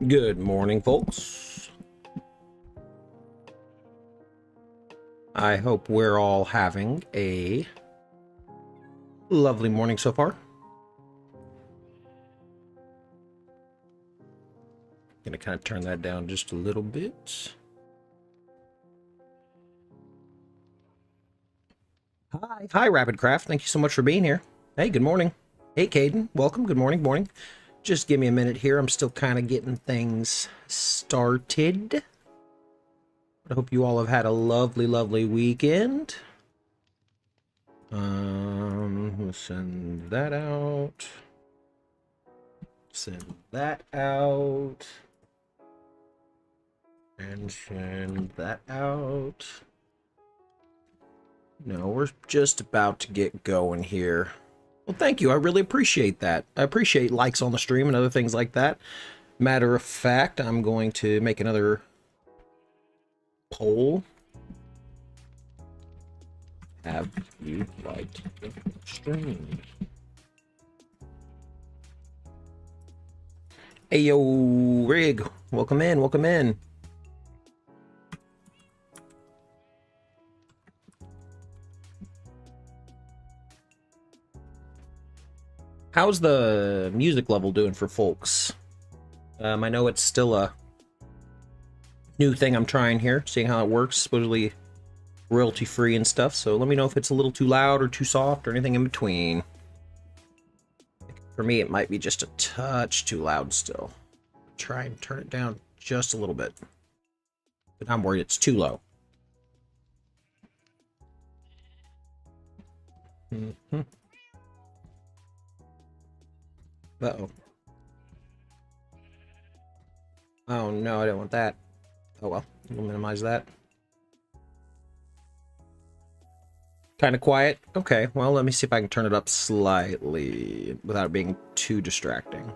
Good morning, folks. I hope we're all having a lovely morning so far. Gonna kind of turn that down just a little bit. Hi, Rapidcraft. Thank you so much for being here. Hey, good morning. Hey, Caden. Welcome. Good morning. Just give me a minute here. I'm still kind of getting things started. I hope you all have had a lovely weekend. We'll send that out. Send that out. And send that out. No, we're just about to get going here. Well, thank you. I really appreciate that. I appreciate likes on the stream and other things like that. Matter of fact, I'm going to make another poll. Have you liked the stream? Hey, yo, Rig. Welcome in. How's the music level doing for folks? I know it's still a new thing I'm trying here, seeing how it works, supposedly royalty free and stuff, so let me know if it's a little too loud or too soft or anything in between. For me, it might be just a touch too loud still. Try and turn it down just a little bit. But I'm worried it's too low. Uh-oh. Oh no, I don't want that. Oh well, we'll minimize that. Kind of quiet? Okay, well, let me see if I can turn it up slightly without it being too distracting.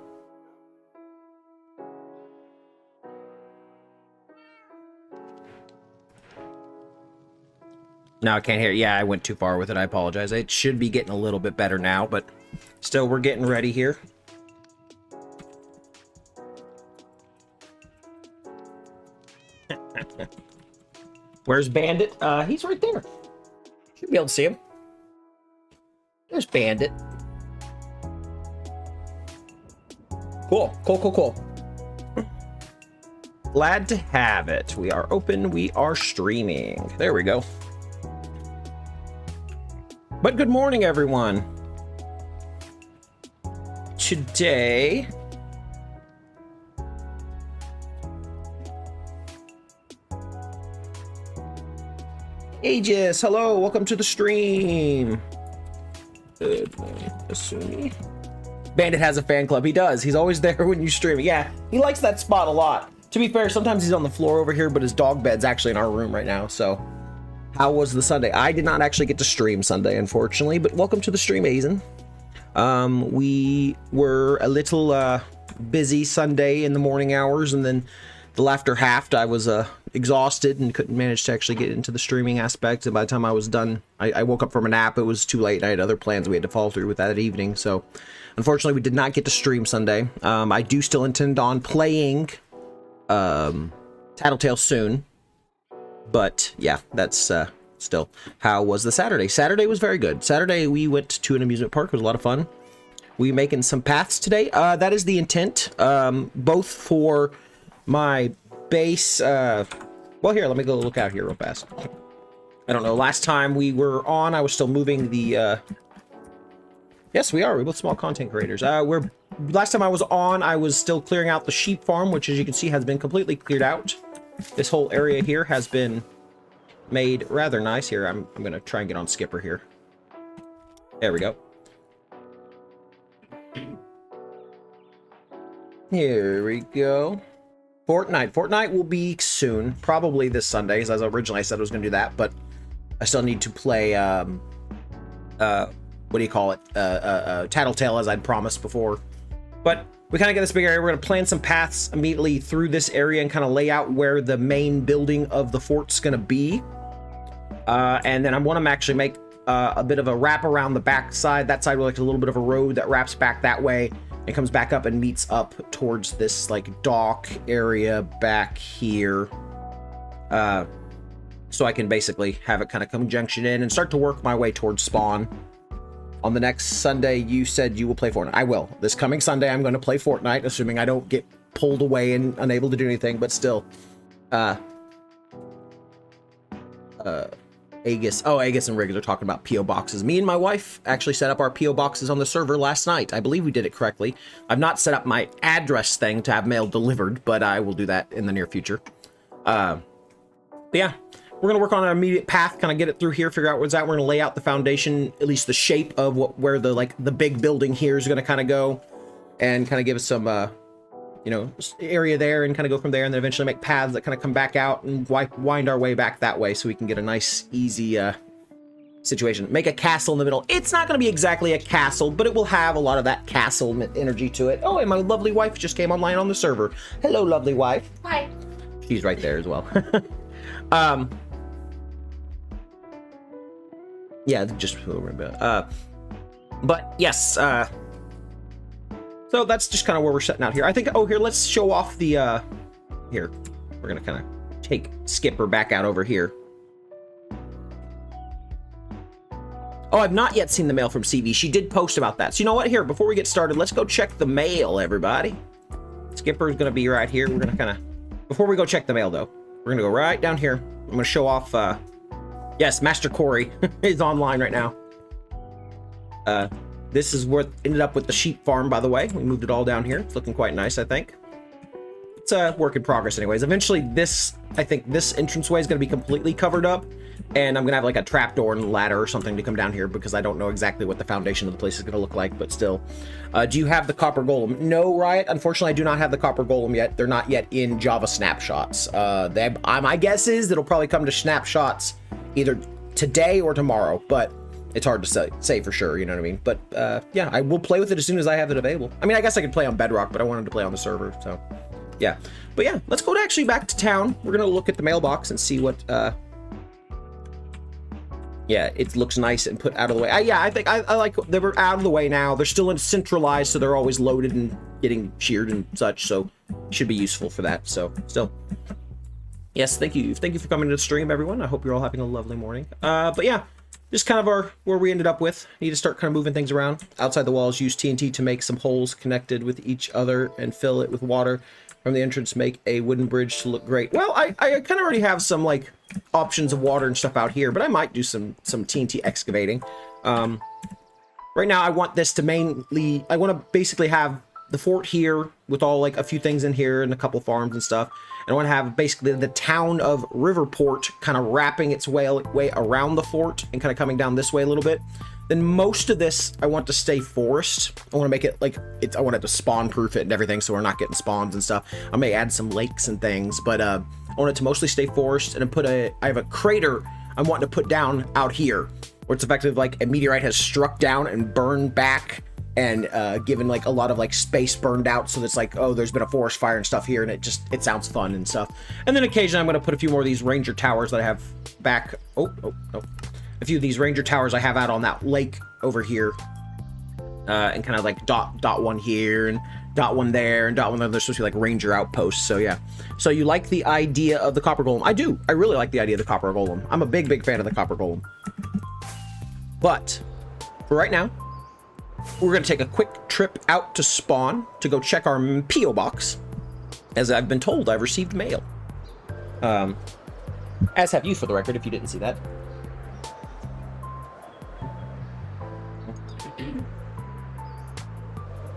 Now I can't hear. Yeah, I went too far with it. I apologize. It should be getting a little bit better now, but still, we're getting ready here. Where's Bandit? He's right there. Should be able to see him. There's Bandit. Cool. Glad to have it. We are open. We are streaming. There we go. But good morning, everyone. Today, Aegis, hello, welcome to the stream. Good morning, Asumi. Bandit has a fan club. He does. He's always there when you stream. Yeah, he likes that spot a lot. To be fair, sometimes he's on the floor over here, but his dog bed's actually in our room right now. So, how was the Sunday? I did not actually get to stream Sunday, unfortunately, but welcome to the stream, Aizen. We were a little busy Sunday in the morning hours, and then the after half, I was exhausted and couldn't manage to actually get into the streaming aspect. And by the time I was done, I woke up from a nap. It was too late. I had other plans we had to follow through with that evening. So, unfortunately, we did not get to stream Sunday. I do still intend on playing Tattletale soon. But, yeah, that's still. How was the Saturday? Saturday was very good. Saturday, we went to an amusement park. It was a lot of fun. We making some paths today. That is the intent, both for my base. Well, here, let me go look out here real fast. I don't know. Last time we were on, I was still moving the. Yes, we are. We're both small content creators. Last time I was on, I was still clearing out the sheep farm, which, as you can see, has been completely cleared out. This whole area here has been made rather nice. Here, I'm gonna try and get on Skipper here. There we go. Here we go. Fortnite will be soon, probably this Sunday, as originally I said I was going to do that, but I still need to play, what do you call it, Tattletale, as I'd promised before. But we kind of get this big area. We're going to plan some paths immediately through this area and kind of lay out where the main building of the fort's going to be. And then I want to actually make a bit of a wrap around the back side. That side will like a little bit of a road that wraps back that way. and comes back up and meets up towards this like dock area back here. So I can basically have it kind of conjunction in and start to work my way towards spawn. On the next Sunday, you said you will play Fortnite. I will. This coming Sunday, I'm going to play Fortnite, assuming I don't get pulled away and unable to do anything, but still. Agus. Oh, Agus and Riggs are talking about P.O. boxes. Me and my wife actually set up our P.O. boxes on the server last night. I believe we did it correctly. I've not set up my address thing to have mail delivered, but I will do that in the near future. But yeah. We're going to work on an immediate path, kind of get it through here, figure out what's at. We're going to lay out the foundation, at least the shape of where the big building here is going to kind of go, and kind of give us some, you know, area there, and kind of go from there, and then eventually make paths that kind of come back out and wind our way back that way, so we can get a nice, easy situation. Make a castle in the middle. It's not going to be exactly a castle, but it will have a lot of that castle energy to it. Oh, and my lovely wife just came online on the server. Hello, lovely wife. Hi. She's right there as well. Yeah, just a little bit. But yes, so that's just kind of where we're setting out here. I think, oh, here, let's show off the, here. We're going to kind of take Skipper back out over here. Oh, I've not yet seen the mail from CV. She did post about that. So you know what? Here, before we get started, let's go check the mail, everybody. Skipper's going to be right here. We're going to kind of, before we go check the mail, though, we're going to go right down here. I'm going to show off, yes, Master Corey is online right now. This is what ended up with the sheep farm, by the way. We moved it all down here. It's looking quite nice, I think. It's a work in progress anyways. Eventually this, I think this entranceway is going to be completely covered up, and I'm going to have like a trapdoor and ladder or something to come down here, because I don't know exactly what the foundation of the place is going to look like, but still. Do you have the copper golem? No, Riot. Unfortunately, I do not have the copper golem yet. They're not yet in Java snapshots. My guess is it'll probably come to snapshots either today or tomorrow, but it's hard to say for sure, you know what I mean? But yeah, I will play with it as soon as I have it available. I mean, I guess I could play on Bedrock, but I wanted to play on the server, so yeah. But yeah, let's go actually back to town. We're gonna look at the mailbox and see what, yeah, it looks nice and put out of the way. Yeah, I think I like they were out of the way now. They're still in centralized, so they're always loaded and getting sheared and such, so should be useful for that, so still. Yes, thank you. Thank you for coming to the stream, everyone. I hope you're all having a lovely morning. But yeah, just kind of where we ended up with. Need to start kind of moving things around. Outside the walls, use TNT to make some holes connected with each other and fill it with water. From the entrance, make a wooden bridge to look great. Well, I kind of already have some, like, options of water and stuff out here, but I might do some TNT excavating. Right now, I want this to mainly... I want to basically have the fort here with all, like, a few things in here and a couple farms and stuff. And I want to have basically the town of Riverport kind of wrapping its way around the fort and kind of coming down this way a little bit. Then most of this, I want to stay forest. I want to make it like, I want it to spawn proof it and everything, so we're not getting spawns and stuff. I may add some lakes and things, but I want it to mostly stay forest, and I have a crater I'm wanting to put down out here, where it's effectively like a meteorite has struck down and burned back, and given like a lot of like space burned out, so that's like, oh, there's been a forest fire and stuff here, and it sounds fun and stuff. And then occasionally I'm going to put a few more of these ranger towers that I have back. A few of these ranger towers I have out on that lake over here, and kind of like dot one here and dot one there and dot one there. They're supposed to be like ranger outposts. So yeah. So you like the idea of the copper golem? I do. I really like the idea of the copper golem. I'm a big fan of the copper golem. But for right now, we're going to take a quick trip out to spawn to go check our P.O. box. As I've been told, I've received mail. As have you, for the record, if you didn't see that.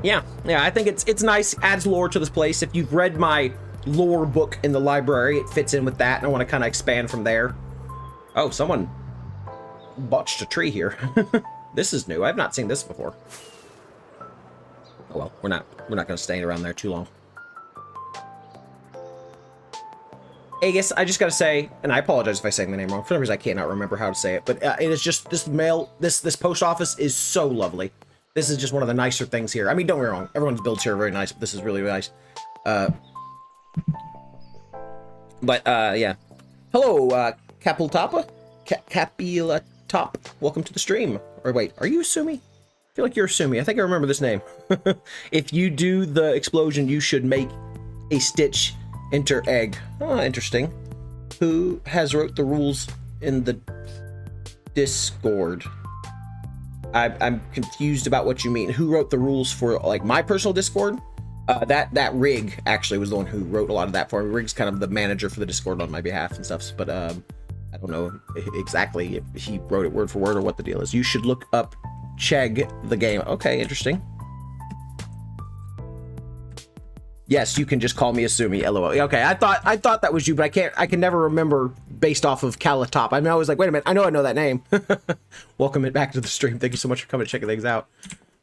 Yeah, I think it's nice, adds lore to this place. If you've read my lore book in the library, it fits in with that, and I want to kind of expand from there. Oh, someone botched a tree here. This is new. I've not seen this before. Oh well, we're not going to stay around there too long. I guess I just gotta say, and I apologize if I say my name wrong. For some reason, I cannot remember how to say it, but it is just this this post office is so lovely. This is just one of the nicer things here. I mean, don't get me wrong, everyone's builds here are very nice, but this is really nice. Yeah. Hello, Capiltapa? Capiltop. Welcome to the stream. Or wait, are you Sumi? feel like you're Asumi. I think I remember this name. If you do the explosion, you should make a stitch, enter egg. Oh, interesting. Who has wrote the rules in the Discord? I'm confused about what you mean. Who wrote the rules for like my personal Discord? That Rig actually was the one who wrote a lot of that for me. Rig's kind of the manager for the Discord on my behalf and stuff. But I don't know exactly if he wrote it word for word or what the deal is. You should look up Chegg the game. Okay, interesting. Yes, you can just call me Asumi. LOL. Okay, I thought that was you, but I can never remember based off of Calatop. I mean, I was like, wait a minute, I know that name. Welcome it back to the stream. Thank you so much for coming and checking things out.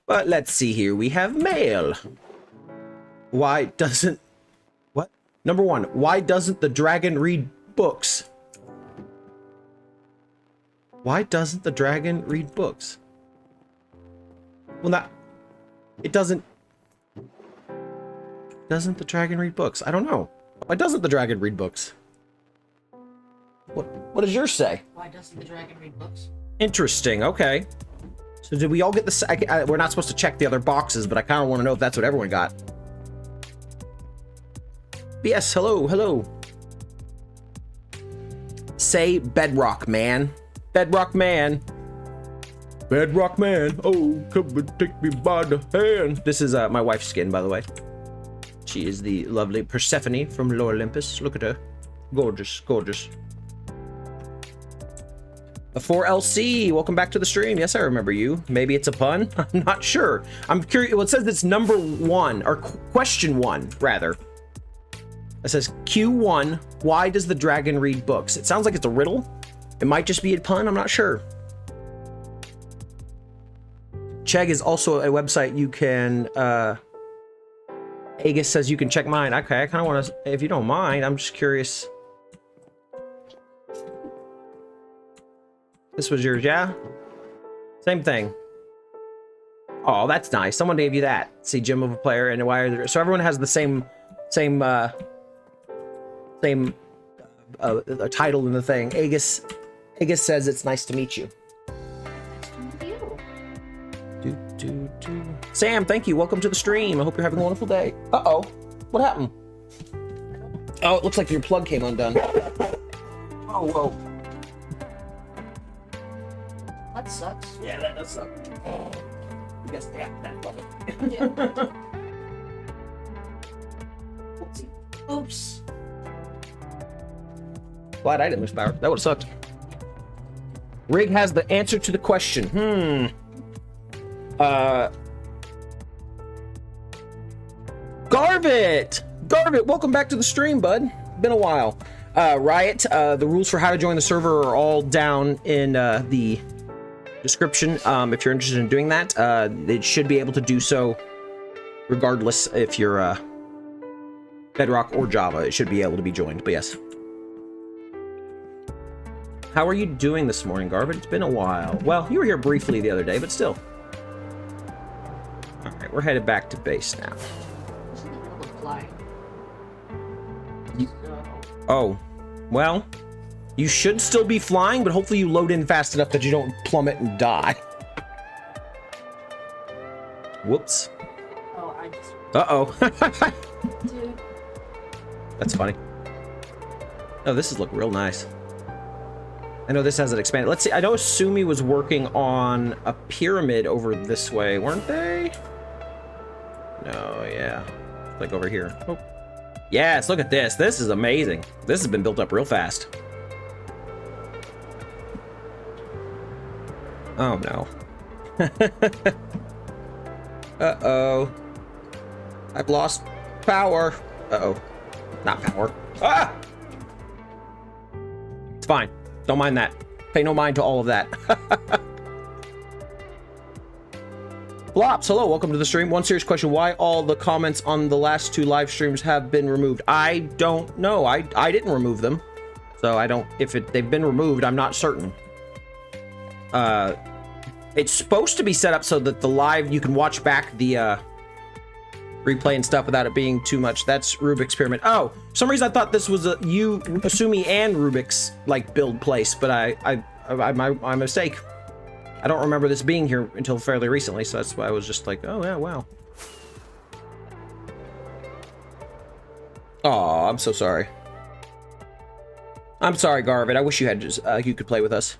But let's see here. We have mail. Why doesn't what? Number 1, why doesn't the dragon read books? Why doesn't the dragon read books? Well, not it doesn't. Doesn't the dragon read books? I don't know. Why doesn't the dragon read books? What does yours say? Why doesn't the dragon read books? Interesting. Okay. So did we all get the? We're not supposed to check the other boxes, but I kind of want to know if that's what everyone got. Yes. Hello. Say Bedrock Man. Bedrock Man. Bedrock Man. Oh, come and take me by the hand. This is my wife's skin, by the way. She is the lovely Persephone from Lower Olympus. Look at her. Gorgeous, gorgeous. A 4LC, welcome back to the stream. Yes, I remember you. Maybe it's a pun. I'm not sure. I'm curious. Well, it says it's number 1, or question 1, rather. It says Q1, why does the dragon read books? It sounds like it's a riddle. It might just be a pun. I'm not sure. Chegg is also a website you can... Aegis says you can check mine. Okay, I kind of want to, if you don't mind, I'm just curious. This was yours, yeah? Same thing. Oh, that's nice. Someone gave you that. See, gem of a player and why are there, so everyone has the same title in the thing. Aegis says it's nice to meet you. Sam, thank you. Welcome to the stream. I hope you're having a wonderful day. Uh-oh. What happened? Oh, it looks like your plug came undone. Oh, whoa. That sucks. Yeah, that does suck. I guess they have that plug. Yeah. Oopsie. Oops. Glad I didn't lose power. That would have sucked. Rig has the answer to the question. Garvit, welcome back to the stream, bud. Been a while. Riot, the rules for how to join the server are all down in the description. If you're interested in doing that, it should be able to do so regardless if you're Bedrock or Java. It should be able to be joined, but yes. How are you doing this morning, Garvit? It's been a while. Well, you were here briefly the other day, but still. All right, we're headed back to base now. Oh, well, you should still be flying, but hopefully you load in fast enough that you don't plummet and die. Whoops. Oh, I just... Uh-oh. Dude. That's funny. Oh, this is looking real nice. I know this has it expanded. Let's see. I know Asumi was working on a pyramid over this way, weren't they? No, yeah. Like over here. Oh. Yes, look at this. This is amazing. This has been built up real fast. Oh, no. Uh-oh. I've lost power. Uh-oh. Not power. Ah! It's fine. Don't mind that. Pay no mind to all of that. Flops, hello, welcome to the stream. One serious question, why all the comments on the last 2 live streams have been removed? I don't know. I didn't remove them. So I don't, if they've been removed, I'm not certain. It's supposed to be set up so that the live, you can watch back the replay and stuff without it being too much. That's Rubik's Pyramid. Oh, for some reason I thought this was you, Asumi, and Rubik's like build place, but my mistake. I don't remember this being here until fairly recently, so that's why I was just like, oh yeah, wow. Oh, I'm so sorry. I'm sorry, Garvin. I wish you had just you could play with us.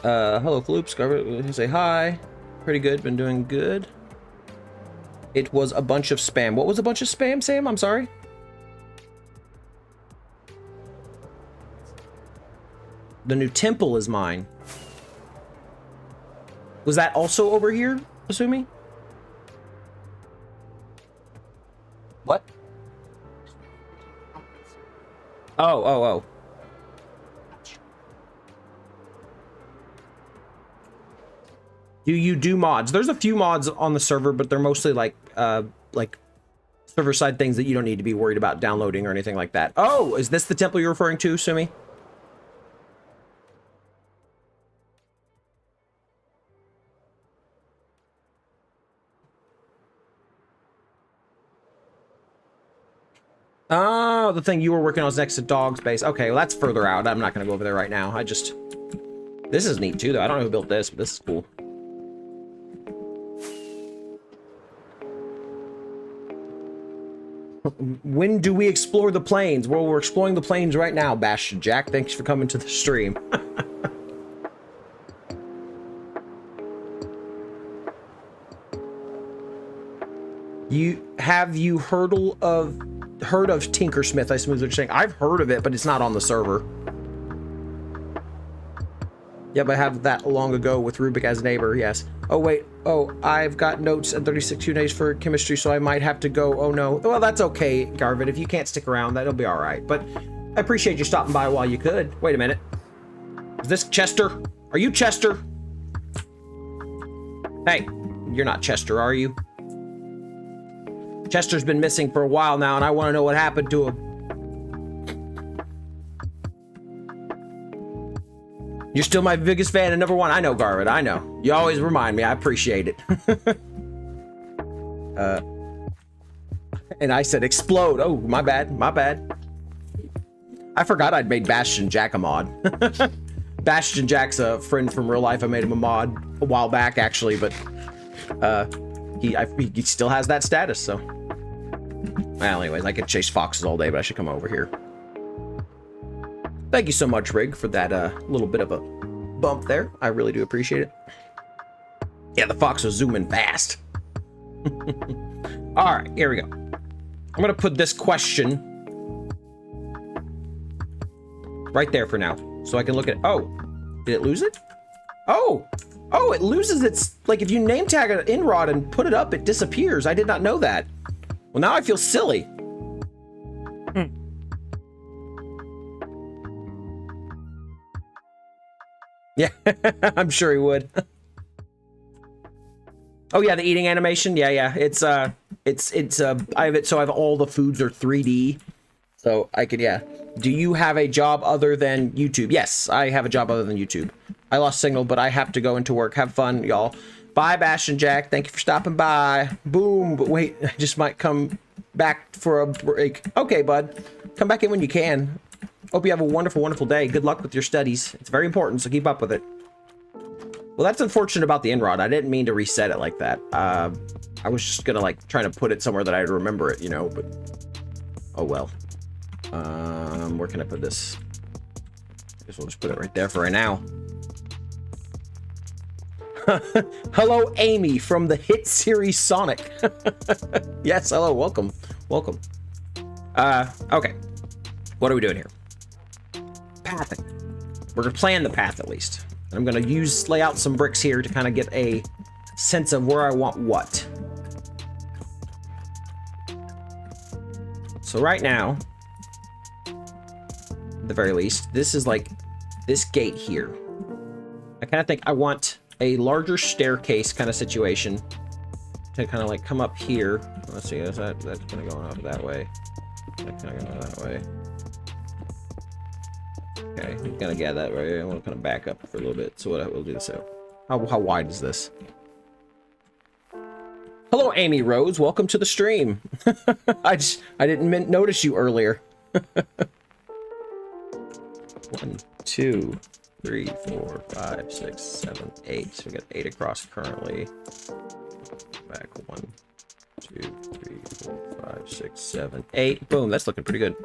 Hello, Floops. Garvin, say hi. Pretty good. Been doing good. It was a bunch of spam. What was a bunch of spam, Sam? I'm sorry. The new temple is mine. Was that also over here, assuming? What? Oh. Do you do mods? There's a few mods on the server, but they're mostly like server side things that you don't need to be worried about downloading or anything like that. Oh, is this the temple you're referring to, Sumi? Oh, the thing you were working on is next to Dog's base. Okay, well, that's further out. I'm not going to go over there right now. This is neat, too, though. I don't know who built this, but this is cool. When do we explore the plains? Well, we're exploring the plains right now, Bastion Jack. Thanks for coming to the stream. Have you heard of Tinkersmith? I suppose what you're saying. I've heard of it, but it's not on the server. Yep, I have that long ago with Rubik as neighbor, yes. Oh, wait. Oh, I've got notes and 36 Q&As for chemistry, so I might have to go. Oh, no. Well, that's okay, Garvin. If you can't stick around, that'll be all right. But I appreciate you stopping by while you could. Wait a minute. Is this Chester? Are you Chester? Hey, you're not Chester, are you? Chester's been missing for a while now, and I want to know what happened to him. You're still my biggest fan and number one. I know, Garvin. I know. You always remind me. I appreciate it. And I said explode. Oh, my bad. My bad. I forgot I'd made Bastion Jack a mod. Bastion Jack's a friend from real life. I made him a mod a while back, actually, but he still has that status, so. Well, anyways, I could chase foxes all day, but I should come over here. Thank you so much, Rig, for that little bit of a bump there. I really do appreciate it. Yeah, the fox was zooming fast. All right, here we go. I'm gonna put this question right there for now, so I can look at it. Oh, did it lose it? Oh, it loses its, like if you name tag an in-rod and put it up, it disappears. I did not know that. Well, now I feel silly. Yeah, I'm sure he would. Oh yeah, the eating animation. Yeah. It's I have it so I have all the foods are 3D. So I could, yeah. Do you have a job other than YouTube? Yes, I have a job other than YouTube. I lost signal, but I have to go into work. Have fun, y'all. Bye, Bastion Jack. Thank you for stopping by. Boom. But wait, I just might come back for a break. Okay, bud. Come back in when you can. Hope you have a wonderful, wonderful day. Good luck with your studies. It's very important, so keep up with it. Well, that's unfortunate about the in-rod. I didn't mean to reset it like that. I was just gonna, like, try to put it somewhere that I'd remember it, you know, but... Oh, well. Where can I put this? I guess we'll just put it right there for right now. Hello, Amy, from the hit series Sonic. Yes, hello, welcome. Welcome. Okay. What are we doing here? Pathing. We're gonna plan the path at least. I'm gonna lay out some bricks here to kind of get a sense of where I want what. So right now, at the very least, this is like this gate here. I kind of think I want a larger staircase kind of situation to kind of like come up here. Let's see, that's kind of going up that way. That's kind of going that way. Okay, I'm gonna get that way. I want to kind of back up for a little bit. So what I will do so. How wide is this? Hello, Amy Rose. Welcome to the stream. I didn't notice you earlier. 1, 2, 3, 4, 5, 6, 7, 8. So we got 8 across currently. Back 1, 2, 3, 4, 5, 6, 7, 8. Boom, that's looking pretty good.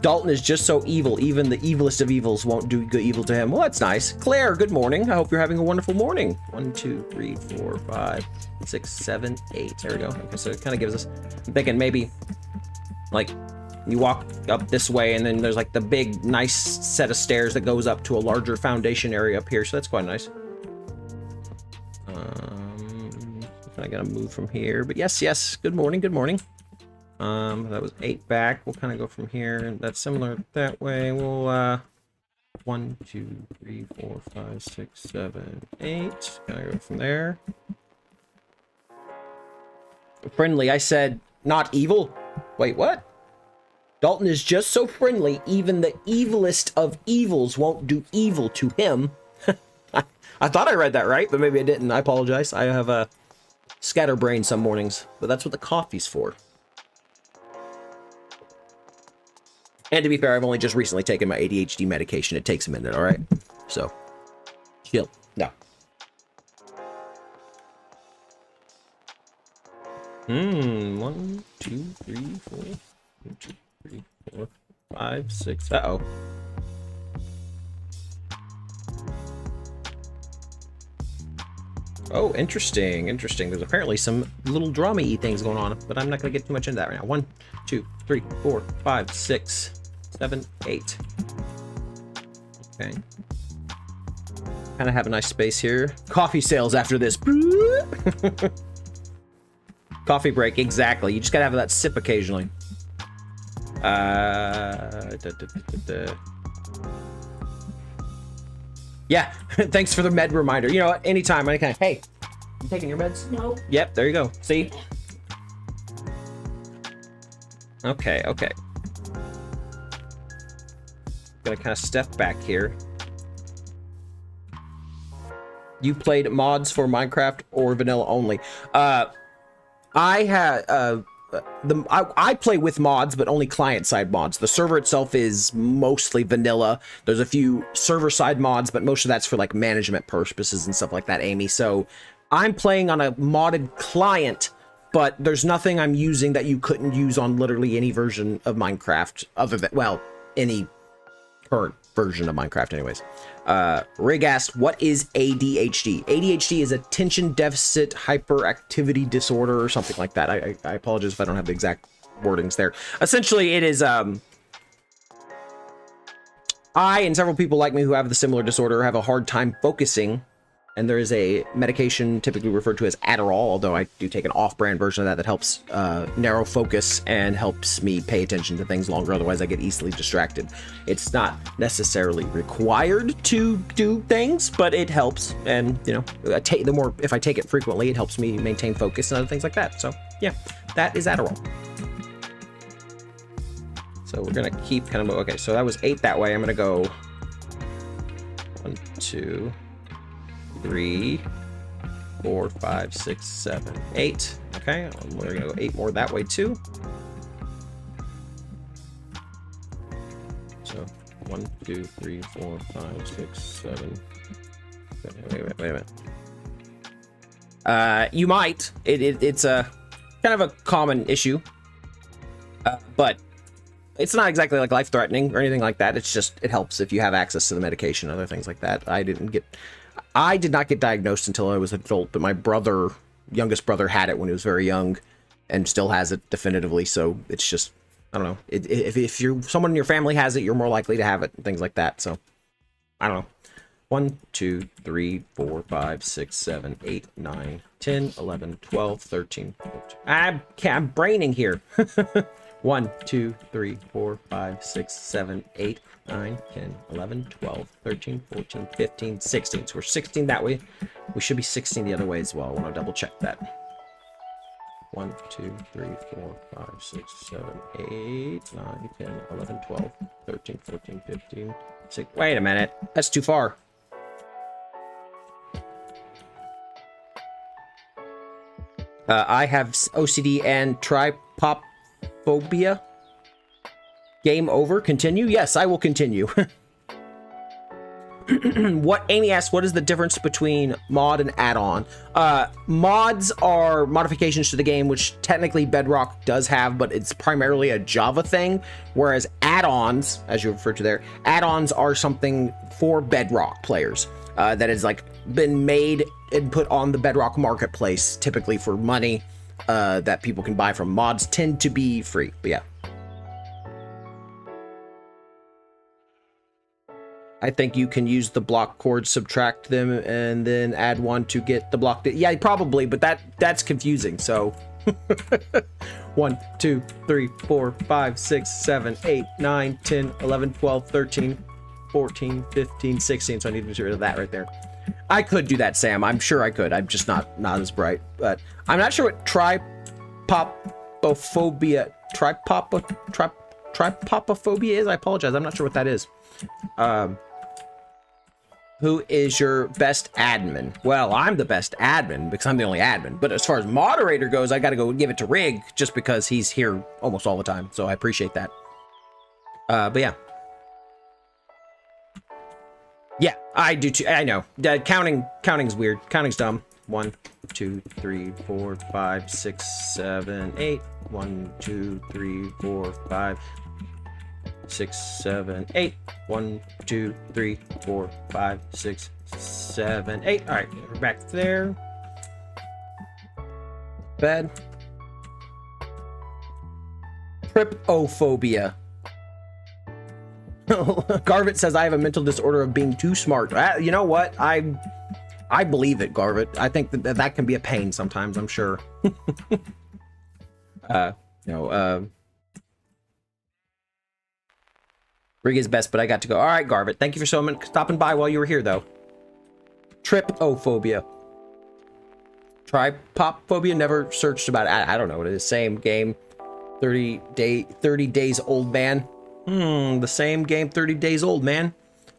Dalton is just so evil. Even the evilest of evils won't do good evil to him. Well, that's nice. Claire, good morning. I hope you're having a wonderful morning. 1, 2, 3, 4, 5, 6, 7, 8. There we go. Okay, so it kind of gives us... I'm thinking maybe, like, you walk up this way, and then there's, like, the big, nice set of stairs that goes up to a larger foundation area up here. So that's quite nice. I gotta move from here. But yes, yes. Good morning, good morning. That was 8 back. We'll kind of go from here. That's similar that way. We'll 1, 2, 3, 4, 5, 6, 7, 8. Kind of go from there. Friendly. I said not evil. Wait, what? Dalton is just so friendly. Even the evilest of evils won't do evil to him. I thought I read that right, but maybe I didn't. I apologize. I have a scatterbrain some mornings, but that's what the coffee's for. And to be fair, I've only just recently taken my ADHD medication. It takes a minute, all right? So, chill. No. 1, 2, 3, 4. 1, 2, 3, 4, 5, 6. Uh-oh. Oh, interesting, interesting. There's apparently some little drama-y things going on, but I'm not going to get too much into that right now. 1, 2, 3, 4, 5, 6, 7, 8. Okay. Kind of have a nice space here. Coffee sales after this. Coffee break, exactly. You just gotta have that sip occasionally. Yeah, thanks for the med reminder. You know what? Anytime, anytime. Hey, you taking your meds? No. Yep, there you go. See? Okay, okay. Gonna kind of step back here. You played mods for Minecraft or vanilla only? I had I play with mods, but only client-side mods. The server itself is mostly vanilla. There's a few server-side mods, but most of that's for like management purposes and stuff like that, Amy. So I'm playing on a modded client, but there's nothing I'm using that you couldn't use on literally any version of Minecraft other than, well, any current version of Minecraft anyways. Rig asked, what is ADHD? ADHD is attention deficit hyperactivity disorder or something like that. I apologize if I don't have the exact wordings there. Essentially, it is, I and several people like me who have the similar disorder have a hard time focusing, and there is a medication typically referred to as Adderall, although I do take an off-brand version of that that helps narrow focus and helps me pay attention to things longer, otherwise I get easily distracted. It's not necessarily required to do things, but it helps, and you know, if I take it frequently, it helps me maintain focus and other things like that. So yeah, that is Adderall. So we're gonna keep kind of, okay, so that was 8 that way. I'm gonna go 1, 2, 3, 4, 5, 6, 7, 8. Okay, we're gonna go 8 more that way too. So 1, 2, 3, 4, 5, 6, 7. Wait a minute. You might. It's a kind of a common issue, but it's not exactly like life-threatening or anything like that. It's just, it helps if you have access to the medication, other things like that. I did not get diagnosed until I was an adult, but my brother, youngest brother, had it when he was very young and still has it definitively. So it's just, I don't know. If someone in your family has it, you're more likely to have it and things like that. So I don't know. 1, 2, 3, 4, 5, 6, 7, 8, 9, 10, 11, 12, 13, 14. I'm braining here. 1, 2, 3, 4, 5, 6, 7, 8, 9, 10, 11, 12, 13, 14, 15, 16. So we're 16 that way. We should be 16 the other way as well. I want to double check that. 1, 2, 3, 4, 5, 6, 7, 8, 9, 10, 11, 12, 13, 14, 15, 16. Wait a minute. That's too far. I have OCD and Papophobia. Game over. Continue? Yes, I will continue. What Amy asks, what is the difference between mod and add-on? Mods are modifications to the game, which technically Bedrock does have, but it's primarily a Java thing, whereas add-ons, as you referred to there, add-ons are something for Bedrock players that has like been made and put on the Bedrock marketplace, typically for money that people can buy from. Mods tend to be free, but yeah. I think you can use the block chords, subtract them, and then add one to get the block. Yeah, probably, but that's confusing. So 1, 2, 3, 4, 5, 6, 7, 8, 9, 10, 11, 12, 13, 14, 15, 16. So I need to get rid of that right there. I could do that, Sam. I'm sure I could. I'm just not as bright. But I'm not sure what tripopophobia is. I apologize. I'm not sure what that is. Who is your best admin? Well, I'm the best admin because I'm the only admin. But as far as moderator goes, I got to go give it to Rig just because he's here almost all the time. So I appreciate that. But yeah. Yeah, I do too. I know. Counting's weird. Counting's dumb. 1, 2, 3, 4, 5, 6, 7, 8. 1, 2, 3, 4, 5. 6, 7, 8. 1, 2, 3, 4, 5, 6, 7, 8. All right, we're back there. Bed. Tripophobia. Garvit says I have a mental disorder of being too smart. You know what? I believe it, Garvit. I think that can be a pain sometimes. I'm sure. Rig is best, but I got to go. All right, Garvit. Thank you for stopping by while you were here, though. Tripophobia. Tripophobia. Never searched about it. I don't know what it is. Same game. 30 days old, man. The same game 30 days old, man.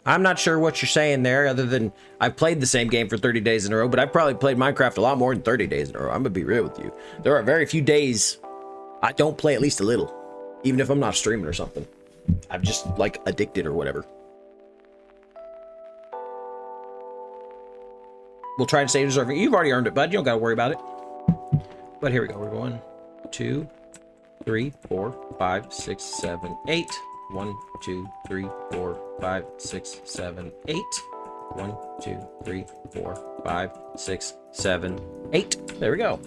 I'm not sure what you're saying there, other than I've played the same game for 30 days in a row, but I've probably played Minecraft a lot more than 30 days in a row. I'm gonna be real with you. There are very few days I don't play at least a little, even if I'm not streaming or something. I'm just like addicted or whatever. We'll try and stay deserving. You've already earned it, bud. You don't gotta worry about it. But here we go. We're going 2, 3, 4, 5, 6, 7, 8. 1, 2, 3, 4, 5, 6, 7, 8. 1, 2, 3, 4, 5, 6, 7, 8. There we go.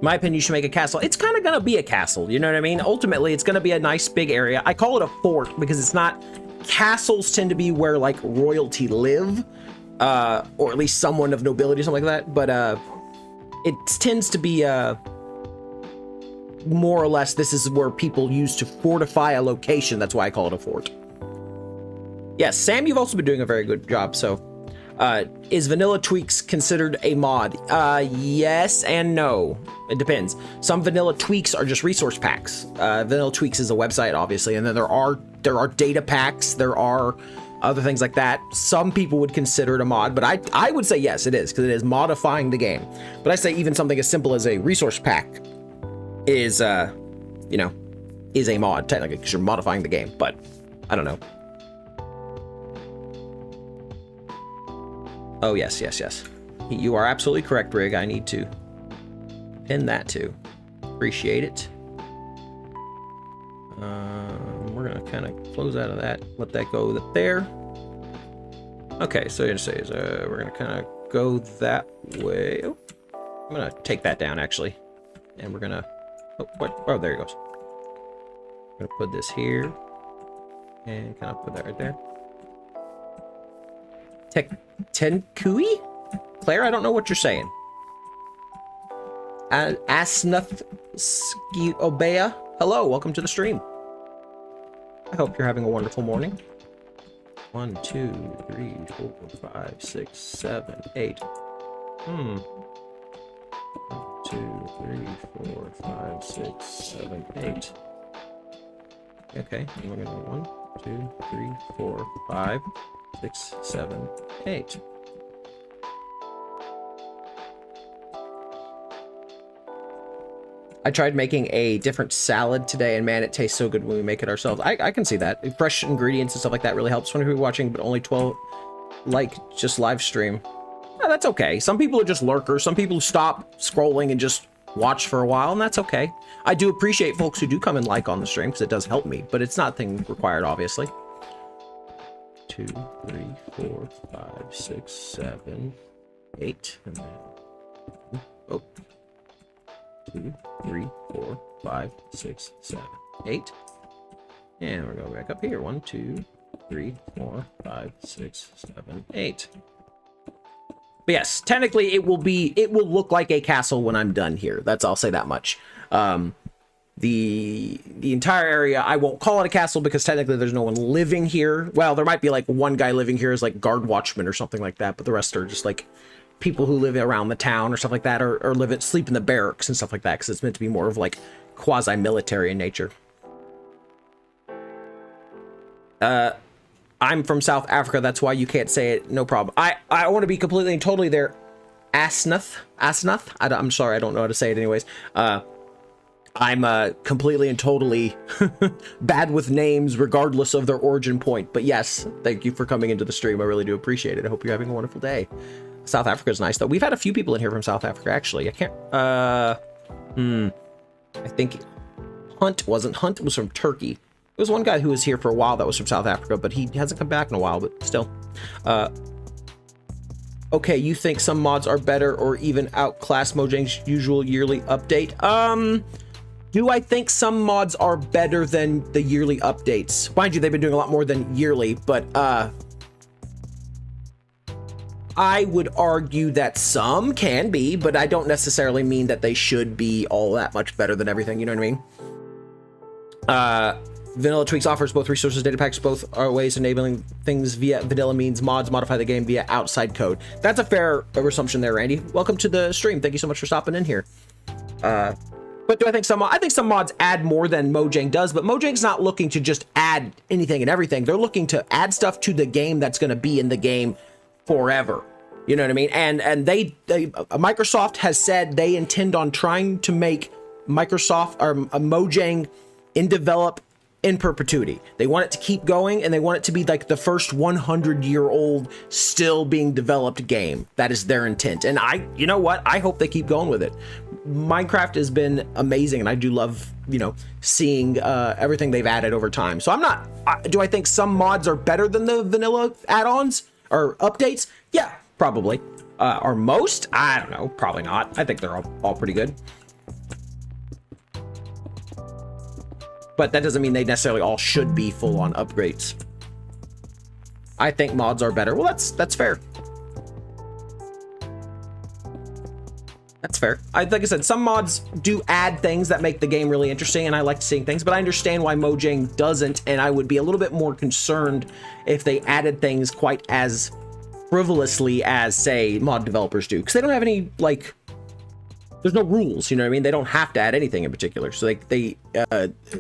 My opinion, you should make a castle. It's kind of gonna be a castle, you know what I mean? Ultimately, it's gonna be a nice big area. I call it a fort because it's not... Castles tend to be where, like, royalty live. Or at least someone of nobility or something like that. But, it tends to be, more or less, this is where people use to fortify a location. That's why I call it a fort. Yes, Sam, you've also been doing a very good job, so... is Vanilla Tweaks considered a mod? Yes and no. It depends. Some Vanilla Tweaks are just resource packs. Vanilla Tweaks is a website, obviously, and then there are data packs, there are other things like that. Some people would consider it a mod, but I would say yes, it is, because it is modifying the game. But I say even something as simple as a resource pack is, you know, is a mod, technically, because you're modifying the game, but I don't know. Oh, yes, yes, yes. You are absolutely correct, Rig. I need to pin that too. Appreciate it. We're going to kind of close out of that. Let that go there. Okay, so you're going to say is we're going to kind of go that way. Oh, I'm going to take that down, actually. And we're going to... Oh, what? Oh, there it goes. I'm going to put this here. And kind of put that right there. Tenkui? Claire, I don't know what you're saying. Asnath Obea. Hello, welcome to the stream. I hope you're having a wonderful morning. 1, 2, 3, 4, 5, 6, 7, 8. 1, 2, 3, 4, 5, 6, 7, 8. Okay, and we're gonna go 1, 2, 3, 4, 5, 6, 7, 8. I tried making a different salad today, and man, it tastes so good when we make it ourselves. I can see that. Fresh ingredients and stuff like that really helps when you're watching, but only 12, like, just live stream. Yeah, that's okay. Some people are just lurkers. Some people stop scrolling and just watch for a while, and that's okay. I do appreciate folks who do come and like on the stream, because it does help me, but it's not thing required, obviously. 2, 3, 4, 5, 6, 7, 8, and then... Oh. 2, 3, 4, 5, 6, 7, 8. And we're going back up here. 1, 2, 3, 4, 5, 6, 7, 8. But yes, technically it will look like a castle when I'm done here. I'll say that much. The entire area, I won't call it a castle because technically there's no one living here. Well, there might be like one guy living here as like guard watchman or something like that, but the rest are just like people who live around the town or stuff like that, or sleep in the barracks and stuff like that, because it's meant to be more of like quasi-military in nature. I'm from South Africa, that's why you can't say it, no problem. I want to be completely and totally there. Asnath? I'm sorry, I don't know how to say it anyways. I'm completely and totally bad with names regardless of their origin point. But yes, thank you for coming into the stream. I really do appreciate it. I hope you're having a wonderful day. South Africa is nice, though. We've had a few people in here from South Africa, actually. I can't... I think Hunt was from Turkey. There was one guy who was here for a while that was from South Africa, but he hasn't come back in a while, but still. Okay, you think some mods are better or even outclass Mojang's usual yearly update? Do I think some mods are better than the yearly updates? Mind you, they've been doing a lot more than yearly, but I would argue that some can be, but I don't necessarily mean that they should be all that much better than everything, you know what I mean? Vanilla Tweaks offers both resources, data packs, both are ways of enabling things via vanilla means mods modify the game via outside code. That's a fair assumption there, Randy. Welcome to the stream. Thank you so much for stopping in here. But do I think I think some mods add more than Mojang does, but Mojang's not looking to just add anything and everything. They're looking to add stuff to the game that's going to be in the game forever. You know what I mean? And Microsoft has said they intend on trying to make Microsoft or Mojang in perpetuity. They want it to keep going, and they want it to be like the first 100-year-old still being developed game. That is their intent. And you know what? I hope they keep going with it. Minecraft has been amazing, and I do love, seeing everything they've added over time. So do I think some mods are better than the vanilla add-ons or updates? Yeah, probably. Or most? I don't know. Probably not. I think they're all pretty good. But that doesn't mean they necessarily all should be full-on upgrades. I think mods are better. Well, that's fair. That's fair. Like I said, some mods do add things that make the game really interesting, and I like seeing things, but I understand why Mojang doesn't, and I would be a little bit more concerned if they added things quite as frivolously as, say, mod developers do, because they don't have any, like... There's no rules, you know what I mean? They don't have to add anything in particular. So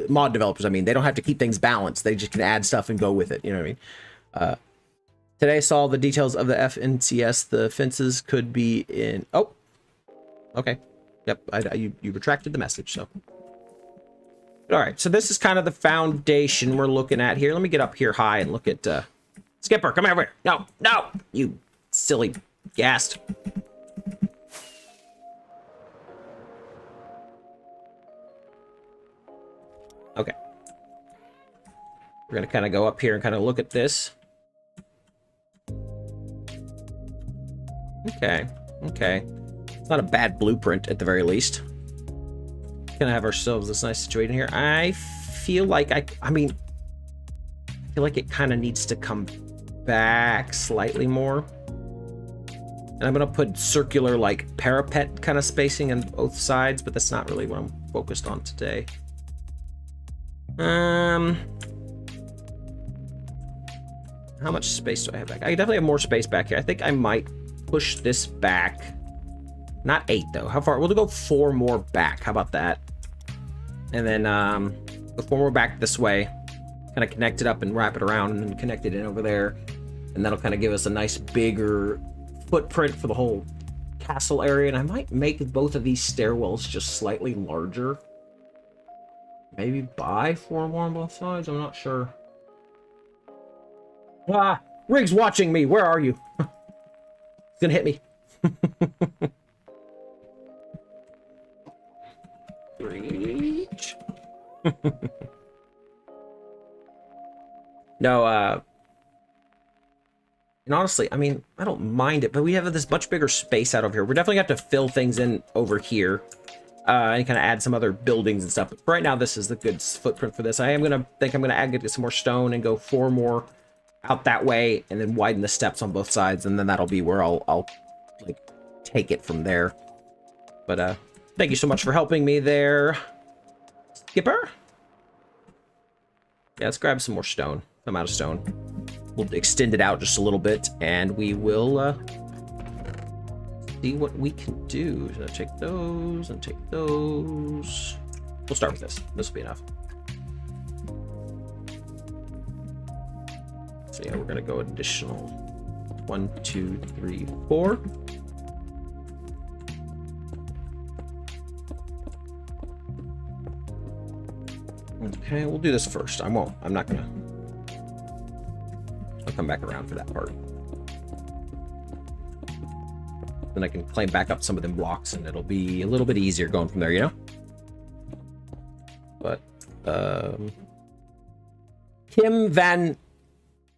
mod developers, they don't have to keep things balanced. They just can add stuff and go with it, you know what I mean? Today I saw the details of the FNCS. The fences could be in... Oh, okay. Yep, you retracted the message, so... All right, so this is kind of the foundation we're looking at here. Let me get up here high and look at... Skipper, come over here. No, you silly ghast. Okay. We're going to kind of go up here and kind of look at this. Okay. It's not a bad blueprint at the very least. Gonna have ourselves this nice situation here. I feel like I feel like it kind of needs to come back slightly more. And I'm gonna put circular, like, parapet kind of spacing on both sides, but that's not really what I'm focused on today. How much space do I have back? I definitely have more space back here. I think I might push this back. Not 8 though. How far? We'll go 4 more back. How about that? And then go 4 more back this way. Kind of connect it up and wrap it around and then connect it in over there. And that'll kind of give us a nice bigger footprint for the whole castle area, and I might make both of these stairwells just slightly larger. Maybe buy 4 more on both sides. I'm not sure. Ah, Rig's watching me. Where are you? He's gonna hit me. Reach. No, and honestly, I mean, I don't mind it, but we have this much bigger space out over here. We're definitely going to have to fill things in over here, and kind of add some other buildings and stuff. But right now, this is the good footprint for this. I'm going to add some more stone and go 4 more out that way, and then widen the steps on both sides, and then that'll be where I'll like take it from there. But thank you so much for helping me there, Skipper. Yeah, let's grab some more stone. I'm out of stone. We'll extend it out just a little bit, and we will see what we can do. So take those and take those. We'll start with this. This will be enough. So yeah, we're gonna go additional 1, 2, 3, 4. Okay, we'll do this first. I'm not gonna. I'll come back around for that part. Then I can claim back up some of them blocks, and it'll be a little bit easier going from there, you know? But, Kim Van...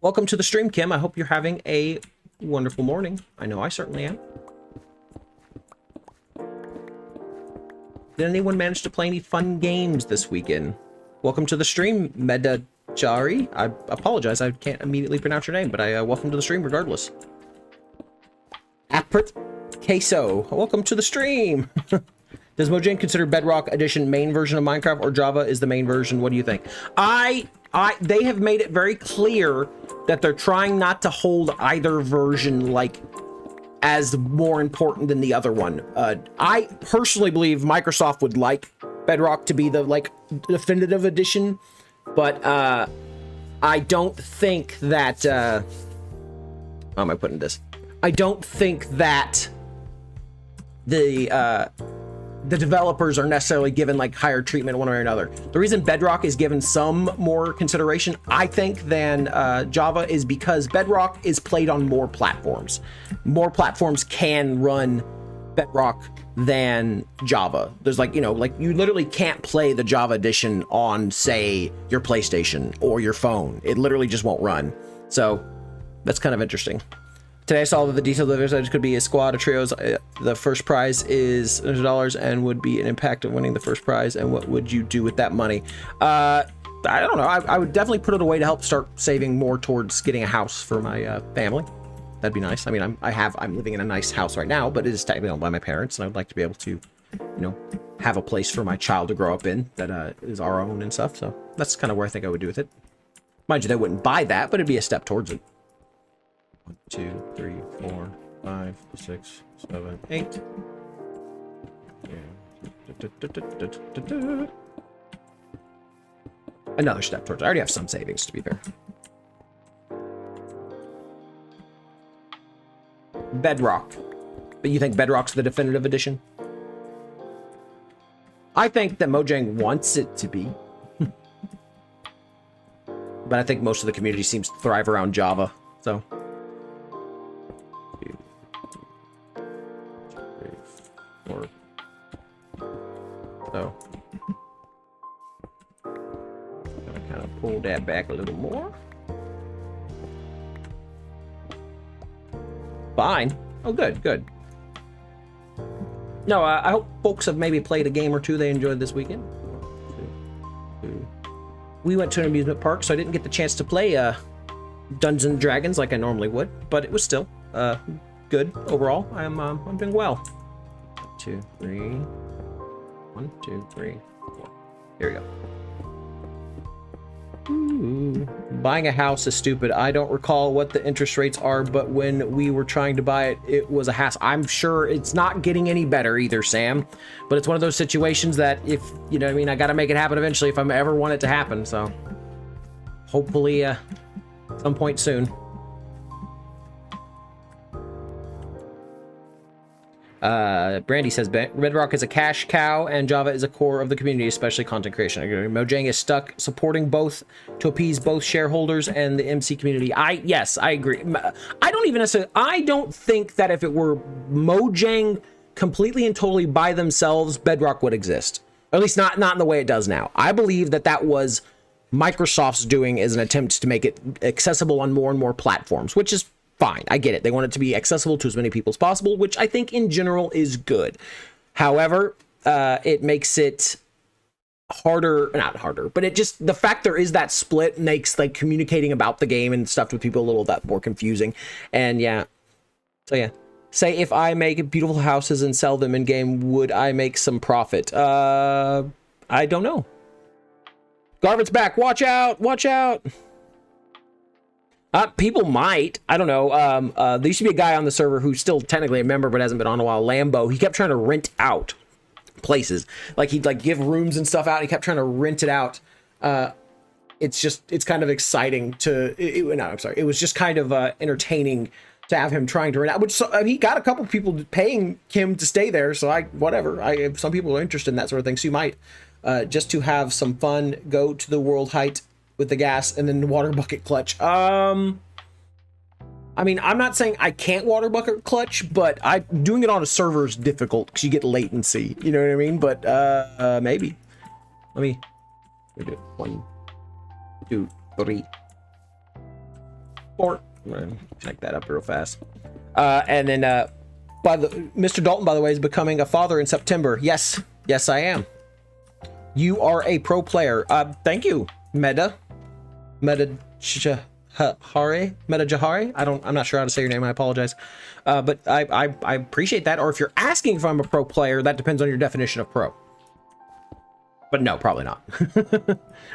Welcome to the stream, Kim. I hope you're having a wonderful morning. I know I certainly am. Did anyone manage to play any fun games this weekend? Welcome to the stream, Medajari. I apologize, I can't immediately pronounce your name, but I welcome to the stream regardless. Apert Queso, welcome to the stream. Does Mojang consider Bedrock Edition main version of Minecraft, or Java is the main version? What do you think? They have made it very clear that they're trying not to hold either version like as more important than the other one. I personally believe Microsoft would like Bedrock to be the like definitive edition, but I don't think that how am I putting this? I don't think that the developers are necessarily given like higher treatment one way or another. The reason Bedrock is given some more consideration, I think, than Java is because Bedrock is played on more platforms. More platforms can run Bedrock than Java. There's like, you know, like you literally can't play the Java edition on, say, your PlayStation or your phone. It literally just won't run. So that's kind of interesting. Today I saw that the detailed advantage could be a squad of trios. The first prize is $100 and would be an impact of winning the first prize. And what would you do with that money? I don't know. I would definitely put it away to help start saving more towards getting a house for my family. That'd be nice. I mean, I'm living in a nice house right now, but it is technically owned by my parents, and I'd like to be able to, you know, have a place for my child to grow up in that is our own and stuff. So that's kind of where I think I would do with it. Mind you, they wouldn't buy that, but it'd be a step towards it. 1, 2, 3, 4, 5, 6, 7, 8. Yeah. Another step towards it. I already have some savings, to be fair. Bedrock. But you think Bedrock's the definitive edition? I think that Mojang wants it to be. But I think most of the community seems to thrive around Java, so. 2, 3, 4. So. Gonna kind of pull that back a little more. Fine. Oh, good, good. No, I hope folks have maybe played a game or two they enjoyed this weekend. 1, 2, 2. We went to an amusement park, so I didn't get the chance to play Dungeons and Dragons like I normally would, but it was still good overall. I'm doing well. 1, 2, 3. 1, 2, 3, 4. Here we go. Ooh. Buying a house is stupid. I don't recall what the interest rates are, but when we were trying to buy it, it was a hassle. I'm sure it's not getting any better either, Sam, but it's one of those situations that if, you know what I mean, I got to make it happen eventually if I ever want it to happen. So hopefully some point soon. Brandy says Bedrock is a cash cow and Java is a core of the community, especially content creation. Mojang is stuck supporting both to appease both shareholders and the MC community. Yes, I agree. I don't even necessarily, I don't think that if it were Mojang completely and totally by themselves, Bedrock would exist. Or at least not in the way it does now. I believe that was Microsoft's doing as an attempt to make it accessible on more and more platforms, which is fine. I get it. They want it to be accessible to as many people as possible, which I think in general is good. However, it makes it not harder, but it just, the fact there is that split makes like communicating about the game and stuff with people a little bit more confusing. And yeah, so yeah. Say if I make beautiful houses and sell them in game, would I make some profit? I don't know. Garvet's back. Watch out. Watch out. People might. I don't know. There used to be a guy on the server who's still technically a member but hasn't been on in a while. Lambo. He kept trying to rent out places. Like he'd like give rooms and stuff out. He kept trying to rent it out. It's kind of exciting to. It was just kind of entertaining to have him trying to rent out. Which he got a couple people paying him to stay there. So if some people are interested in that sort of thing, so you might just to have some fun, go to the world height with the gas and then the water bucket clutch. I mean, I'm not saying I can't water bucket clutch, but doing it on a server is difficult because you get latency. You know what I mean? But maybe. Let me do it. 1, 2, 3, 4. I'm gonna connect that up real fast. And then Mr. Dalton, by the way, is becoming a father in September. Yes, I am. You are a pro player. Thank you, Meta Jahari. I'm not sure how to say your name. I apologize. But I appreciate that. Or if you're asking if I'm a pro player, that depends on your definition of pro. But no, probably not.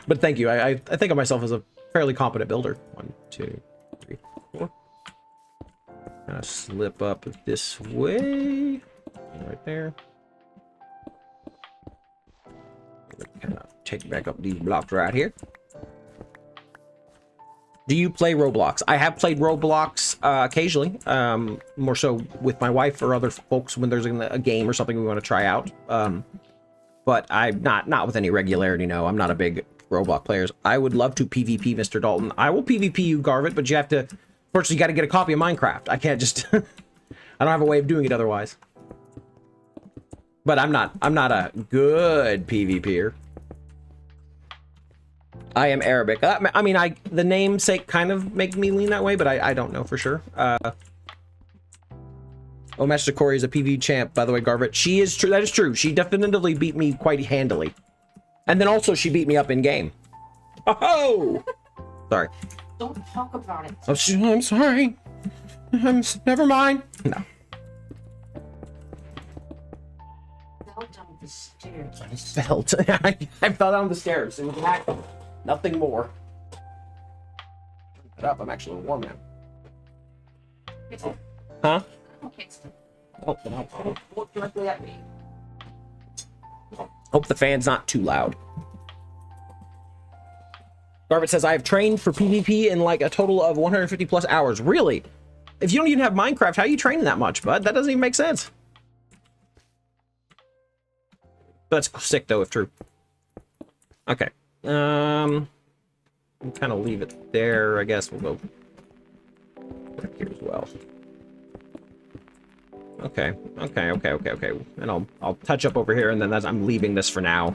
But thank you. I think of myself as a fairly competent builder. 1, 2, 3, 4. Kind of slip up this way. Right there. Kind of take back up these blocks right here. Do you play Roblox? I have played Roblox occasionally, more so with my wife or other folks when there's a game or something we want to try out. But I'm not with any regularity. No, I'm not a big Roblox player. I would love to PvP, Mr. Dalton. I will PvP you, Garvit, but you have to. Fortunately, you got to get a copy of Minecraft. I can't just. I don't have a way of doing it otherwise. But I'm not a good PvPer. I am Arabic. I mean, the namesake kind of make me lean that way, but I don't know for sure. Master Corey is a PV champ, by the way, Garvit. She is true. That is true. She definitively beat me quite handily. And then also she beat me up in game. Oh! Sorry. Don't talk about it. I'm sorry. Never mind. No. Down the stairs. I fell down the stairs. It was nothing more. Turn that up. I'm actually warm now. Huh? Okay. Oh, Look directly at me. Hope the fan's not too loud. Garvit says, I have trained for PvP in like a total of 150 plus hours. Really? If you don't even have Minecraft, how are you training that much, bud? That doesn't even make sense. That's sick though, if true. Okay. We'll kind of leave it there. I guess we'll go back here as well. Okay. And I'll touch up over here, and then I'm leaving this for now.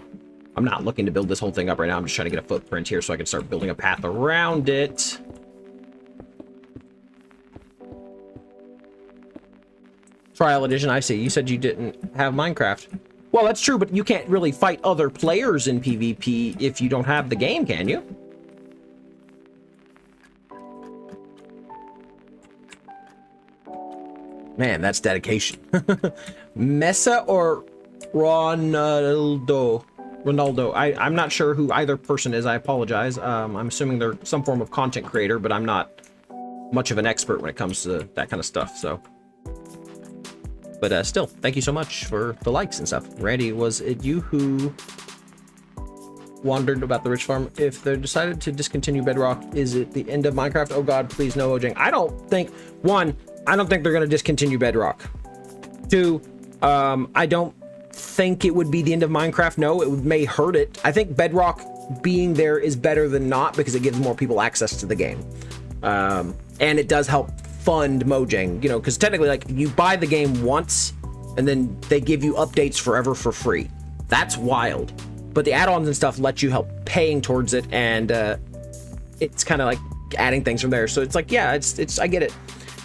I'm not looking to build this whole thing up right now. I'm just trying to get a footprint here so I can start building a path around it. Trial edition, I see. You said you didn't have Minecraft. Well, that's true, but you can't really fight other players in PvP if you don't have the game, can you? Man, that's dedication. Mesa or Ronaldo? I'm not sure who either person is. I apologize. I'm assuming they're some form of content creator, but I'm not much of an expert when it comes to that kind of stuff, so. But still, thank you so much for the likes and stuff. Randy, was it you who wondered about the rich farm? If they're decided to discontinue Bedrock, is it the end of Minecraft? Oh God, please no, Ojang. I don't think they're going to discontinue Bedrock. 2, I don't think it would be the end of Minecraft. No, it may hurt it. I think Bedrock being there is better than not because it gives more people access to the game. And it does help fund Mojang, you know, because technically, like, you buy the game once and then they give you updates forever for free. That's wild. But the add-ons and stuff let you help paying towards it, and it's kind of like adding things from there. So it's like, yeah, it's I get it.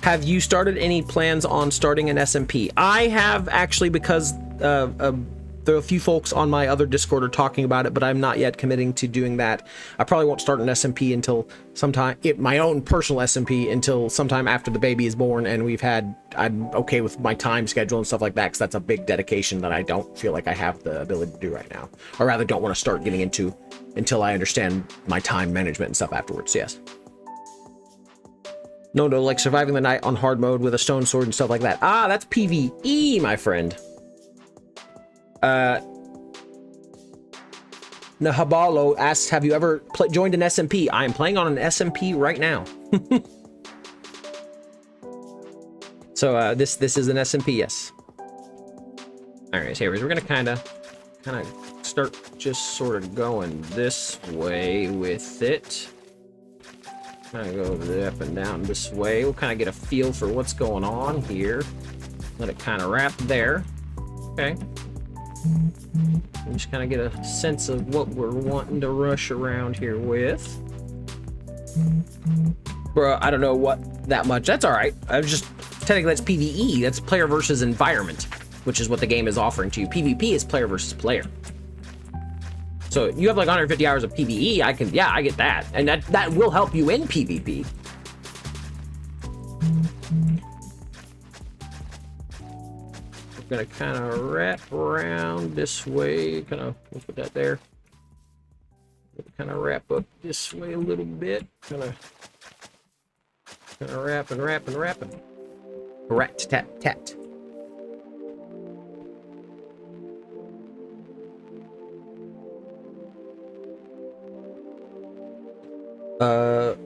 Have you started any plans on starting an SMP? I have, actually, because there are a few folks on my other Discord are talking about it, but I'm not yet committing to doing that. I probably won't start an SMP until sometime, my own personal SMP, until sometime after the baby is born and I'm okay with my time schedule and stuff like that, because that's a big dedication that I don't feel like I have the ability to do right now. Or rather, don't want to start getting into until I understand my time management and stuff afterwards, yes. No, like surviving the night on hard mode with a stone sword and stuff like that. Ah, that's PvE, my friend. Nahabalo asks, have you ever joined an SMP? I am playing on an SMP right now. So this is an SMP, yes. All right, so here we're gonna kind of start just sort of going this way with it. Kind of go up and down this way. We'll kind of get a feel for what's going on here. Let it kind of wrap there. Okay. And just kind of get a sense of what we're wanting to rush around here with. Bro, I don't know what that much. That's all right. I was just technically, that's PvE. That's player versus environment, which is what the game is offering to you. PvP is player versus player. So you have like 150 hours of PvE. I get that, and that will help you in PvP. We're gonna kind of wrap around this way. Kind of, we'll put that there. Kind of wrap up this way a little bit. Kind of wrap and wrap and wrap and rat tat tat.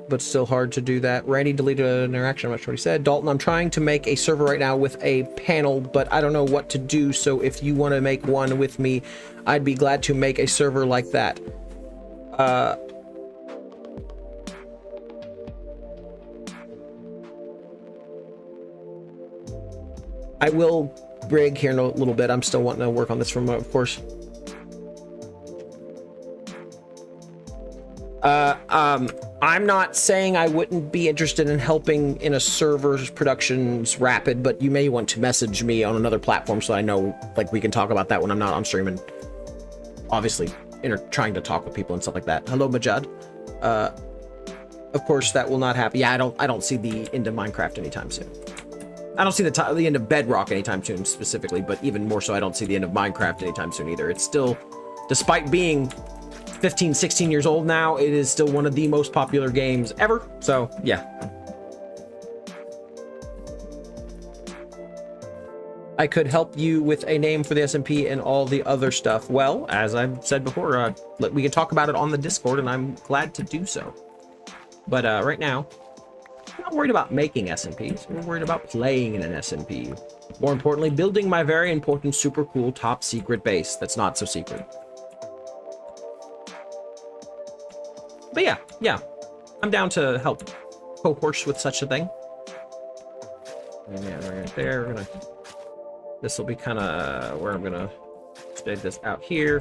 But still hard to do that. Randy deleted an interaction. I'm not sure what he said. Dalton, I'm trying to make a server right now with a panel, but I don't know what to do. So if you want to make one with me, I'd be glad to make a server like that. I will rig here in a little bit. I'm still wanting to work on this from, of course. I'm not saying I wouldn't be interested in helping in a server's productions rapid, but you may want to message me on another platform so I know, like, we can talk about that when I'm not on stream and obviously trying to talk with people and stuff like that. Hello, Majad. Of course, that will not happen. Yeah, I don't see the end of Minecraft anytime soon. I don't see the end of Bedrock anytime soon specifically, but even more so, I don't see the end of Minecraft anytime soon either. It's still, despite being 15, 16 years old now, it is still one of the most popular games ever. So, yeah. I could help you with a name for the SMP and all the other stuff. Well, as I've said before, we can talk about it on the Discord, and I'm glad to do so. But right now, I'm not worried about making SMPs. I'm worried about playing in an SMP. More importantly, building my very important, super cool, top secret base that's not so secret. But yeah, I'm down to help co-horse with such a thing. And yeah, right there, this will be kind of where I'm gonna spread this out here.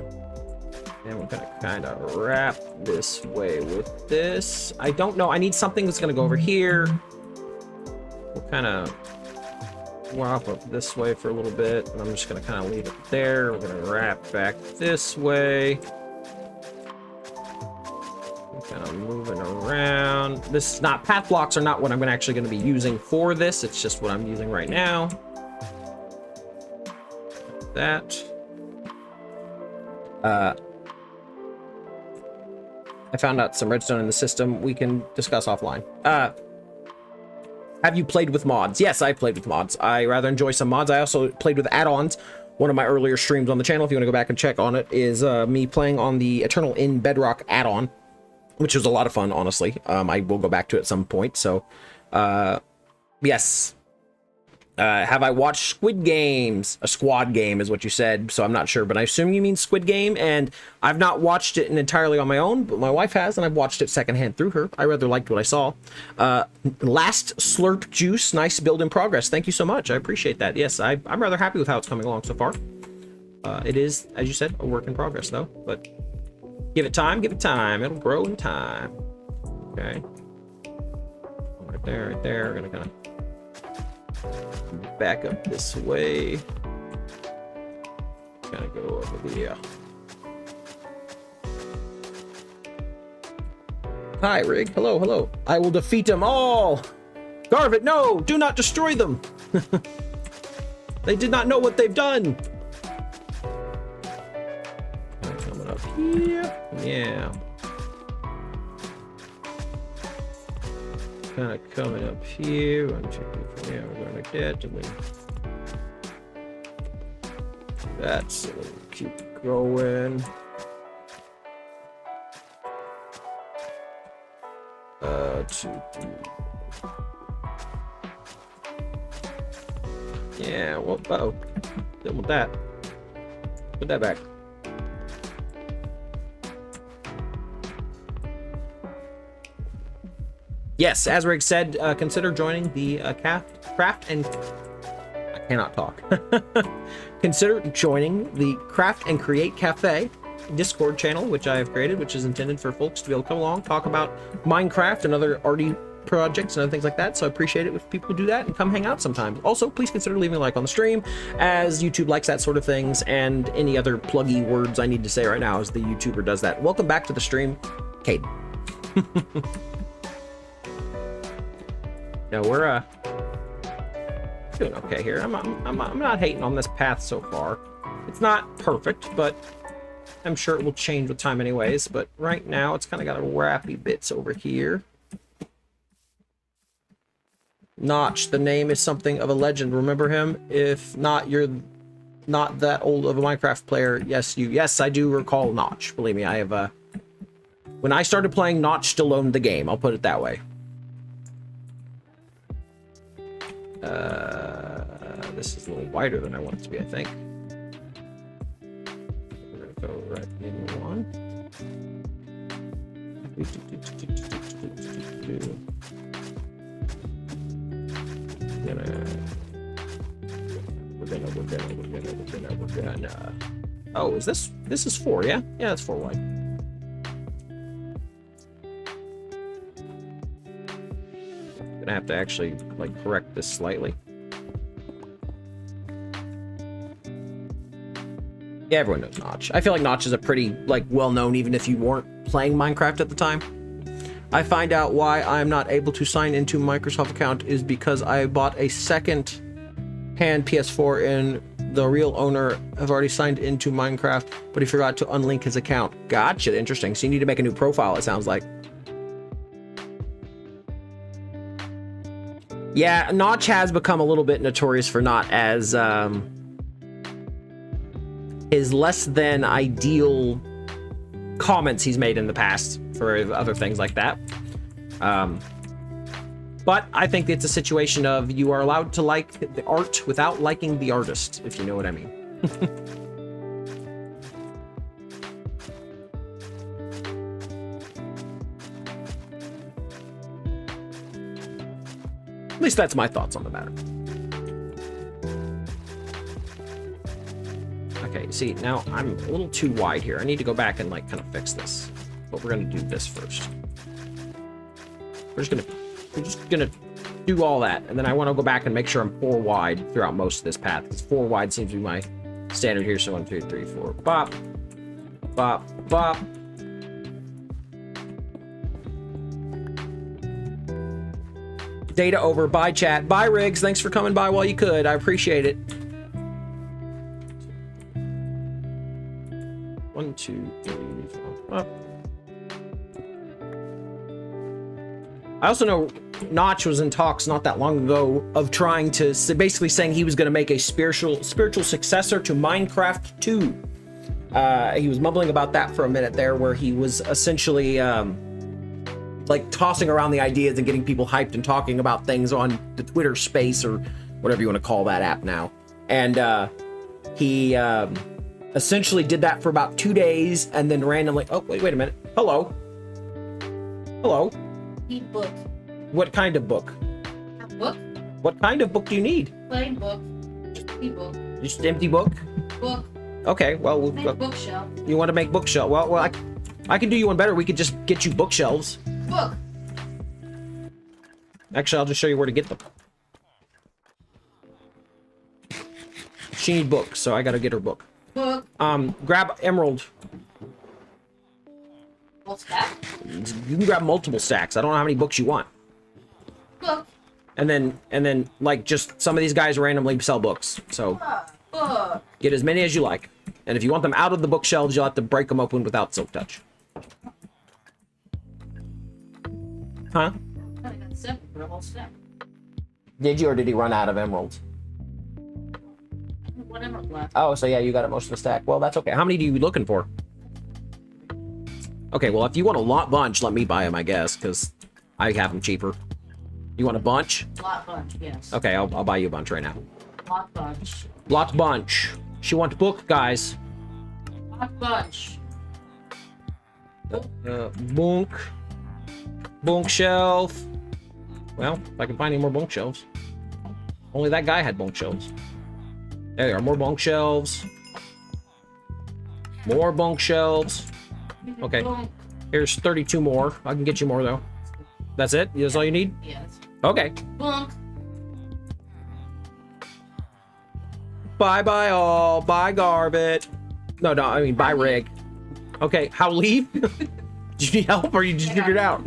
And we're gonna kind of wrap this way with this. I don't know, I need something that's gonna go over here. We'll kind of wrap up this way for a little bit, and I'm just gonna kind of leave it there. We're gonna wrap back this way. Kind of moving around. This is not, path blocks are not what I'm actually going to be using for this. It's just what I'm using right now. Like that. I found out some redstone in the system. We can discuss offline. Have you played with mods? Yes, I've played with mods. I rather enjoy some mods. I also played with add-ons. One of my earlier streams on the channel, if you want to go back and check on it, is me playing on the Eternal in Bedrock add-on, which was a lot of fun, honestly. I will go back to it at some point. So, yes, Have I watched Squid Games? A squad game is what you said, so I'm not sure, but I assume you mean Squid Game, and I've not watched it entirely on my own, but my wife has, and I've watched it secondhand through her. I rather liked what I saw. Last Slurp Juice, nice build in progress. Thank you so much. I appreciate that. Yes, I'm rather happy with how it's coming along so far. It is, as you said, a work in progress, though, but give it time, give it time. It'll grow in time. Okay. Right there, right there. We're gonna kind of back up this way. Gotta go over here. Hi, Rig. Hello, hello. I will defeat them all. Garvit, no! Do not destroy them! They did not know what they've done! Coming up here. Yeah. Kind of coming up here. 1, 2, 3, 4. Yeah, we're gonna get, and then that's a little keep going. Yeah, well, uh-oh. Done with that. Put that back. Yes, as Rig said, consider joining the Craft and... I cannot talk. Consider joining the Craft and Create Cafe Discord channel, which I have created, which is intended for folks to be able to come along, talk about Minecraft and other arty projects and other things like that. So I appreciate it if people do that and come hang out sometimes. Also, please consider leaving a like on the stream, as YouTube likes that sort of things, and any other pluggy words I need to say right now as the YouTuber does that. Welcome back to the stream, Caden. No, we're doing okay here. I'm not hating on this path so far. It's not perfect, but I'm sure it will change with time anyways. But right now, it's kind of got a wrappy bits over here. Notch, the name is something of a legend. Remember him? If not, you're not that old of a Minecraft player. Yes, I do recall Notch. Believe me, I have. When I started playing, Notch still owned the game. I'll put it that way. This is a little wider than I want it to be, I think. We're gonna go right in one. We're gonna. Oh, is this is 4? Yeah, it's 4 wide. Gonna have to actually like correct this slightly. Yeah, everyone knows Notch. I feel like Notch is a pretty like well-known, even if you weren't playing Minecraft at the time. I find out why I'm not able to sign into Microsoft account is because I bought a second-hand PS4 and the real owner have already signed into Minecraft, but he forgot to unlink his account. Gotcha, interesting. So you need to make a new profile, it sounds like. Yeah, Notch has become a little bit notorious for not as his less than ideal comments he's made in the past for other things like that. But I think it's a situation of you are allowed to like the art without liking the artist, if you know what I mean. At least that's my thoughts on the matter. Okay, see, now I'm a little too wide here. I need to go back and like kind of fix this. But we're gonna do this first. We're just gonna do all that, and then I want to go back and make sure I'm 4 wide throughout most of this path, because 4 wide seems to be my standard here. So 1, 2, 3, 4, bop, bop, bop. Data over. Bye, chat. Bye, Riggs. Thanks for coming by while you could. I appreciate it. 1, 2, 3, 4. Up. I also know Notch was in talks not that long ago of trying to basically saying he was going to make a spiritual successor to Minecraft 2. He was mumbling about that for a minute there, where he was essentially like tossing around the ideas and getting people hyped and talking about things on the Twitter space or whatever you want to call that app now. And he essentially did that for about 2 days, and then randomly, oh, wait a minute. Hello. Hello. Need book. What kind of book? A book? What kind of book do you need? Plain book. Just empty book. Just an empty book? Book. Okay, well, Make bookshelf. you want to make bookshelf? Well, I can do you one better. We could just get you bookshelves. Book. Actually, I'll just show you where to get them. She need books, so I gotta get her book. Book. Grab Emerald. What's that? You can grab multiple stacks. I don't know how many books you want. Book. And then, like, just some of these guys randomly sell books. So Book. get as many as you like. And if you want them out of the bookshelves, you'll have to break them open without silk touch. Huh? I got 7 for a whole stack. Did you, or did he run out of emeralds? Whatever left. Oh, so yeah, you got it most of the stack. Well, that's okay. How many do you be looking for? Okay, well, if you want a bunch, let me buy them, I guess, because I have them cheaper. You want a bunch? Lot bunch, yes. Okay, I'll buy you a bunch right now. Lot bunch. Lot bunch. She wants book, guys. Lot bunch. Bunk. Bunk shelf. Well, if I can find any more bunk shelves. Only that guy had bunk shelves. There they are, more bunk shelves. More bunk shelves. Okay, here's 32 more. I can get you more, though. That's it? That's all you need? Yes. Okay. Bunk. Bye-bye all. Bye, Garbit. No, I mean, bye, Rig. Okay, how leave? Do you need help, or you just figured it out?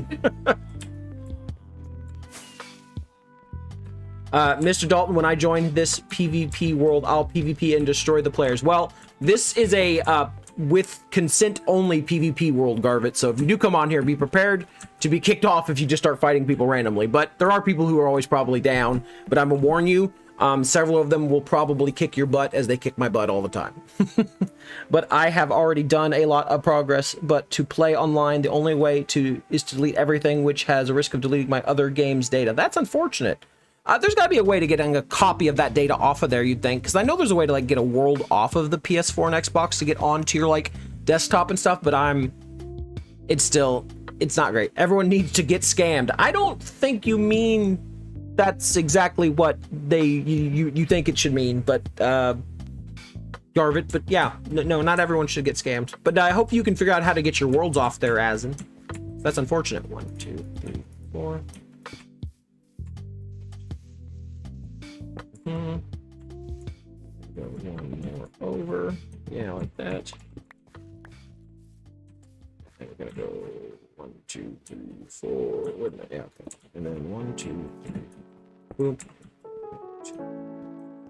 Mr. Dalton, when I join this PvP world, I'll PvP and destroy the players. Well, this is a with consent only PvP world, Garvit. So if you do come on here, be prepared to be kicked off if you just start fighting people randomly. But there are people who are always probably down. But I'm gonna warn you, several of them will probably kick your butt as they kick my butt all the time. But I have already done a lot of progress. But to play online, the only way is to delete everything, which has a risk of deleting my other game's data. That's unfortunate. There's got to be a way to get a copy of that data off of there, you'd think, because I know there's a way to like get a world off of the PS4 and Xbox to get onto your like desktop and stuff, but it's not great. Everyone needs to get scammed. I don't think you mean that's exactly what you think it should mean, but Garvit, but yeah, no, not everyone should get scammed. But I hope you can figure out how to get your worlds off there, Asin. That's unfortunate. 1, 2, 3, 4. Go one more over. Yeah, like that. And we're gonna go 1, 2, 3, 4. Wait a minute. Yeah, okay. And then 1, 2, 3. Boom. 2,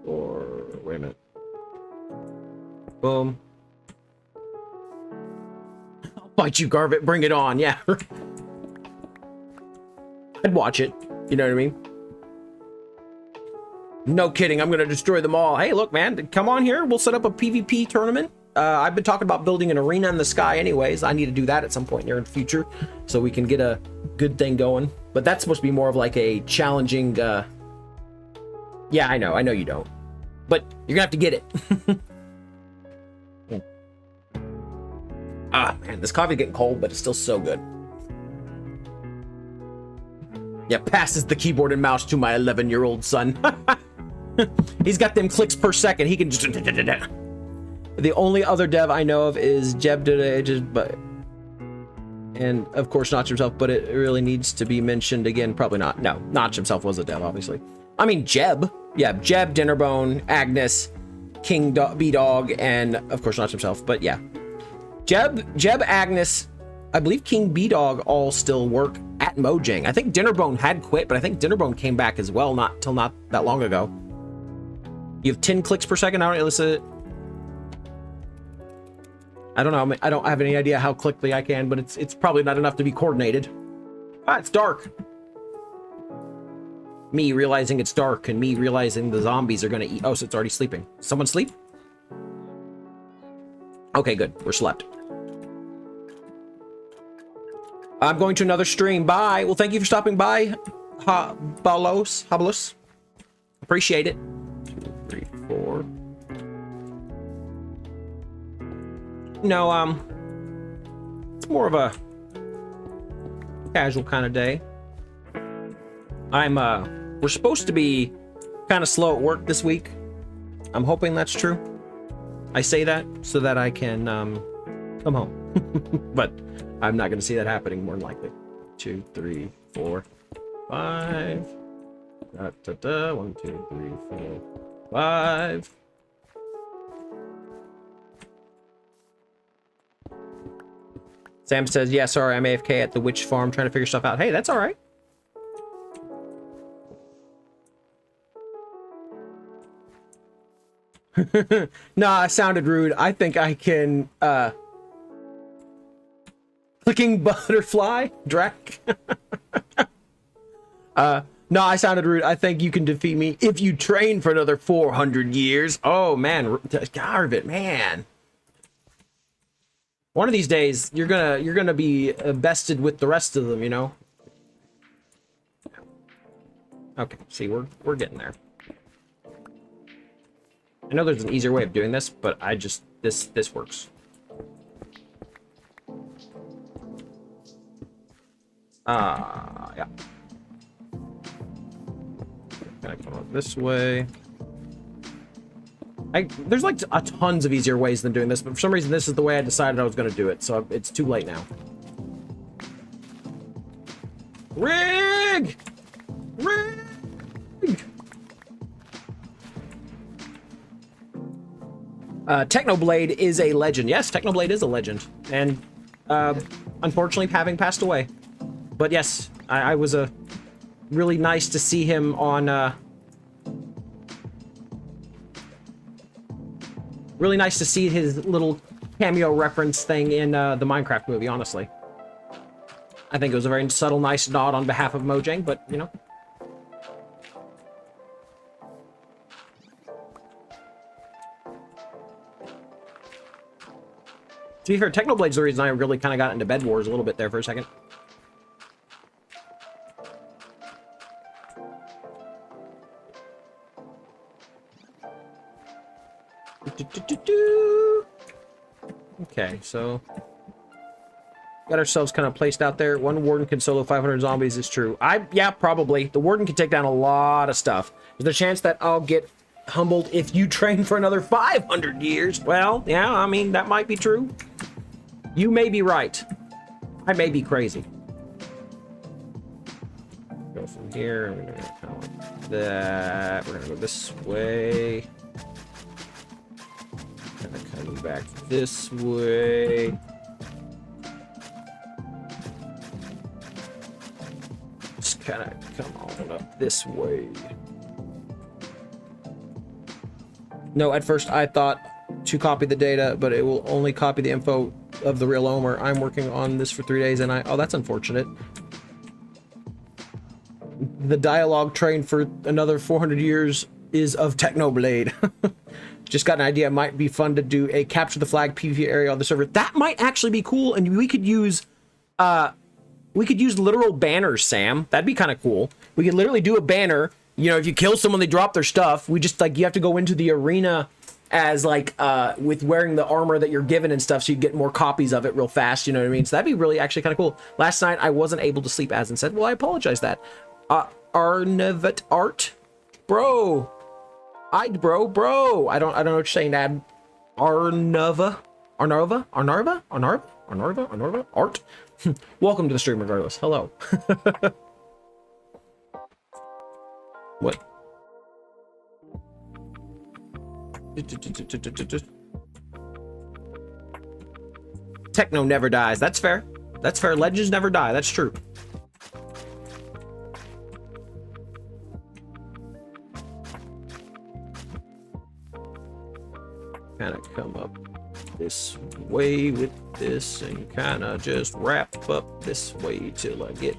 4. Wait a minute. Boom. I'll fight you, Garvit. Bring it on. Yeah. I'd watch it. You know what I mean? No kidding, I'm gonna destroy them all. Hey, look, man, come on here. We'll set up a PvP tournament. I've been talking about building an arena in the sky anyways. I need to do that at some point near in the future so we can get a good thing going. But that's supposed to be more of like a challenging, yeah, I know you don't. But you're gonna have to get it. Ah, man, this coffee's getting cold, but it's still so good. Yeah, passes the keyboard and mouse to my 11-year-old son. He's got them clicks per second. He can just... The only other dev I know of is Jeb but and of course Notch himself, but it really needs to be mentioned again. Probably not. No, Notch himself was a dev, obviously. I mean, Jeb. Yeah, Jeb, Dinnerbone, Agnes, King B-Dog, and of course Notch himself. But yeah. Jeb, Agnes, I believe King B-Dog all still work at Mojang. I think Dinnerbone had quit, but I think Dinnerbone came back as well not that long ago. You have 10 clicks per second. I don't elicit. I don't know. I don't have any idea how quickly I can, but it's probably not enough to be coordinated. Ah, it's dark. Me realizing it's dark and me realizing the zombies are gonna eat. Oh, so it's already sleeping. Someone sleep? Okay, good. We're slept. I'm going to another stream. Bye. Well, thank you for stopping by, Habalos. Appreciate it. 2, 3, 4. No, it's more of a casual kind of day. We're supposed to be kind of slow at work this week. I'm hoping that's true. I say that so that I can come home. But I'm not going to see that happening, more than likely. 2, 3, 4, 5. 1, 2, 3, 4, 5. Sam says, yeah, sorry, I'm AFK at the witch farm trying to figure stuff out. Hey, that's all right. Nah, I sounded rude. I think I can, clicking butterfly, Drac. No, I sounded rude. I think you can defeat me if you train for another 400 years. Oh, man. Garvit, man. One of these days, you're gonna be bested with the rest of them, you know? Okay, see, we're getting there. I know there's an easier way of doing this, but I just, this works. Yeah. Gotta come up this way. There's like tons of easier ways than doing this, but for some reason this is the way I decided I was going to do it, so it's too late now. Rig! Rig! Technoblade is a legend. Yes, Technoblade is a legend. And, unfortunately, having passed away. But yes, I was really nice to see him on, really nice to see his little cameo reference thing in the Minecraft movie, honestly. I think it was a very subtle, nice nod on behalf of Mojang, but, you know. To be fair, Technoblade's the reason I really kind of got into Bed Wars a little bit there for a second. Okay, so got ourselves kind of placed out there. One warden can solo 500 zombies is true. Yeah, probably. The warden can take down a lot of stuff. There's a chance that I'll get humbled if you train for another 500 years. Well, yeah, I mean, that might be true. You may be right. I may be crazy. Go from here. We're gonna kind of like that. We're gonna go this way. Kind of coming back this way. Just kind of come on up this way. No, at first I thought to copy the data, but it will only copy the info of the real owner. I'm working on this for 3 days and oh, that's unfortunate. The dialogue train for another 400 years is of Technoblade. Just got an idea. It might be fun to do a capture the flag PvP area on the server. That might actually be cool, and we could use literal banners, Sam. That'd be kind of cool. We could literally do a banner. You know, if you kill someone, they drop their stuff. We just, like, you have to go into the arena as, like, with wearing the armor that you're given and stuff, so you get more copies of it real fast, you know what I mean? So that'd be really actually kind of cool. Last night, I wasn't able to sleep, as and said. Well, I apologize that. Arnavet Art? Bro. Bro. I don't know what you're saying, Dad. Arnarva? Art? Welcome to the stream, regardless. Hello. What? Techno never dies. That's fair. That's fair. Legends never die. That's true. Kind of come up this way with this and kind of just wrap up this way till I get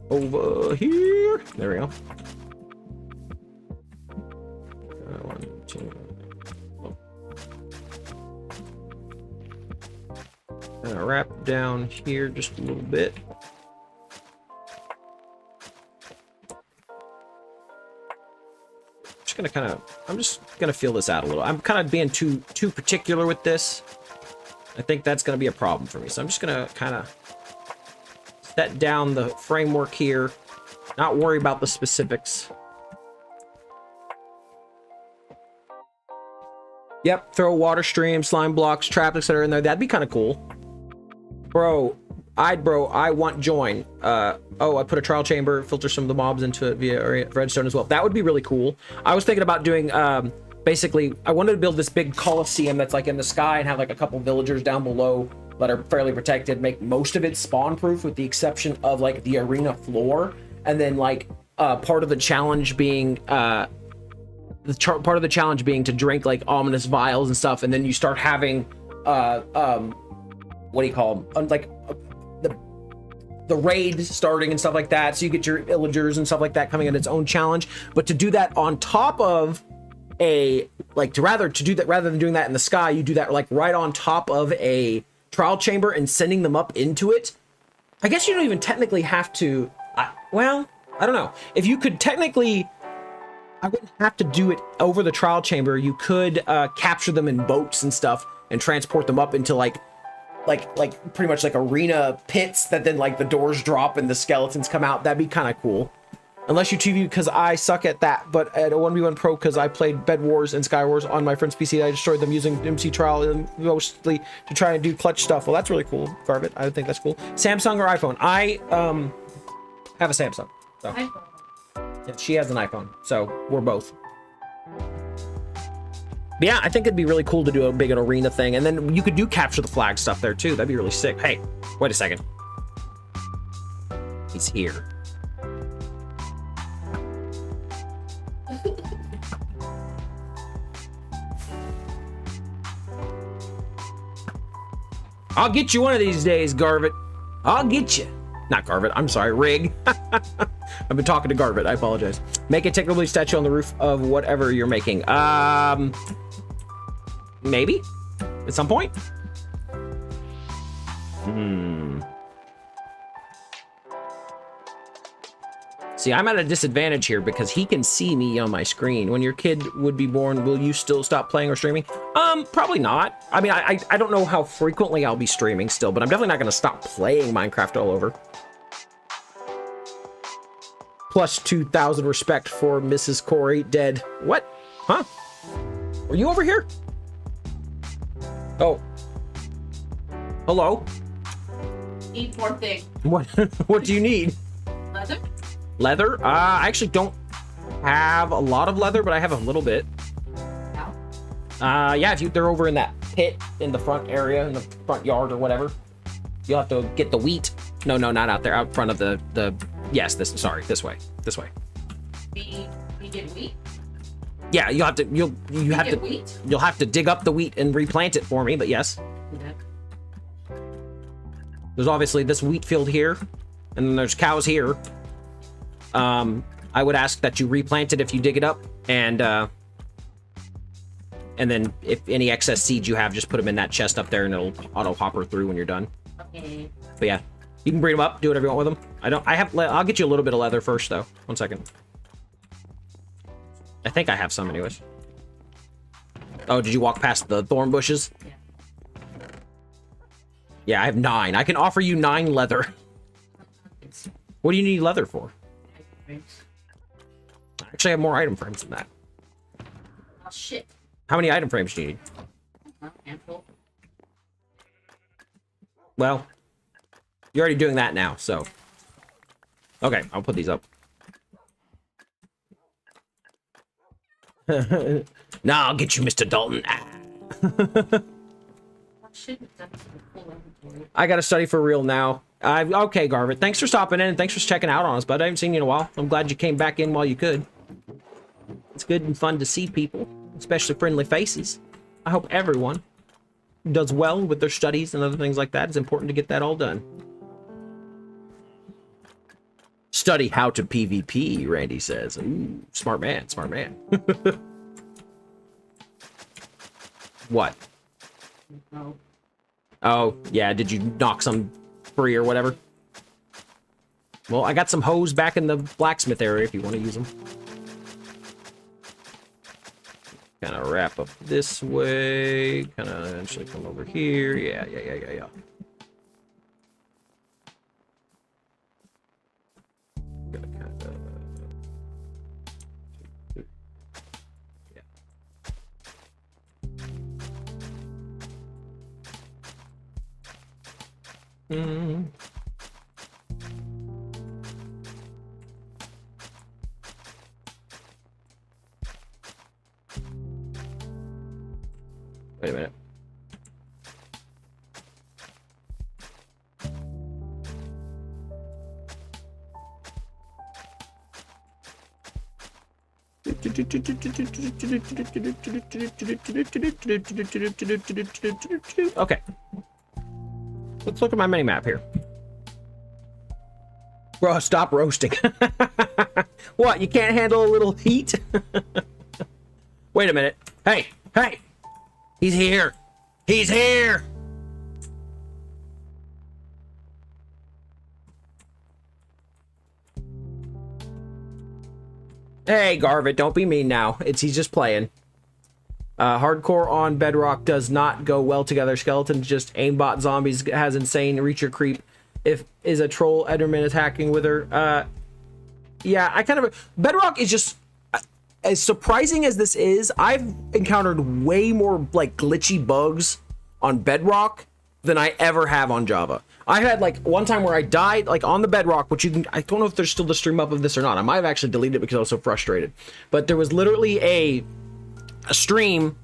over here. There we go. 1, 2. Oh. Kind of wrap down here just a little bit. I'm just gonna feel this out a little. I'm kind of being too particular with this. I think that's gonna be a problem for me. So I'm just gonna kind of set down the framework here, not worry about the specifics. Yep, throw water stream, slime blocks, traps, etc. in there. That'd be kind of cool. Bro, I want join. Oh, I put a trial chamber, filter some of the mobs into it via redstone as well. That would be really cool. I was thinking about doing, basically, I wanted to build this big coliseum that's like in the sky and have like a couple villagers down below that are fairly protected, make most of it spawn proof with the exception of like the arena floor. And then like, part of the challenge being, part of the challenge being to drink like ominous vials and stuff, and then you start having what do you call them, like the raid starting and stuff like that, so you get your villagers and stuff like that coming in its own challenge. But to do that on top of a rather than doing that in the sky, you do that like right on top of a trial chamber and sending them up into it. I guess you don't even technically have to, well, I don't know if you could technically. I wouldn't have to do it over the trial chamber. You could capture them in boats and stuff and transport them up into like pretty much like arena pits that then like the doors drop and the skeletons come out. That'd be kind of cool. Unless you TV, because I suck at that. But at a 1v1 pro, because I played Bed Wars and Sky Wars on my friend's PC, I destroyed them using MC Trial mostly to try and do clutch stuff. Well, that's really cool, Garvit. I think that's cool. Samsung or iPhone? I have a Samsung. So. iPhone. Yeah, she has an iPhone, so we're both. But yeah, I think it'd be really cool to do a big arena thing, and then you could do capture the flag stuff there too. That'd be really sick. Hey, wait a second. He's here. I'll get you one of these days, Garvit. I'll get you. Not Garvit, I'm sorry, Rig. I've been talking to Garvit, I apologize. Make a technically statue on the roof of whatever you're making. Maybe? At some point? See, I'm at a disadvantage here because he can see me on my screen. When your kid would be born, will you still stop playing or streaming? Probably not. I mean, I don't know how frequently I'll be streaming still, but I'm definitely not going to stop playing Minecraft all over. Plus 2,000 respect for Mrs. Corey dead. What? Huh? Were you over here? Oh. Hello? Need more thing. What? What do you need? Leather? Leather? I actually don't have a lot of leather, but I have a little bit. How? Yeah, if they're over in that pit in the front area, in the front yard or whatever. You'll have to get the wheat. No, not out there, out front of the yes, this way. We get wheat? Yeah, you'll have to Wheat? you'll have to dig up the wheat and replant it for me, but yes. Yeah. There's obviously this wheat field here, and then there's cows here. I would ask that you replant it if you dig it up, and then if any excess seeds you have, just put them in that chest up there, and it'll auto hopper through when you're done. Okay. But yeah, you can breed them up, do whatever you want with them. I'll get you a little bit of leather first, though. 1 second. I think I have some anyways. Oh, did you walk past the thorn bushes? Yeah. Yeah, I have 9. I can offer you 9 leather. What do you need leather for? I actually have more item frames than that. Oh, shit. How many item frames do you need? Handful. Well, you're already doing that now, so. Okay, I'll put these up. Nah, I'll get you, Mr. Dalton. I gotta study for real now. Okay, Garvit. Thanks for stopping in and thanks for checking out on us, bud. I haven't seen you in a while. I'm glad you came back in while you could. It's good and fun to see people, especially friendly faces. I hope everyone does well with their studies and other things like that. It's important to get that all done. Study how to PvP, Randy says. Ooh, smart man, smart man. What? No. Oh, yeah, did you knock some free or whatever? Well, I got some hose back in the blacksmith area if you want to use them. Kind of wrap up this way. Kind of eventually come over here. Yeah. Gonna kind of... Yeah. Mm-hmm. Wait a minute. Okay. Let's look at my mini map here. Bro, stop roasting. What, you can't handle a little heat? Wait a minute. Hey! He's here! He's here! Hey, Garvit, don't be mean now. He's just playing. Hardcore on Bedrock does not go well together. Skeletons just aimbot zombies, has insane reacher creep. If is a troll Enderman attacking with her. Yeah, I kind of... Bedrock is just... As surprising as this is, I've encountered way more like glitchy bugs on Bedrock than I ever have on Java. I had like one time where I died like on the Bedrock, which you can, I don't know if there's still the stream up of this or not. I might have actually deleted it because I was so frustrated. But there was literally a stream.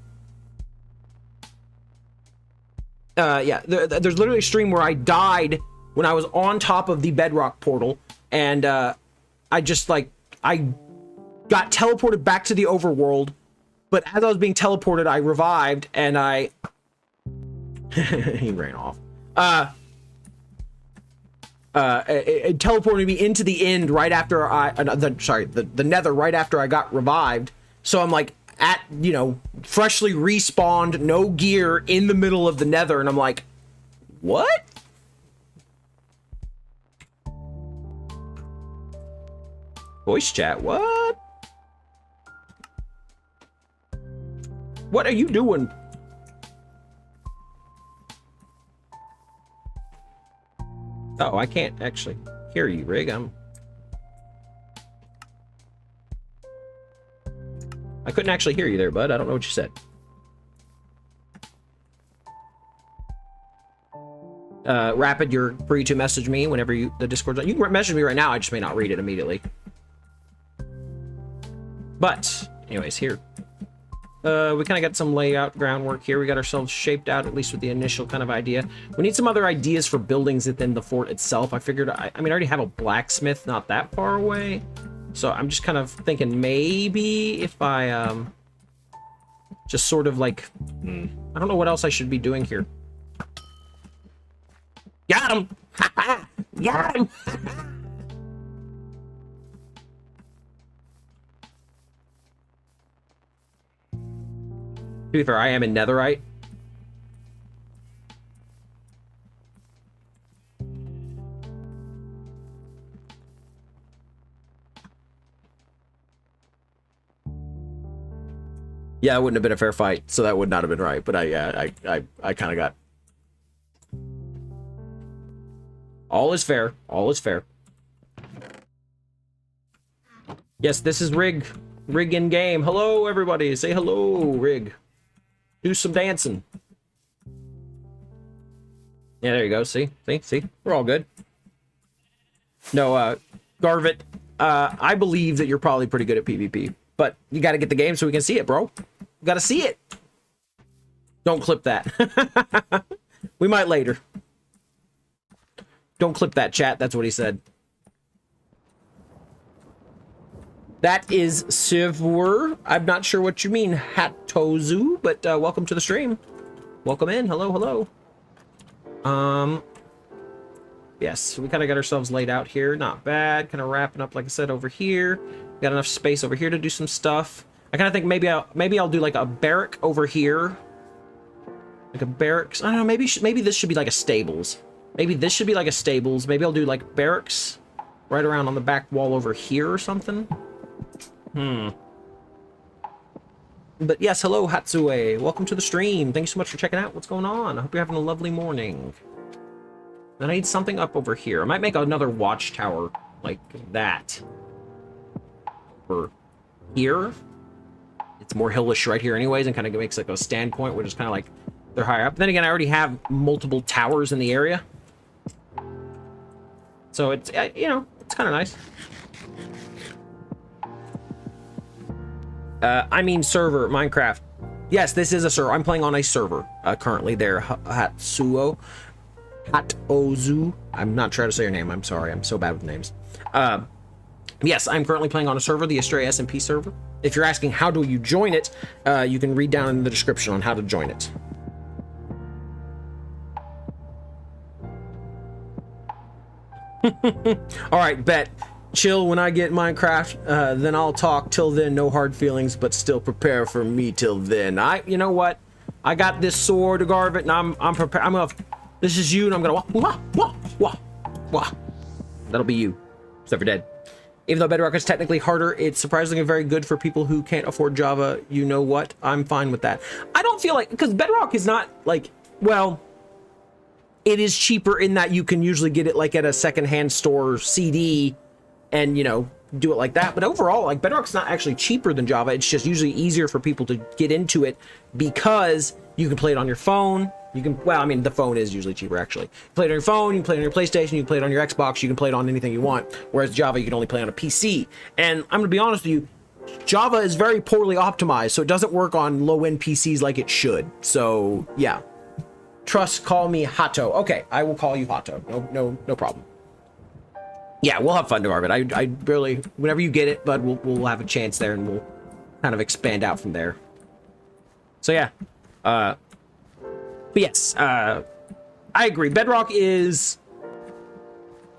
There's literally a stream where I died when I was on top of the Bedrock portal, and I got teleported back to the overworld, but as I was being teleported, I revived, and he ran off. It teleported me into the end right after the nether right after I got revived. So I'm like at, freshly respawned, no gear in the middle of the nether, and I'm like, what? Voice chat, what? What are you doing? Oh, I can't actually hear you, Rig. I couldn't actually hear you there, bud. I don't know what you said. Rapid, you're free to message me whenever the Discord's on. You can message me right now. I just may not read it immediately. But, anyways, here. We kind of got some layout groundwork here. We got ourselves shaped out, at least with the initial kind of idea. We need some other ideas for buildings within the fort itself. I figured, I mean, I already have a blacksmith not that far away. So I'm just kind of thinking maybe if I, just sort of like, I don't know what else I should be doing here. Got him! Got him! To be fair, I am in netherite. Yeah, it wouldn't have been a fair fight, so that would not have been right. But I kind of got. All is fair. All is fair. Yes, this is Rig. Rig in game. Hello, everybody. Say hello, Rig. Do some dancing. Yeah, there you go. See? We're all good. No, Garvit, I believe that you're probably pretty good at PvP, but you got to get the game so we can see it, bro. You got to see it. Don't clip that. We might later. Don't clip that, chat. That's what he said. That is Sivwer. I'm not sure what you mean, Hattozu, but welcome to the stream. Welcome in. Hello. Yes, we kind of got ourselves laid out here. Not bad. Kind of wrapping up, like I said, over here. Got enough space over here to do some stuff. I kind of think maybe I'll do like a barrack over here. Like a barracks. I don't know. Maybe this should be like a stables. Maybe this should be like a stables. Maybe I'll do like barracks right around on the back wall over here or something. But yes, hello Hatsue. Welcome to the stream. Thank you so much for checking out what's going on. I hope you're having a lovely morning. Then I need something up over here. I might make another watchtower like that. Over here. It's more hillish right here anyways, and kind of makes like a standpoint, which is kind of like they're higher up. Then again, I already have multiple towers in the area. So it's, you know, it's kind of nice. I mean server, Minecraft. Yes, this is a server. I'm playing on a server currently there. Hatozu. I'm not trying to say your name. I'm sorry. I'm so bad with names. Yes, I'm currently playing on a server, the Astraea SMP server. If you're asking how do you join it, you can read down in the description on how to join it. All right, bet. Chill when I get Minecraft, then I'll talk. Till then, no hard feelings, but still prepare for me till then. You know what? I got this sword, Garvit, and I'm prepared. I'm gonna. This is you, and I'm gonna wah. That'll be you, except for dead. Even though Bedrock is technically harder, it's surprisingly very good for people who can't afford Java. You know what? I'm fine with that. I don't feel like, because Bedrock is not like, well, it is cheaper in that you can usually get it like at a secondhand store CD and, you know, do it like that. But overall, like, Bedrock's not actually cheaper than Java. It's just usually easier for people to get into it because you can play it on your phone. You can, well, I mean, the phone is usually cheaper, actually. You play it on your phone, you can play it on your PlayStation, you can play it on your Xbox, you can play it on anything you want. Whereas Java, you can only play on a PC. And I'm going to be honest with you, Java is very poorly optimized, so it doesn't work on low-end PCs like it should. So, yeah. Trust, call me Hato. Okay, I will call you Hato. No problem. Yeah, we'll have fun to it. I really, whenever you get it, bud, we'll have a chance there, and we'll kind of expand out from there. So, yeah. But yes, I agree. Bedrock is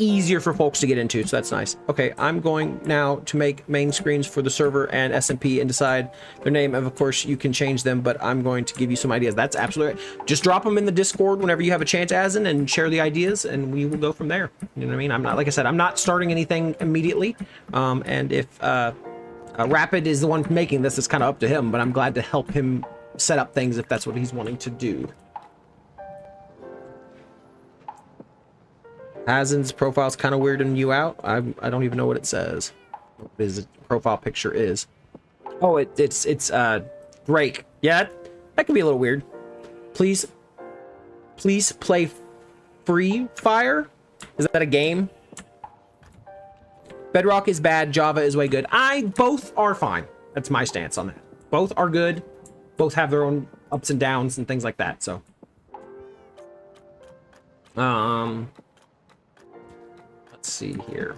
easier for folks to get into, so that's nice. Okay, I'm going now to make main screens for the server and SMP and decide their name. And of course, you can change them, but I'm going to give you some ideas. That's absolutely right. Just drop them in the Discord whenever you have a chance, Asin, and share the ideas, and we will go from there. You know what I mean? I'm not, like I said, I'm not starting anything immediately. And if Rapid is the one making this, it's kind of up to him, but I'm glad to help him set up things if that's what he's wanting to do. Hazen's profile's kind of weirding you out. I don't even know what it says. What his profile picture is. Oh, it's Drake. Yeah, that can be a little weird. Please play Free Fire. Is that a game? Bedrock is bad. Java is way good. Both are fine. That's my stance on that. Both are good. Both have their own ups and downs and things like that. So, let's see here.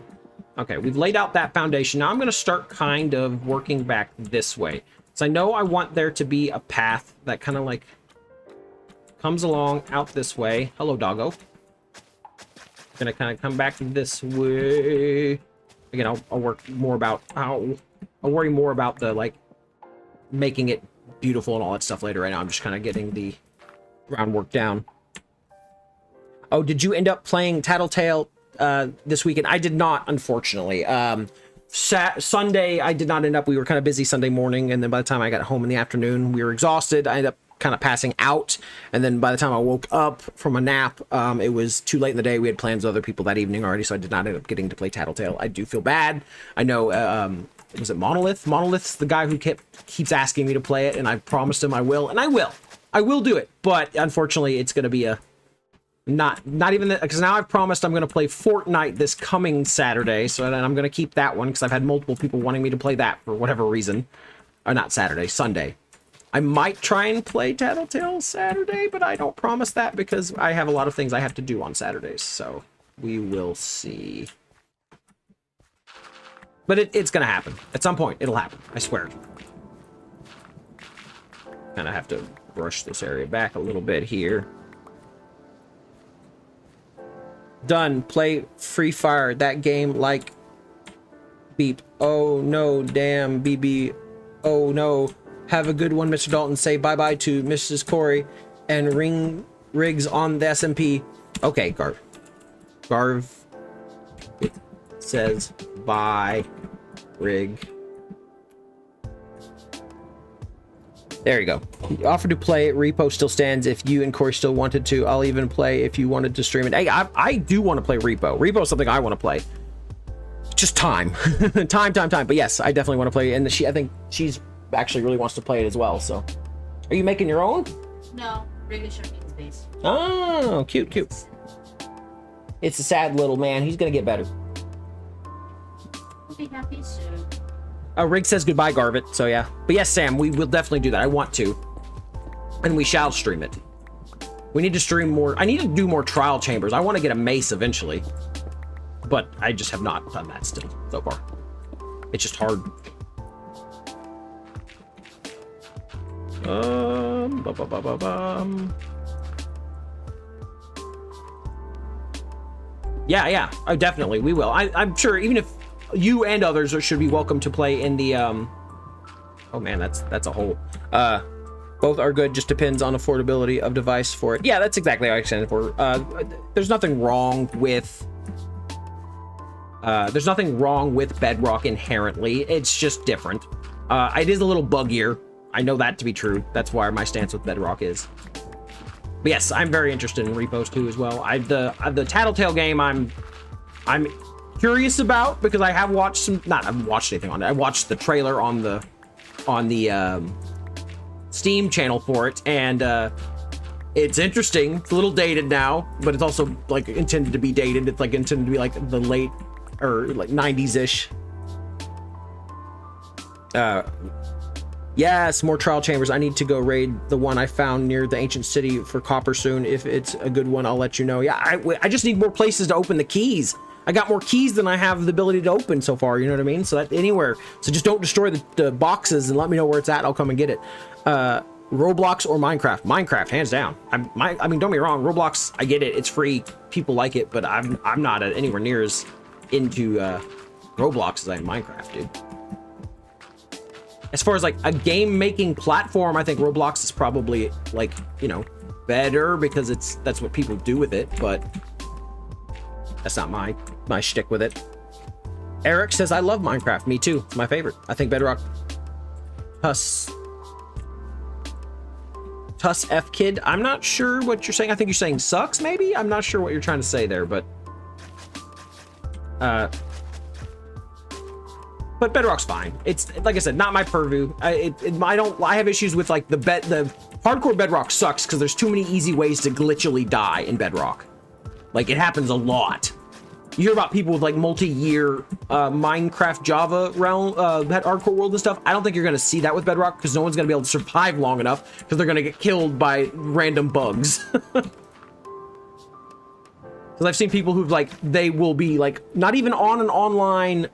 Okay, we've laid out that foundation. Now I'm going to start kind of working back this way. So I know I want there to be a path that kind of like comes along out this way. Hello, doggo. Gonna kind of come back this way. Again, I'll work more about I'll worry more about the like making it beautiful and all that stuff later. Right now I'm just kind of getting the groundwork down. Oh, did you end up playing Tattletale this weekend? I did not, unfortunately. Sunday I did not end up. We were kind of busy Sunday morning, and then by the time I got home in the afternoon, we were exhausted. I ended up kind of passing out, and then by the time I woke up from a nap, it was too late in the day. We had plans with other people that evening already, so I did not end up getting to play Tattletale. I do feel bad. I know, was it Monolith? Monolith's the guy who keeps asking me to play it, and I promised him I will, and I will do it. But unfortunately, it's going to be a not even that, because now I've promised I'm going to play Fortnite this coming Saturday, so then I'm going to keep that one because I've had multiple people wanting me to play that for whatever reason. Or not Saturday, Sunday. I might try and play Tattletale Saturday, but I don't promise that because I have a lot of things I have to do on Saturdays, so we will see. But it's going to happen. At some point, it'll happen. I swear. Kind of have to brush this area back a little bit here. Done. Play Free Fire. That game like beep. Oh no, damn BB. Oh no. Have a good one, Mr. Dalton. Say bye-bye to Mrs. Corey and Riggs on the SMP. Okay, Garv. It says bye, Rig. There you go. Offer to play. Repo still stands if you and Corey still wanted to. I'll even play if you wanted to stream it. Hey, I do want to play Repo. Repo is something I want to play. Just time. time. But yes, I definitely want to play. And I think she's actually really wants to play it as well. So, are you making your own? No, regular shirt means base. Oh, cute. It's a sad little man. He's gonna get better. We'll be happy soon. Rig says goodbye, Garvit. So yeah, but yes, Sam, we will definitely do that. I want to, and we shall stream it. We need to stream more. I need to do more trial chambers. I want to get a mace eventually, but I just have not done that still so far. It's just hard. Yeah. Oh, definitely, we will. I'm sure, even if you and others should be welcome to play in the oh man, that's a whole both are good, just depends on affordability of device for it. Yeah, that's exactly how I extended for. There's nothing wrong with Bedrock inherently. It's just different. It is a little buggier. I know that to be true. That's why my stance with Bedrock is. But yes, I'm very interested in repos too as well. The Tattletale game I'm curious about, because I have watched some, I haven't watched anything on it. I watched the trailer on the Steam channel for it, and it's interesting. It's a little dated now, but it's also like intended to be dated. It's like intended to be like the late or like 90s-ish. Yes, more trial chambers. I need to go raid the one I found near the ancient city for copper soon. If it's a good one, I'll let you know. Yeah, I just need more places to open the keys. I got more keys than I have the ability to open so far, you know what I mean? So that anywhere. So just don't destroy the boxes and let me know where it's at. I'll come and get it. Roblox or Minecraft? Minecraft, hands down. I mean, don't get me wrong. Roblox, I get it. It's free. People like it, but I'm not anywhere near as into Roblox as I am Minecraft, dude. As far as like a game making platform, I think Roblox is probably like, you know, better because that's what people do with it, but that's not my shtick with it. Eric says, I love Minecraft. Me too. It's my favorite. I think Bedrock Tuss F Kid. I'm not sure what you're saying. I think you're saying sucks, maybe? I'm not sure what you're trying to say there, but Bedrock's fine. It's like I said, not my purview. I have issues with like the hardcore Bedrock sucks because there's too many easy ways to glitchily die in Bedrock. Like, it happens a lot. You hear about people with like multi-year Minecraft Java realm, that hardcore world and stuff. I don't think you're going to see that with Bedrock because no one's going to be able to survive long enough because they're going to get killed by random bugs. Because I've seen people who've like, they will be like, not even on an online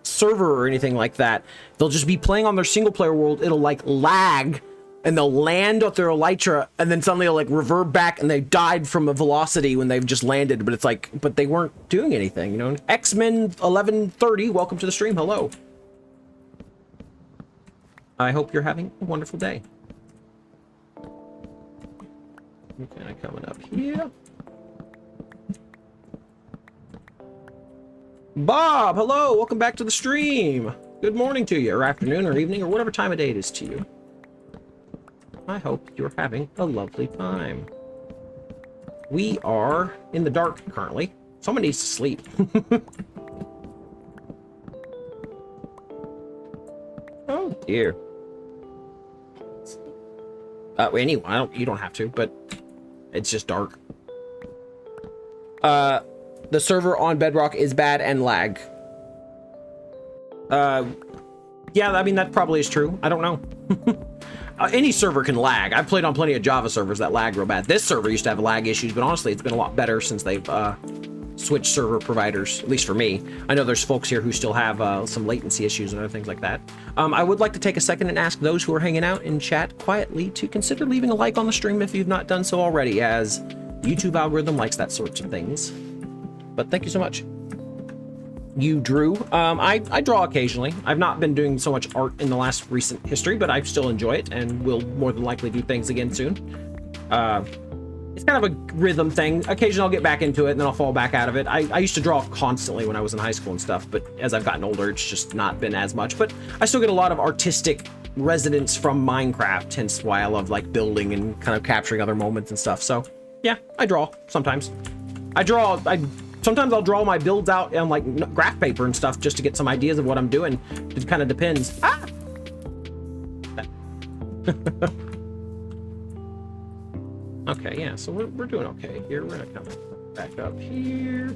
server or anything like that. They'll just be playing on their single player world. It'll like lag and they'll land with their elytra and then suddenly they'll like revert back and they died from a velocity when they've just landed, but it's like, but they weren't doing anything, you know? X-Men 1130, welcome to the stream. Hello. I hope you're having a wonderful day. Okay, coming up here. Bob, hello, welcome back to the stream. Good morning to you, or afternoon, or evening, or whatever time of day it is to you. I hope you're having a lovely time. We are in the dark currently. Someone needs to sleep. Oh dear. Anyway, you don't have to, but it's just dark. The server on Bedrock is bad and lag. Yeah, I mean, that probably is true. I don't know. Any server can lag. I've played on plenty of Java servers that lag real bad. This server used to have lag issues, but honestly, it's been a lot better since they've switched server providers, at least for me. I know there's folks here who still have some latency issues and other things like that. I would like to take a second and ask those who are hanging out in chat quietly to consider leaving a like on the stream if you've not done so already, as the YouTube algorithm likes that sorts of things. But thank you so much. You drew. I draw occasionally. I've not been doing so much art in the last recent history, but I still enjoy it and will more than likely do things again soon. It's kind of a rhythm thing. Occasionally I'll get back into it and then I'll fall back out of it. I used to draw constantly when I was in high school and stuff, but as I've gotten older, it's just not been as much. But I still get a lot of artistic residents from Minecraft, hence why I love like building and kind of capturing other moments and stuff. So yeah, I draw sometimes. Sometimes I'll draw my builds out on like graph paper and stuff just to get some ideas of what I'm doing. It kind of depends. Ah! Okay, yeah, so we're doing okay here. We're gonna come back up here.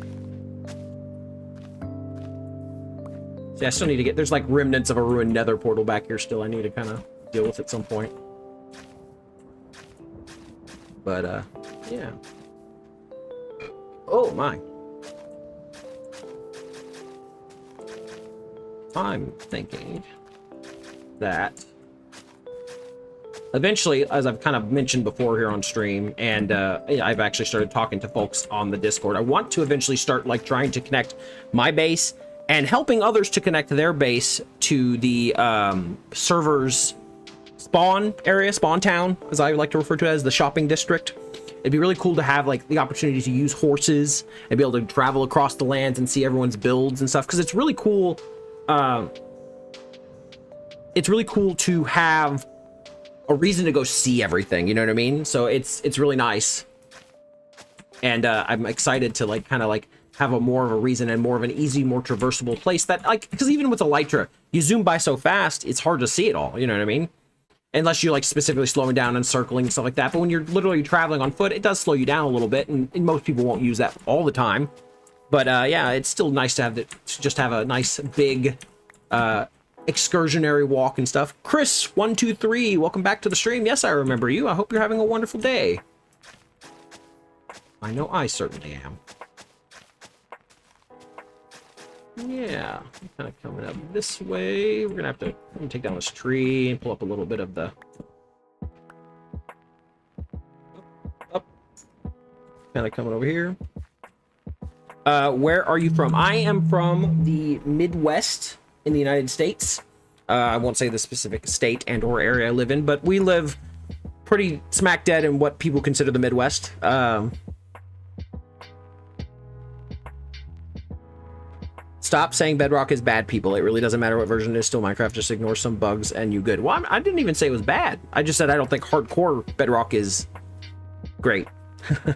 See, I still need to get, there's like remnants of a ruined nether portal back here still I need to kind of deal with at some point. But, yeah. Oh, my. I'm thinking that eventually, as I've kind of mentioned before here on stream, and I've actually started talking to folks on the Discord, I want to eventually start like trying to connect my base and helping others to connect their base to the server's spawn area, spawn town, as I like to refer to it as the shopping district. It'd be really cool to have like the opportunity to use horses and be able to travel across the lands and see everyone's builds and stuff, because it's really cool. It's really cool to have a reason to go see everything, you know what I mean? So it's really nice. And I'm excited to like kind of like have a more of a reason and more of an easy, more traversable place that like, because even with Elytra, you zoom by so fast, it's hard to see it all, you know what I mean? Unless you're like specifically slowing down and circling and stuff like that. But when you're literally traveling on foot, it does slow you down a little bit, and most people won't use that all the time. But yeah, it's still nice to have that, to just have a nice big excursionary walk and stuff. Chris123, welcome back to the stream. Yes, I remember you. I hope you're having a wonderful day. I know I certainly am. Yeah, kind of coming up this way. We're gonna have to take down this tree and pull up a little bit of the up. Kind of coming over here. Where are you from? I am from the Midwest in the United States. I won't say the specific state and or area I live in, but we live pretty smack dead in what people consider the Midwest. Stop saying Bedrock is bad, people. It really doesn't matter what version it is. Still Minecraft. Just ignore some bugs and you good. Well, I didn't even say it was bad. I just said I don't think hardcore Bedrock is great.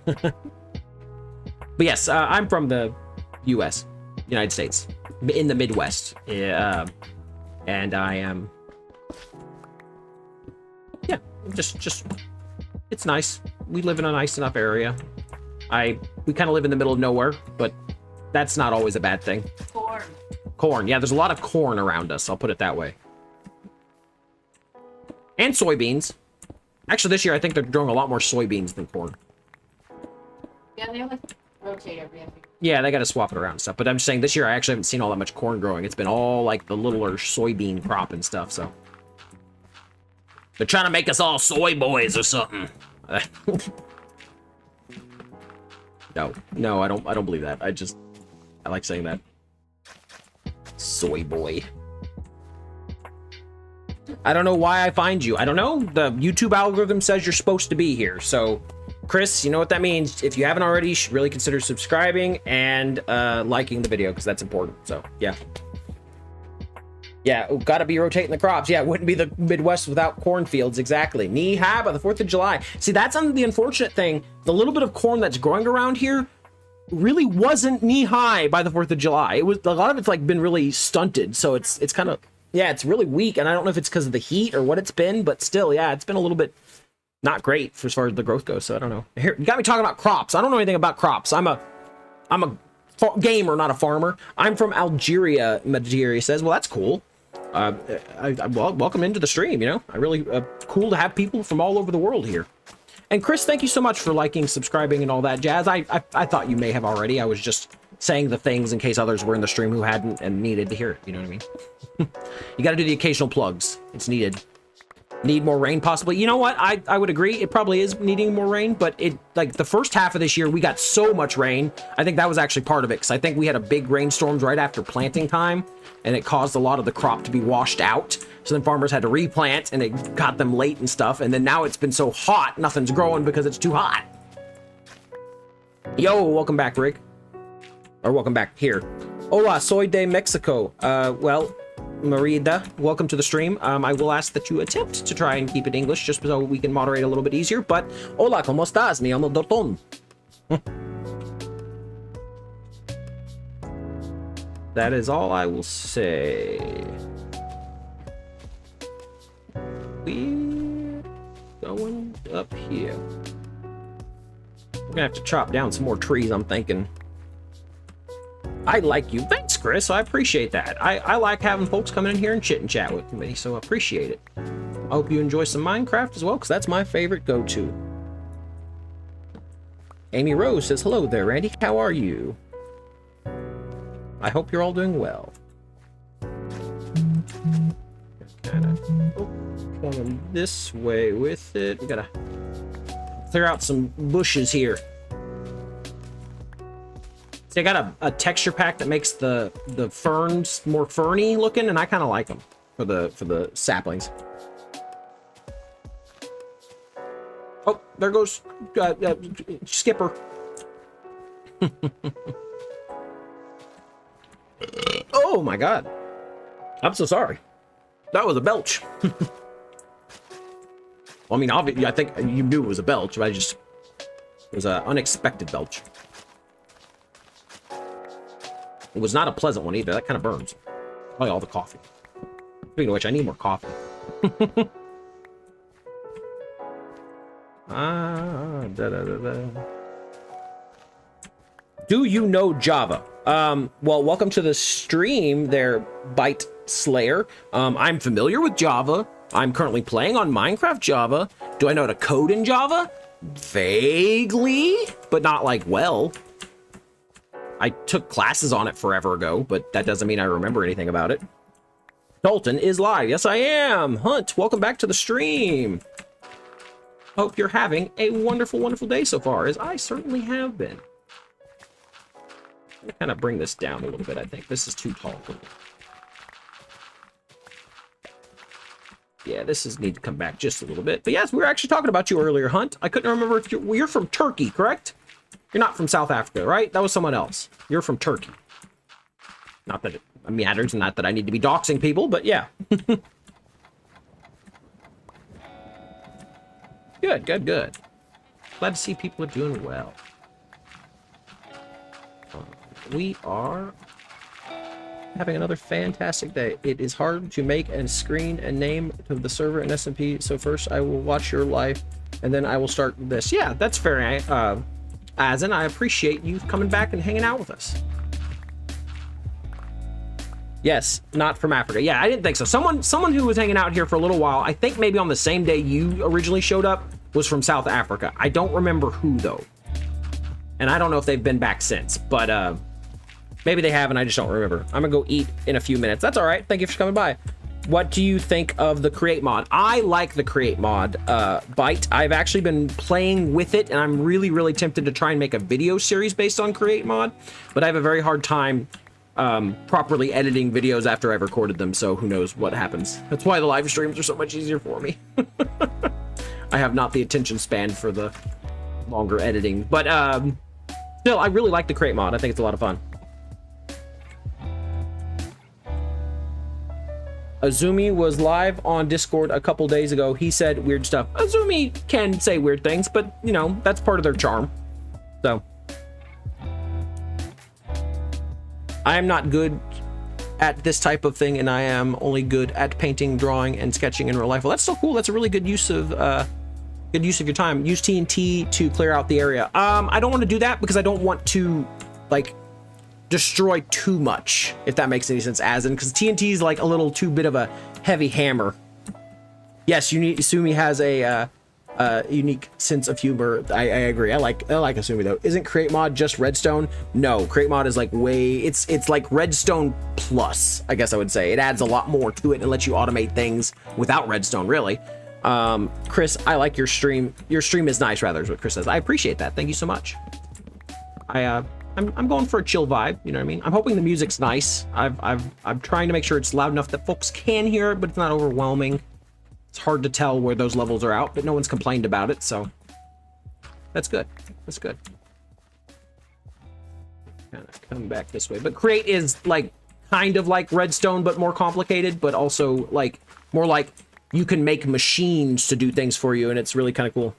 But yes, I'm from the U.S., United States, in the Midwest. Yeah, and I am... yeah, just... it's nice. We live in a nice enough area. We kind of live in the middle of nowhere, but that's not always a bad thing. Corn. Corn. Yeah, there's a lot of corn around us. I'll put it that way. And soybeans. Actually, this year, I think they're growing a lot more soybeans than corn. Yeah, they like rotate everything. Yeah, they got to swap it around and stuff. But I'm just saying, this year, I actually haven't seen all that much corn growing. It's been all, like, the littler soybean crop and stuff, so. They're trying to make us all soy boys or something. No, I don't believe that. I like saying that. Soy boy. I don't know why I find you. I don't know. The YouTube algorithm says you're supposed to be here. So, Chris, you know what that means. If you haven't already, you should really consider subscribing and liking the video, because that's important. So, yeah. Yeah, gotta be rotating the crops. Yeah, it wouldn't be the Midwest without cornfields. Exactly. Knee high by the 4th of July. See, that's the unfortunate thing. The little bit of corn that's growing around here really wasn't knee high by the 4th of July. It was, a lot of it's like been really stunted. So it's kind of, yeah, it's really weak. And I don't know if it's because of the heat or what it's been, but still, yeah, it's been a little bit not great for as far as the growth goes. So I don't know. Here, you got me talking about crops. I don't know anything about crops. I'm a gamer, not a farmer. I'm from Algeria, Madeira says. Well, that's cool. Well, welcome into the stream, you know. I really cool to have people from all over the world here. And Chris, thank you so much for liking, subscribing, and all that jazz. I thought you may have already. I was just saying the things in case others were in the stream who hadn't and needed to hear it. You know what I mean? You got to do the occasional plugs. It's needed. Need more rain, possibly. You know what? I would agree. It probably is needing more rain, but it, like, the first half of this year, we got so much rain. I think that was actually part of it, because I think we had a big rainstorms right after planting time, and it caused a lot of the crop to be washed out. So then farmers had to replant, and it got them late and stuff. And then now it's been so hot, nothing's growing because it's too hot. Yo, welcome back, Rick. Or welcome back here. Hola, soy de Mexico. Well, Marida, welcome to the stream. I will ask that you attempt to try and keep it English just so we can moderate a little bit easier. But hola, ¿cómo estás? Me llamo Doton. That is all I will say. We're going up here. We're gonna have to chop down some more trees, I'm thinking. I like you. Thanks, Chris. I appreciate that. I like having folks come in here and chit and chat with me, so I appreciate it. I hope you enjoy some Minecraft as well, because that's my favorite go-to. Amy Rose says, hello there, Randy. How are you? I hope you're all doing well. Coming this way with it. We gotta clear out some bushes here. See, I got a texture pack that makes the ferns more ferny looking, and I kind of like them for the saplings. Oh, there goes Skipper. Oh my God! I'm so sorry. That was a belch. Well, I mean, obviously, I think you knew it was a belch, but it was an unexpected belch. It was not a pleasant one either. That kind of burns. Probably all the coffee. Speaking of which, I need more coffee. Do you know Java? Well, welcome to the stream there, Byte Slayer. I'm familiar with Java. I'm currently playing on Minecraft Java. Do I know how to code in Java? Vaguely, but not like well. I took classes on it forever ago, but that doesn't mean I remember anything about it. Dalton is live. Yes, I am. Hunt, welcome back to the stream. Hope you're having a wonderful, wonderful day so far, as I certainly have been. I'm gonna kind of bring this down a little bit, I think. This is too tall for me. Yeah, this is need to come back just a little bit. But yes, we were actually talking about you earlier, Hunt. I couldn't remember if you're from Turkey, correct? You're not from South Africa, right? That was someone else. You're from Turkey. Not that it matters, not that I need to be doxing people, but yeah. Good, good, good. Glad to see people are doing well. We are having another fantastic day. It is hard to make a screen and name to the server in SMP, so first I will watch your live, and then I will start this. Yeah, that's fair, Azen, I appreciate you coming back and hanging out with us. Yes, not from Africa. Yeah, I didn't think so. Someone who was hanging out here for a little while, I think maybe on the same day you originally showed up, was from South Africa. I don't remember who, though. And I don't know if they've been back since, but maybe they have and I just don't remember. I'm gonna go eat in a few minutes. That's all right. Thank you for coming by. What do you think of the Create mod? I like the Create mod, Byte. I've actually been playing with it, and I'm really, really tempted to try and make a video series based on Create mod, but I have a very hard time properly editing videos after I've recorded them, so who knows what happens. That's why the live streams are so much easier for me. I have not the attention span for the longer editing, but still, I really like the Create mod. I think it's a lot of fun. Azumi was live on Discord a couple days ago. He said weird stuff. Azumi can say weird things, but, you know, that's part of their charm. So. I am not good at this type of thing, and I am only good at painting, drawing, and sketching in real life. Well, that's so cool. That's a really good use of your time. Use TNT to clear out the area. I don't want to do that because I don't want to, like, destroy too much, if that makes any sense, Azen, because TNT is like a little too bit of a heavy hammer. Yes, Asumi has a unique sense of humor. I agree. I like Asumi though. Isn't Create mod just Redstone? No, Create mod is like it's like Redstone plus, I guess I would say. It adds a lot more to it and lets you automate things without Redstone, really. Chris, I like your stream. Your stream is nice, rather, is what Chris says. I appreciate that. Thank you so much. I'm going for a chill vibe, you know what I mean? I'm hoping the music's nice. I'm trying to make sure it's loud enough that folks can hear it, but it's not overwhelming. It's hard to tell where those levels are out, but no one's complained about it, so that's good. That's good. Kind of come back this way, but Create is like kind of like Redstone, but more complicated, but also like more like you can make machines to do things for you, and it's really kind of cool.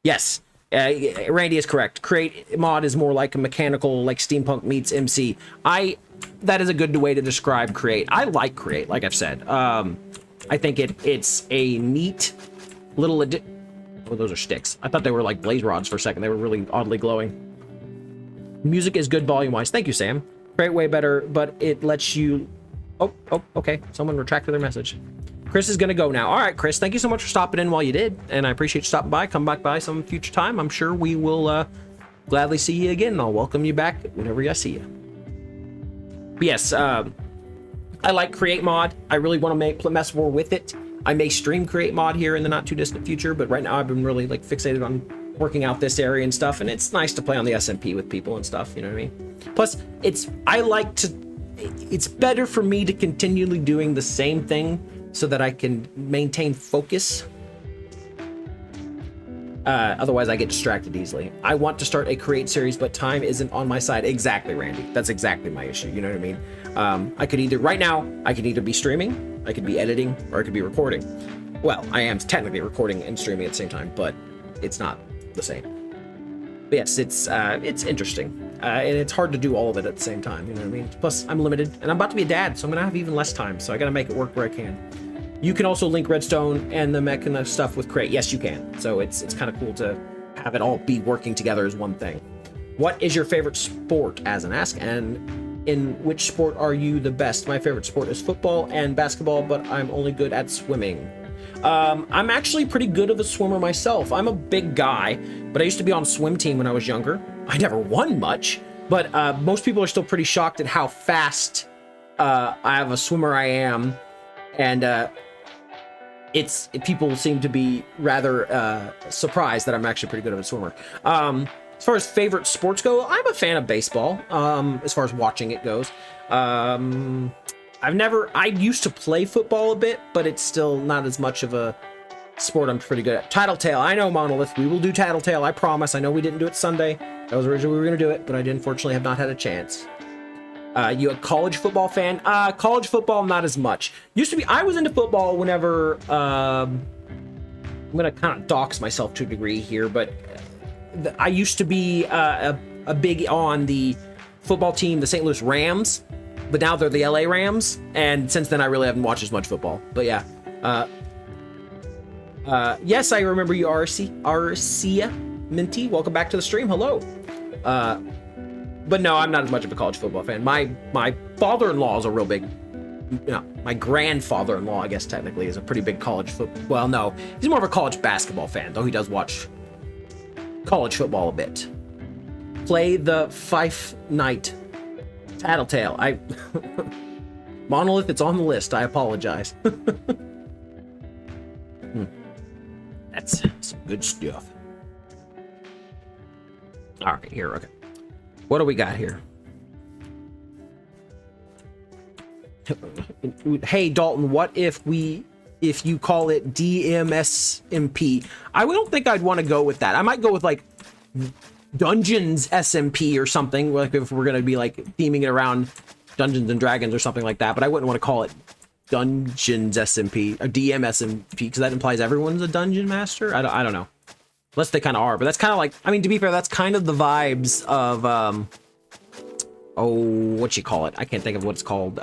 Yes, Randy is correct. Create mod is more like a mechanical, like steampunk meets MC. That is a good way to describe create. I like create, like I've said. I think it's a neat little oh, those are sticks. I thought they were like blaze rods for a second. They were really oddly glowing. Music is good volume-wise. Thank you, Sam. Create way better, but it lets you... Oh, okay. Someone retracted their message. Chris is gonna go now. All right, Chris, thank you so much for stopping in while you did, and I appreciate you stopping by. Come back by some future time. I'm sure we will gladly see you again, and I'll welcome you back whenever I see you. But yes, I like create mod. I really want to mess more with it. I may stream create mod here in the not too distant future, but right now I've been really like fixated on working out this area and stuff, and it's nice to play on the SMP with people and stuff, you know what I mean? Plus, it's better for me to continually doing the same thing so that I can maintain focus. Otherwise I get distracted easily. I want to start a create series, but time isn't on my side. Exactly, Randy. That's exactly my issue. You know what I mean? I could either, right now, I could either be streaming, I could be editing, or I could be recording. Well, I am technically recording and streaming at the same time, but it's not the same. But yes, it's interesting. And it's hard to do all of it at the same time, you know what I mean? Plus, I'm limited, and I'm about to be a dad, so I'm gonna have even less time, so I gotta make it work where I can. You can also link Redstone and the mech and stuff with Crate. Yes, you can. So it's kind of cool to have it all be working together as one thing. What is your favorite sport, as an ask, and in which sport are you the best? My favorite sport is football and basketball, but I'm only good at swimming. I'm actually pretty good of a swimmer myself. I'm a big guy, but I used to be on a swim team when I was younger. I never won much, but most people are still pretty shocked at how fast I have a swimmer I am, and people seem to be rather surprised that I'm actually pretty good of a swimmer. As far as favorite sports go, I'm a fan of baseball, as far as watching it goes. I used to play football a bit, but it's still not as much of a sport I'm pretty good at. Tattletale, I know, Monolith, we will do Tattletale, I promise. I know we didn't do it Sunday. That was originally we were going to do it, but I unfortunately have not had a chance. You a college football fan? College football, not as much. Used to be, I was into football whenever, I'm going to kind of dox myself to a degree here, but I used to be a big on the football team, the St. Louis Rams, but now they're the LA Rams, and since then I really haven't watched as much football. But yeah, yes, I remember you, Arcia Minty. Welcome back to the stream. Hello. But no, I'm not as much of a college football fan. My father-in-law is a real big, my grandfather-in-law, I guess technically, is a pretty big college football. Well, no, he's more of a college basketball fan, though he does watch college football a bit. Play the Fife Night. Tattletale. Monolith, it's on the list. I apologize. That's some good stuff. All right, here, okay. What do we got here? Hey, Dalton, what if you call it DMSMP? I don't think I'd want to go with that. I might go with like Dungeons SMP or something, like if we're going to be like theming it around Dungeons and Dragons or something like that, but I wouldn't want to call it Dungeons SMP or DMSMP because that implies everyone's a dungeon master. I don't know. Unless they kind of are, but that's kind of like, I mean, to be fair, that's kind of the vibes of, what you call it? I can't think of what it's called.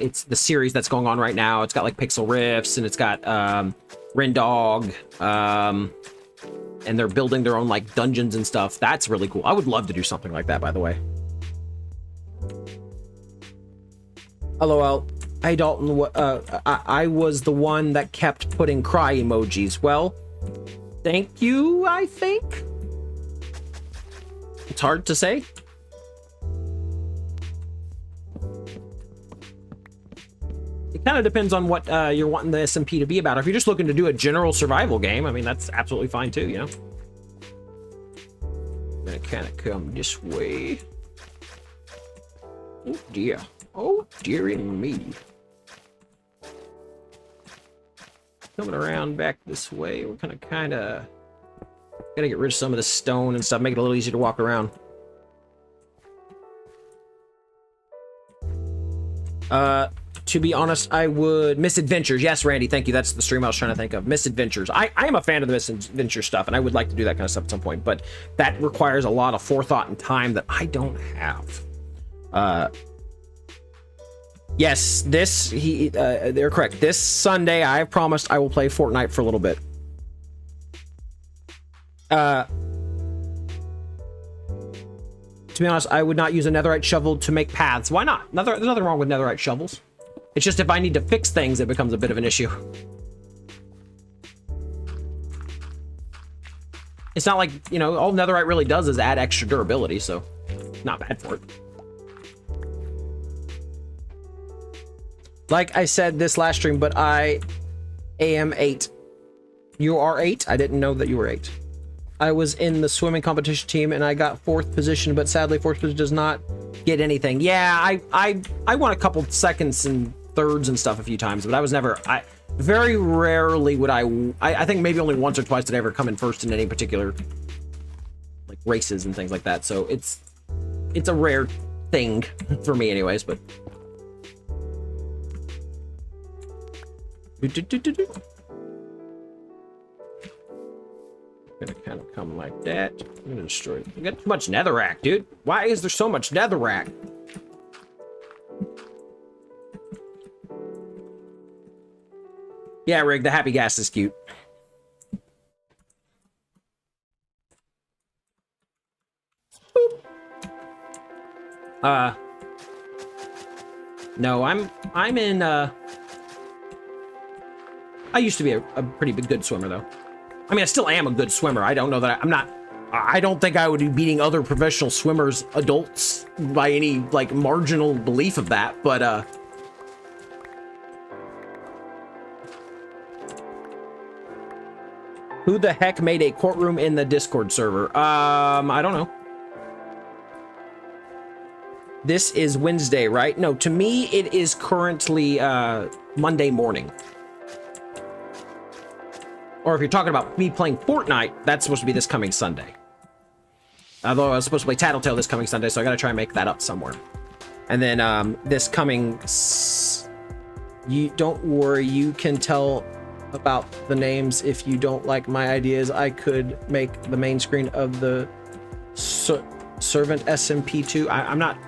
It's the series that's going on right now. It's got like Pixel Rifts and it's got, Rendog, and they're building their own like dungeons and stuff. That's really cool. I would love to do something like that, by the way. LOL. Hey, Dalton, I was the one that kept putting cry emojis. Well, thank you, I think. It's hard to say. It kind of depends on what you're wanting the SMP to be about. If you're just looking to do a general survival game, I mean, that's absolutely fine too, you know? I'm gonna kind of come this way. Oh dear. Oh dear in me. Coming around back this way. We're gonna kind of gotta get rid of some of the stone and stuff, make it a little easier to walk around. To be honest, I would... Misadventures. Yes, Randy, thank you. That's the stream I was trying to think of. Misadventures. I am a fan of the Misadventure stuff, and I would like to do that kind of stuff at some point, but that requires a lot of forethought and time that I don't have. Yes, they're correct. This Sunday, I have promised I will play Fortnite for a little bit. To be honest, I would not use a netherite shovel to make paths. Why not? There's nothing wrong with netherite shovels. It's just if I need to fix things, it becomes a bit of an issue. It's not like, you know, all netherite really does is add extra durability, so not bad for it. Like I said this last stream, but I am 8. You are 8? I didn't know that you were 8. I was in the swimming competition team and I got 4th position, but sadly 4th position does not get anything. Yeah, I won a couple seconds and thirds and stuff a few times, but I was never, very rarely would I think maybe only once or twice did I ever come in first in any particular like races and things like that. So it's a rare thing for me anyways, but gonna kind of come like that. I'm gonna destroy it. We got too much netherrack, dude. Why is there so much netherrack? Yeah, Rig, the happy gas is cute. Boop. No, I'm in, I used to be a pretty good swimmer, though. I mean, I still am a good swimmer. I don't know that I don't think I would be beating other professional swimmers, adults, by any, like, marginal belief of that, but, who the heck made a courtroom in the Discord server? I don't know. This is Wednesday, right? No, to me, it is currently, Monday morning. Or if you're talking about me playing Fortnite, that's supposed to be this coming Sunday. Although I was supposed to play Tattletale this coming Sunday, so I gotta try and make that up somewhere. And then this coming... You don't worry, you can tell about the names. If you don't like my ideas, I could make the main screen of the servant SMP2. I'm not...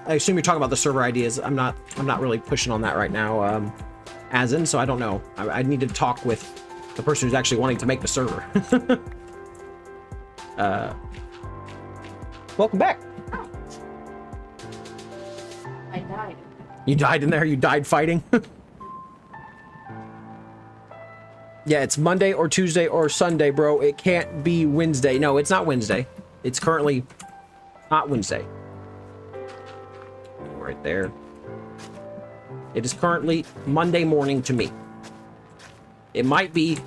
I assume you're talking about the server ideas. I'm not really pushing on that right now, as in, so I don't know. I need to talk with the person who's actually wanting to make the server. Welcome back. Oh. I died. You died in there? You died fighting? Yeah, it's Monday or Tuesday or Sunday, bro. It can't be Wednesday. No, it's not Wednesday. It's currently not Wednesday. Right there. It is currently Monday morning to me. It might be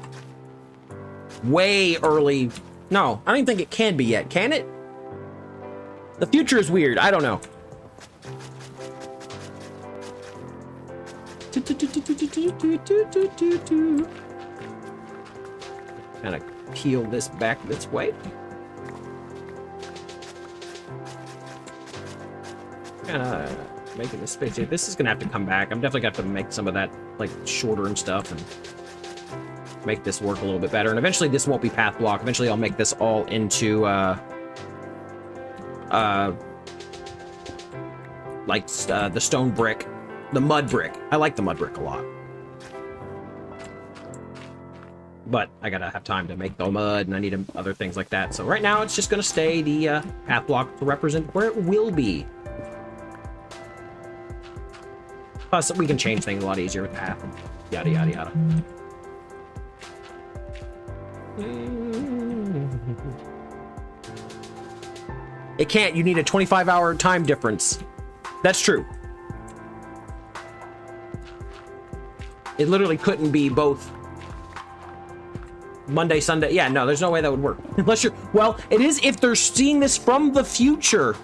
way early. No, I don't even think it can be yet. Can it? The future is weird. I don't know. Kind of peel this back this way. Kind of making this space here. This is gonna have to come back. I'm definitely gonna have to make some of that like shorter and stuff and make this work a little bit better. And eventually this won't be path block. Eventually I'll make this all into like the stone brick, the mud brick. I like the mud brick a lot, but I gotta have time to make the mud and I need other things like that. So right now it's just gonna stay the path block to represent where it will be. Plus, we can change things a lot easier with path and yada, yada, yada. It can't. You need a 25-hour time difference. That's true. It literally couldn't be both Monday, Sunday. Yeah, no, there's no way that would work. Unless you're... Well, it is if they're seeing this from the future.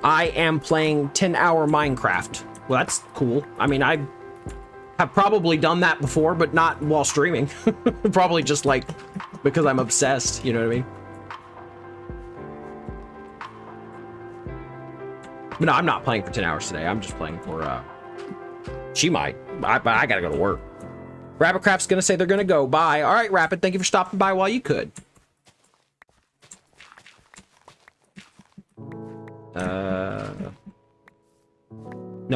I am playing 10-hour Minecraft. Well, that's cool. I mean, I have probably done that before, but not while streaming. Probably just like because I'm obsessed, you know what I But no, I'm not playing for 10 hours today. I'm just playing for, she might. I gotta go to work. Rabbitcraft's gonna say they're gonna go. Bye. All right, Rapid, thank you for stopping by while you could. No,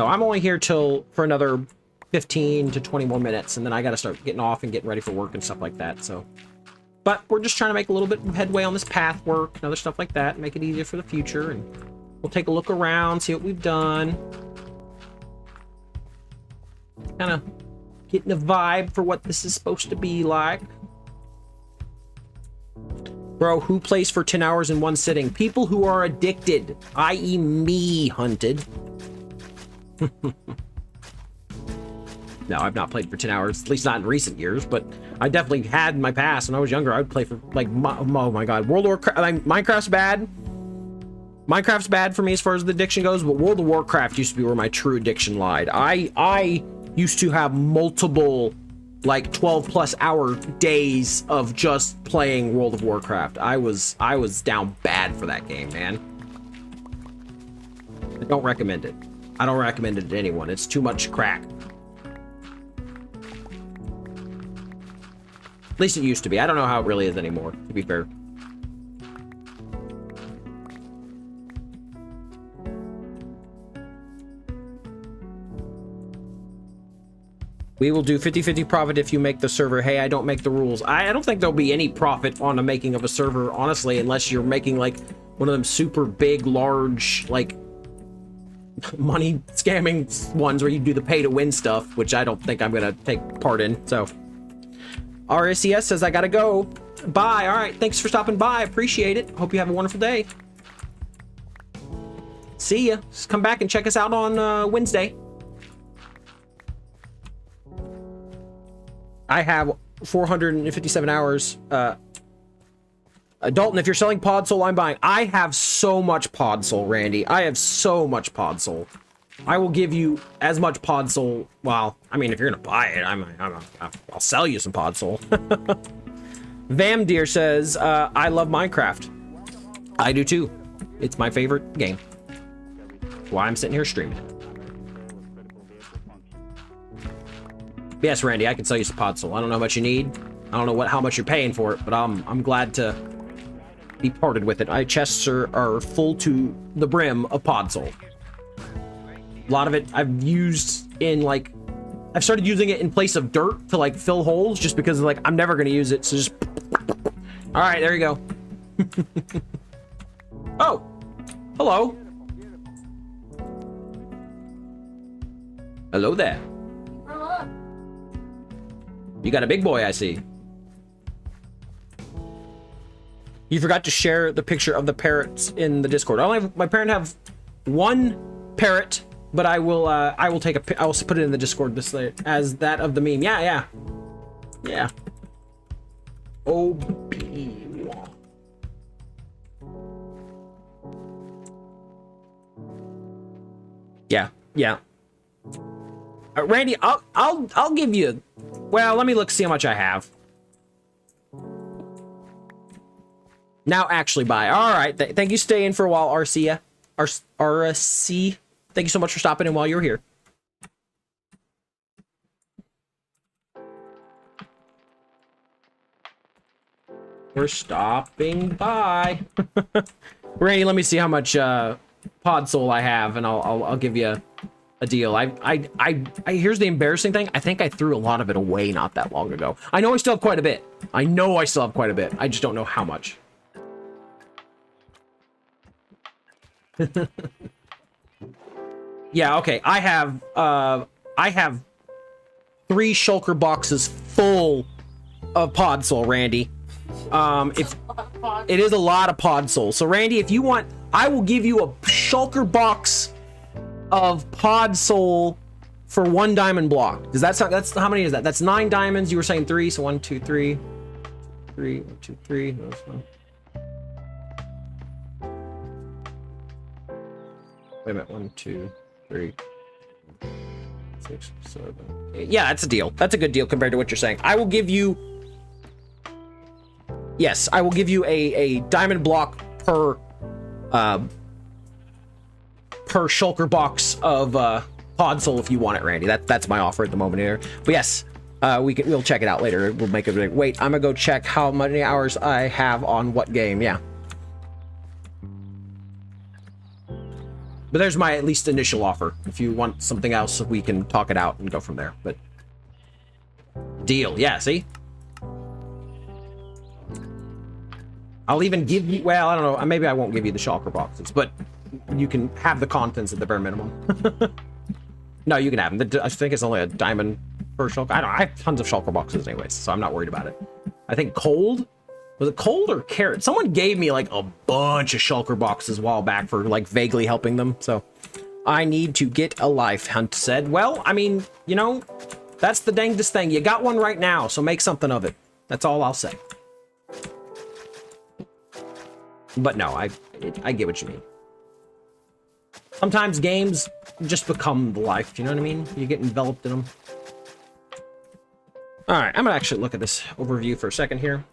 I'm only here for another 15 to 20 more minutes, and then I gotta start getting off and getting ready for work and stuff like that, so. But we're just trying to make a little bit of headway on this path work and other stuff like that, make it easier for the future, and we'll take a look around, see what we've done. Kind of getting a vibe for what this is supposed to be like. Bro, who plays for 10 hours in one sitting? People who are addicted, i.e. me, Hunted. No, I've not played for 10 hours, at least not in recent years, but I definitely had in my past. When I was younger, I would play for, like, oh my god, World of Warcraft, like, Minecraft's bad. Minecraft's bad for me as far as the addiction goes, but World of Warcraft used to be where my true addiction lied. I used to have multiple, like, 12-plus hour days of just playing World of Warcraft. I was down bad for that game, man. I don't recommend it. I don't recommend it to anyone. It's too much crack. At least it used to be. I don't know how it really is anymore, to be fair. We will do 50-50 profit if you make the server. Hey, I don't make the rules. I don't think there'll be any profit on the making of a server, honestly, unless you're making, like, one of them super big, large, like, money scamming ones where you do the pay-to-win stuff, which I don't think I'm gonna take part in, so. RSES says I gotta go. Bye. All right, thanks for stopping by. Appreciate it. Hope you have a wonderful day. See ya. Just come back and check us out on Wednesday. I have 457 hours. Dalton, if you're selling Pod Soul, I'm buying. I have so much Pod Soul, Randy. I have so much Pod Soul. I will give you as much Pod Soul. Well, I mean, if you're gonna buy it, I'll sell you some Pod Soul. Vam Deer says, I love Minecraft. I do too. It's my favorite game. Why I'm sitting here streaming it. Yes, Randy, I can sell you some Pod Soul. I don't know how much you need. I don't know how much you're paying for it, but I'm glad to be parted with it. My chests are full to the brim of Pod Soul. A lot of it I've used in, like, I've started using it in place of dirt to, like, fill holes just because, like, I'm never going to use it. So just, all right, there you go. Oh, hello. Hello there. You got a big boy, I see. You forgot to share the picture of the parrots in the Discord. I only have, my parent have one parrot, but I will take a, I will put it in the Discord this as that of the meme. Yeah. Oh, yeah. Randy, I'll give you. Well, let me look, see how much I have. Now actually buy. All right. Thank you staying for a while, RC. RC. Thank you so much for stopping in while you're here. We're stopping by. Randy, let me see how much Pod Soul I have, and I'll give you a deal. I here's the embarrassing thing. I think I threw a lot of it away not that long ago. I know I still have quite a bit. I just don't know how much. Yeah, okay. I have 3 shulker boxes full of Pod Soul, Randy. If it is a lot of Pod Soul. So Randy, if you want, I will give you a shulker box of Pod Soul for 1 diamond block. Does that sound, that's how many is that? That's 9 diamonds. You were saying 3, so 1, 2, 3. 3, 1, 2, 3. No, that's fine. Wait a minute, 1, 2, 3, 6, 7, 8. Yeah, that's a deal. That's a good deal compared to what you're saying. I will give you, yes, I will give you a diamond block per per shulker box of console if you want it, Randy. That's my offer at the moment here. But yes, we'll check it out later. We'll make it. Wait, I'm gonna go check how many hours I have on what game. Yeah. But there's my at least initial offer. If you want something else, we can talk it out and go from there. But deal. Yeah, see? I'll even give you, well, I don't know. Maybe I won't give you the shulker boxes, but you can have the contents at the bare minimum. No, you can have them. I think it's only a diamond per shulker. I have tons of shulker boxes anyways, so I'm not worried about it. I think cold. Was it cold or carrot? Someone gave me like a bunch of shulker boxes a while back for like vaguely helping them. So I need to get a life, Hunt said. Well, I mean, you know, that's the dangest thing. You got one right now, so make something of it. That's all I'll say. But no, I get what you mean. Sometimes games just become the life, you know what I mean? You get enveloped in them. All right, I'm gonna actually look at this overview for a second here.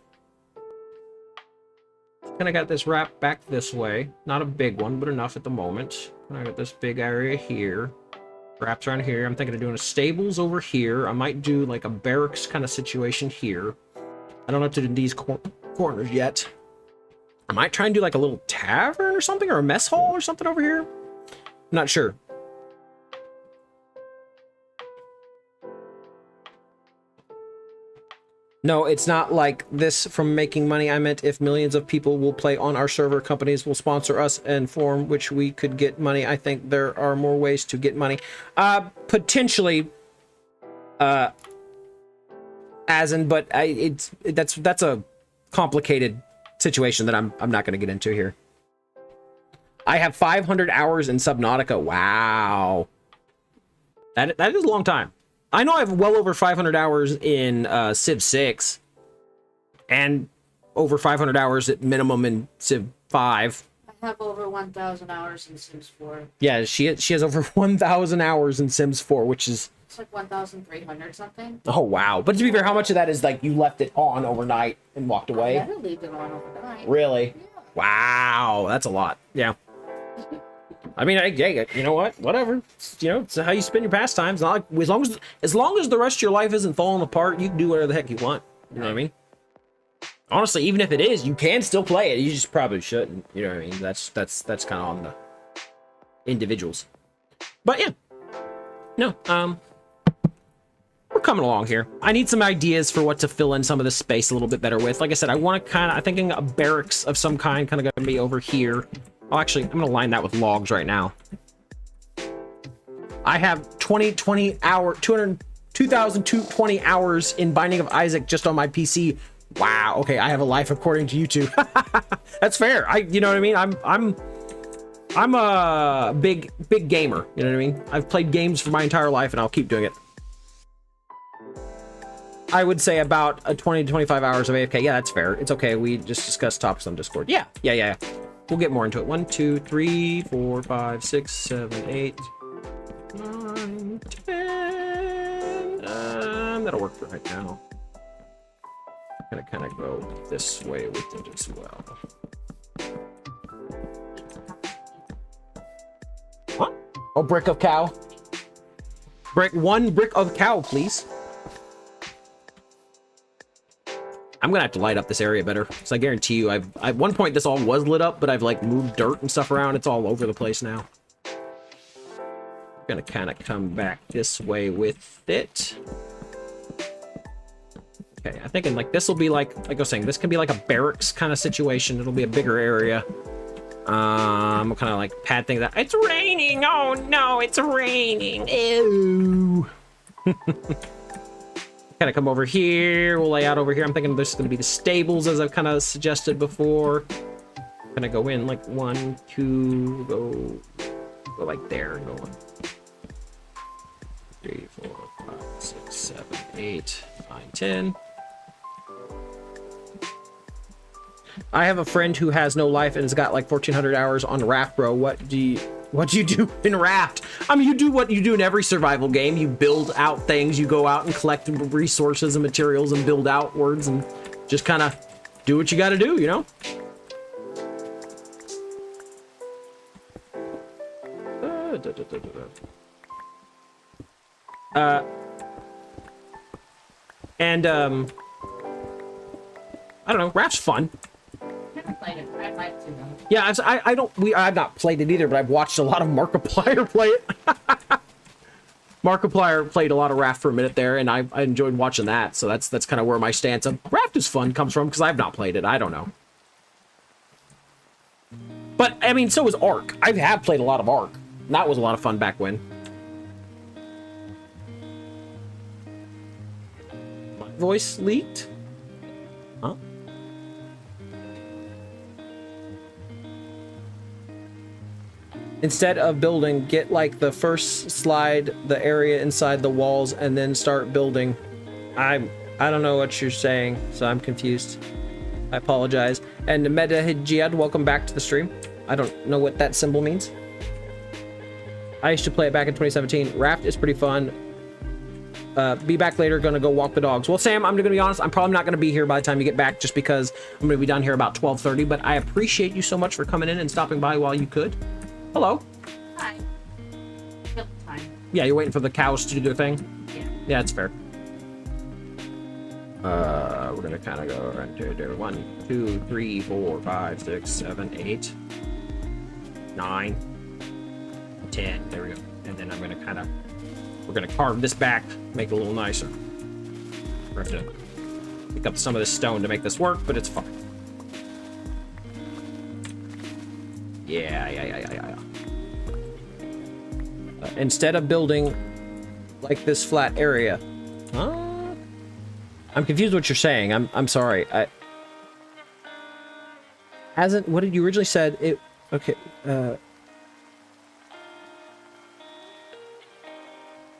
Kind of got this wrapped back this way. Not a big one, but enough at the moment. And I got this big area here. Wraps around here. I'm thinking of doing a stables over here. I might do like a barracks kind of situation here. I don't know what to do in these corners yet. I might try and do like a little tavern or something, or a mess hall or something over here. I'm not sure. No, it's not like this from making money. I meant if millions of people will play on our server, companies will sponsor us and form which we could get money. I think there are more ways to get money. Potentially, as in, but that's a complicated situation that I'm not going to get into here. I have 500 hours in Subnautica. Wow. That is a long time. I know I have well over 500 hours in Civ 6 and over 500 hours at minimum in Civ 5. I have over 1,000 hours in Sims 4. Yeah, she has over 1,000 hours in Sims 4, which is... It's like 1,300 something. Oh, wow. But to be fair, how much of that is like you left it on overnight and walked away? I never leave it on overnight. Really? Yeah. Wow, that's a lot. Yeah. I mean, you know what? Whatever. You know, it's how you spend your pastimes. Not like, as long as the rest of your life isn't falling apart, you can do whatever the heck you want. You know what I mean? Honestly, even if it is, you can still play it. You just probably shouldn't. You know what I mean? That's kind of on the individuals. But yeah, no. We're coming along here. I need some ideas for what to fill in some of this space a little bit better with. Like I said, I'm thinking a barracks of some kind, kind of going to be over here. Oh, actually, I'm going to line that with logs right now. I have 2,220 hours in Binding of Isaac just on my PC. Wow. Okay, I have a life according to you two. That's fair. You know what I mean? I'm a big gamer. You know what I mean? I've played games for my entire life, and I'll keep doing it. I would say about 20 to 25 hours of AFK. Yeah, that's fair. It's okay. We just discussed topics on Discord. Yeah. We'll get more into it. 1, 2, 3, 4, 5, 6, 7, 8, 9, 10. That'll work for right now. I'm gonna kind of go this way with it as well. What? Oh, brick of cow. One brick of cow, please. I'm gonna have to light up this area better, because I guarantee you, at one point this all was lit up, but I've like moved dirt and stuff around. It's all over the place now. I'm gonna kind of come back this way with it. Okay, I'm thinking like this will be like I was saying, this can be like a barracks kind of situation. It'll be a bigger area. I'm kind of like pad things out. It's raining. Oh no, it's raining. Ew. Kind of come over here. We'll lay out over here. I'm thinking this is going to be the stables, as I've kind of suggested before. Kind of go in like 1, 2, go like there. Go 1, 3, 4, 5, 6, 7, 8, 9, 10. I have a friend who has no life and has got like 1,400 hours on Raft, bro. What do you do in Raft? I mean, you do what you do in every survival game. You build out things. You go out and collect resources and materials and build outwards and just kind of do what you got to do, you know? And I don't know, Raft's fun. I haven't played it. I'd like to though. Yeah, I've not played it either, but I've watched a lot of Markiplier play it. Markiplier played a lot of Raft for a minute there, and I enjoyed watching that. So that's kind of where my stance of Raft is fun comes from, because I've not played it. I don't know. But I mean, so was Ark. I have played a lot of Ark. And that was a lot of fun back when. My voice leaked? Huh? Instead of building, get like the first slide, the area inside the walls, and then start building. I don't know what you're saying, so I'm confused. I apologize. And Medahijiyad, welcome back to the stream. I don't know what that symbol means. I used to play it back in 2017. Raft is pretty fun. Be back later, gonna go walk the dogs. Well, Sam, I'm gonna be honest, I'm probably not gonna be here by the time you get back, just because I'm gonna be done here about 12:30, but I appreciate you so much for coming in and stopping by while you could. Hello. Hi. Kill time. Yeah, you're waiting for the cows to do their thing? Yeah. Yeah, it's fair. We're gonna kind of go right to there. 1, 2, 3, 4, 5, 6, 7, 8, 9, 10. There we go. And then I'm gonna kind of, we're gonna carve this back, make it a little nicer. We're gonna have to pick up some of this stone to make this work, but it's fine. Yeah. Instead of building like this flat area. I'm confused what you're saying. I'm sorry. What did you originally said? It okay.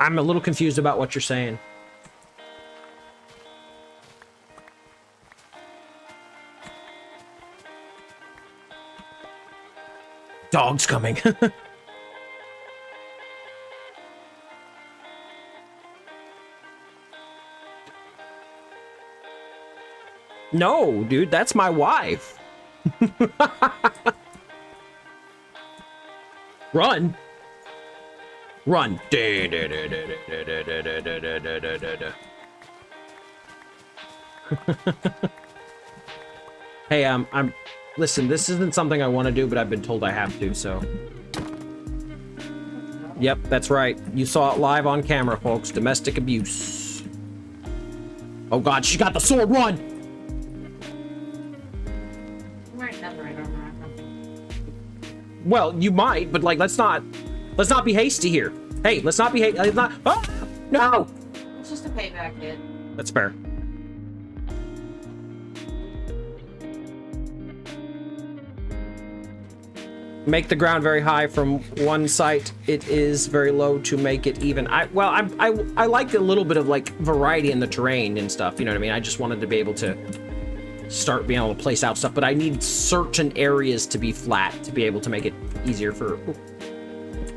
I'm a little confused about what you're saying. Dog's coming. No, dude, that's my wife. Run. Run. Hey, listen, this isn't something I want to do, but I've been told I have to, so. Yep, that's right. You saw it live on camera, folks. Domestic abuse. Oh god, she got the sword. Run. Well, you might, but like, let's not be hasty here. Hey, let's not be hasty. Oh, no. It's just a payback hit. That's fair. Make the ground very high from one site. It is very low to make it even. I like a little bit of like variety in the terrain and stuff. You know what I mean? I just wanted to be able to start being able to place out stuff, but I need certain areas to be flat to be able to make it easier for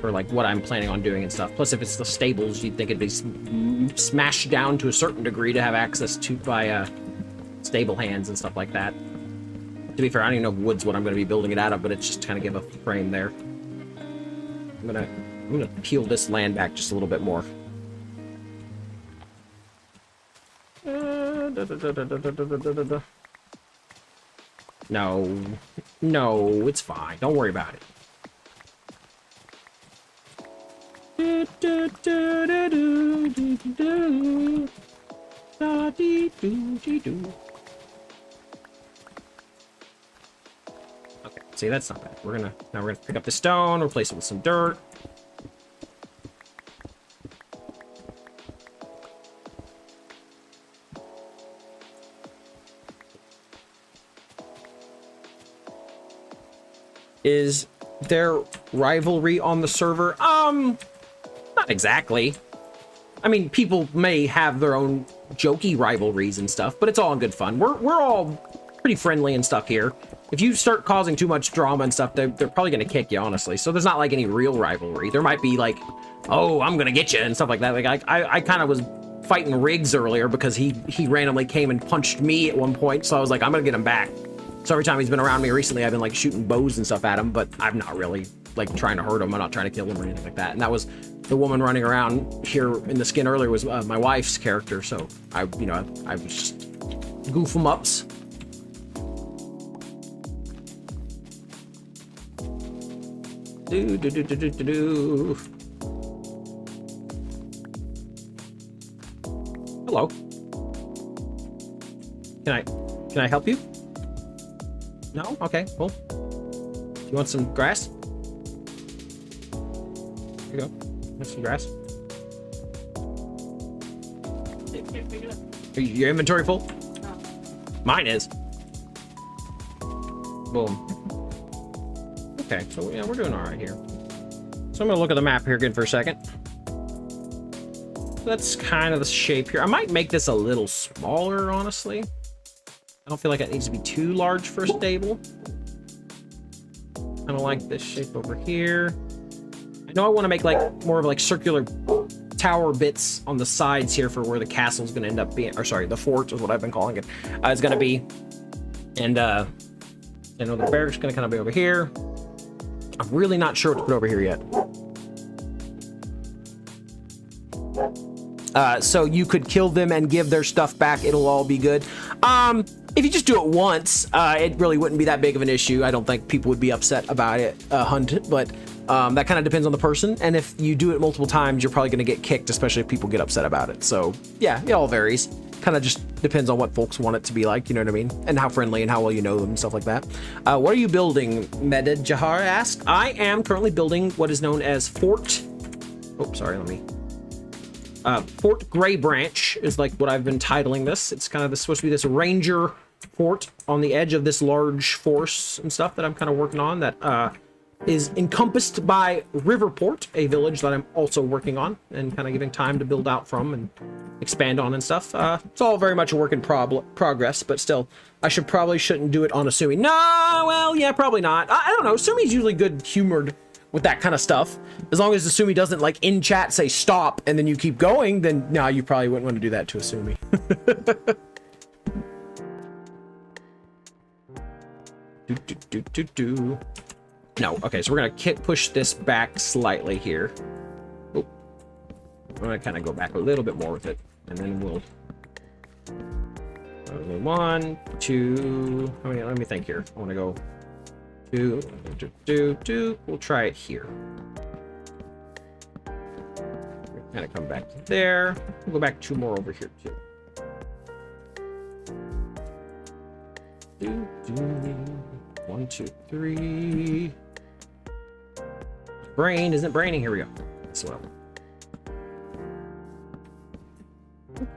like what I'm planning on doing and stuff. Plus, if it's the stables, you'd think it'd be smashed down to a certain degree to have access to by stable hands and stuff like that. To be fair, I don't even know if wood's what I'm going to be building it out of, but it's just kind of give a frame there. I'm gonna peel this land back just a little bit more. No, it's fine. Don't worry about it. Okay, see, that's not bad. Now we're gonna pick up the stone, replace it with some dirt. Is there rivalry on the server? Not exactly. I mean, people may have their own jokey rivalries and stuff, but it's all in good fun. We're all pretty friendly and stuff here. If you start causing too much drama and stuff, they're probably gonna kick you, honestly. So there's not like any real rivalry. There might be like, oh, I'm gonna get you and stuff like that. Like I kind of was fighting Riggs earlier because he randomly came and punched me at one point. So I was like, I'm gonna get him back. So every time he's been around me recently, I've been like shooting bows and stuff at him, but I've not really like trying to hurt him. I'm not trying to kill him or anything like that. And that was the woman running around here in the skin earlier was my wife's character. So I was just goof 'em ups. Do. Hello. Can I help you? No? Okay, cool. You want some grass? Here you go. Have some grass. Are your inventory full? No. Mine is. Boom. Okay, so yeah, we're doing all right here. So I'm gonna look at the map here again for a second. That's kind of the shape here. I might make this a little smaller, honestly. I don't feel like it needs to be too large for a stable. Kind of like this shape over here. I know I want to make like more of like circular tower bits on the sides here for where the castle's going to end up being, or sorry, the fort is what I've been calling it. It's going to be, and you know, the barracks going to kind of be over here. I'm really not sure what to put over here yet. So you could kill them and give their stuff back. It'll all be good. If you just do it once, it really wouldn't be that big of an issue. I don't think people would be upset about it, Hunt, but that kind of depends on the person. And if you do it multiple times, you're probably going to get kicked, especially if people get upset about it. So yeah, it all varies. Kind of just depends on what folks want it to be like, you know what I mean? And how friendly and how well you know them and stuff like that. What are you building? Meded Jahar asked. I am currently building what is known as Fort... Oh, sorry, let me... Fort Greybranch is like what I've been titling this. It's kind of supposed to be this ranger fort on the edge of this large force and stuff that I'm kind of working on that is encompassed by Riverport, a village that I'm also working on and kind of giving time to build out from and expand on and stuff. It's all very much a work in progress, but still, I shouldn't do it on Asumi. No, well, yeah, probably not. I don't know. Asumi's usually good humored with that kind of stuff. As long as Asumi doesn't like in chat say stop and then you keep going, then no, you probably wouldn't want to do that to Asumi. No, okay, so we're gonna push this back slightly here. Oh, I'm gonna kind of go back a little bit more with it, and then we'll 1, 2. Let me think here. I want to go 2. We'll try it here. Kind of come back to there. We'll go back 2 more over here too. 1, 2, 3. Brain isn't braining. Here we go. That's what I want.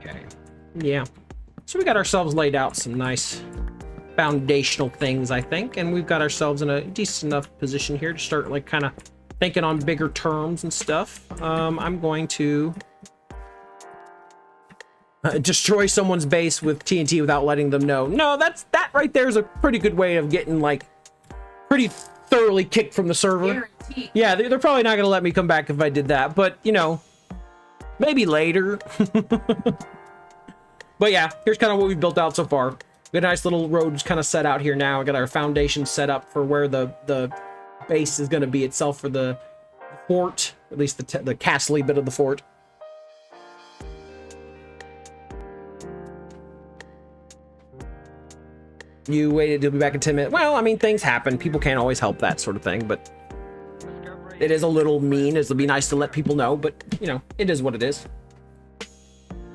Okay. Yeah. So we got ourselves laid out some nice foundational things, I think, and we've got ourselves in a decent enough position here to start like kind of thinking on bigger terms and stuff. I'm going to destroy someone's base with TNT without letting them know. No, that right there is a pretty good way of getting like pretty thoroughly kicked from the server. Guaranteed. Yeah, they're probably not going to let me come back if I did that, but you know, maybe later. But yeah, here's kind of what we've built out so far. We got a nice little roads kind of set out here now. We got our foundation set up for where the base is going to be itself for the fort, at least the castle-y bit of the fort. You waited to be back in 10 minutes. Well, I mean, things happen. People can't always help that sort of thing, but it is a little mean. It'll be nice to let people know, but you know, it is what it is.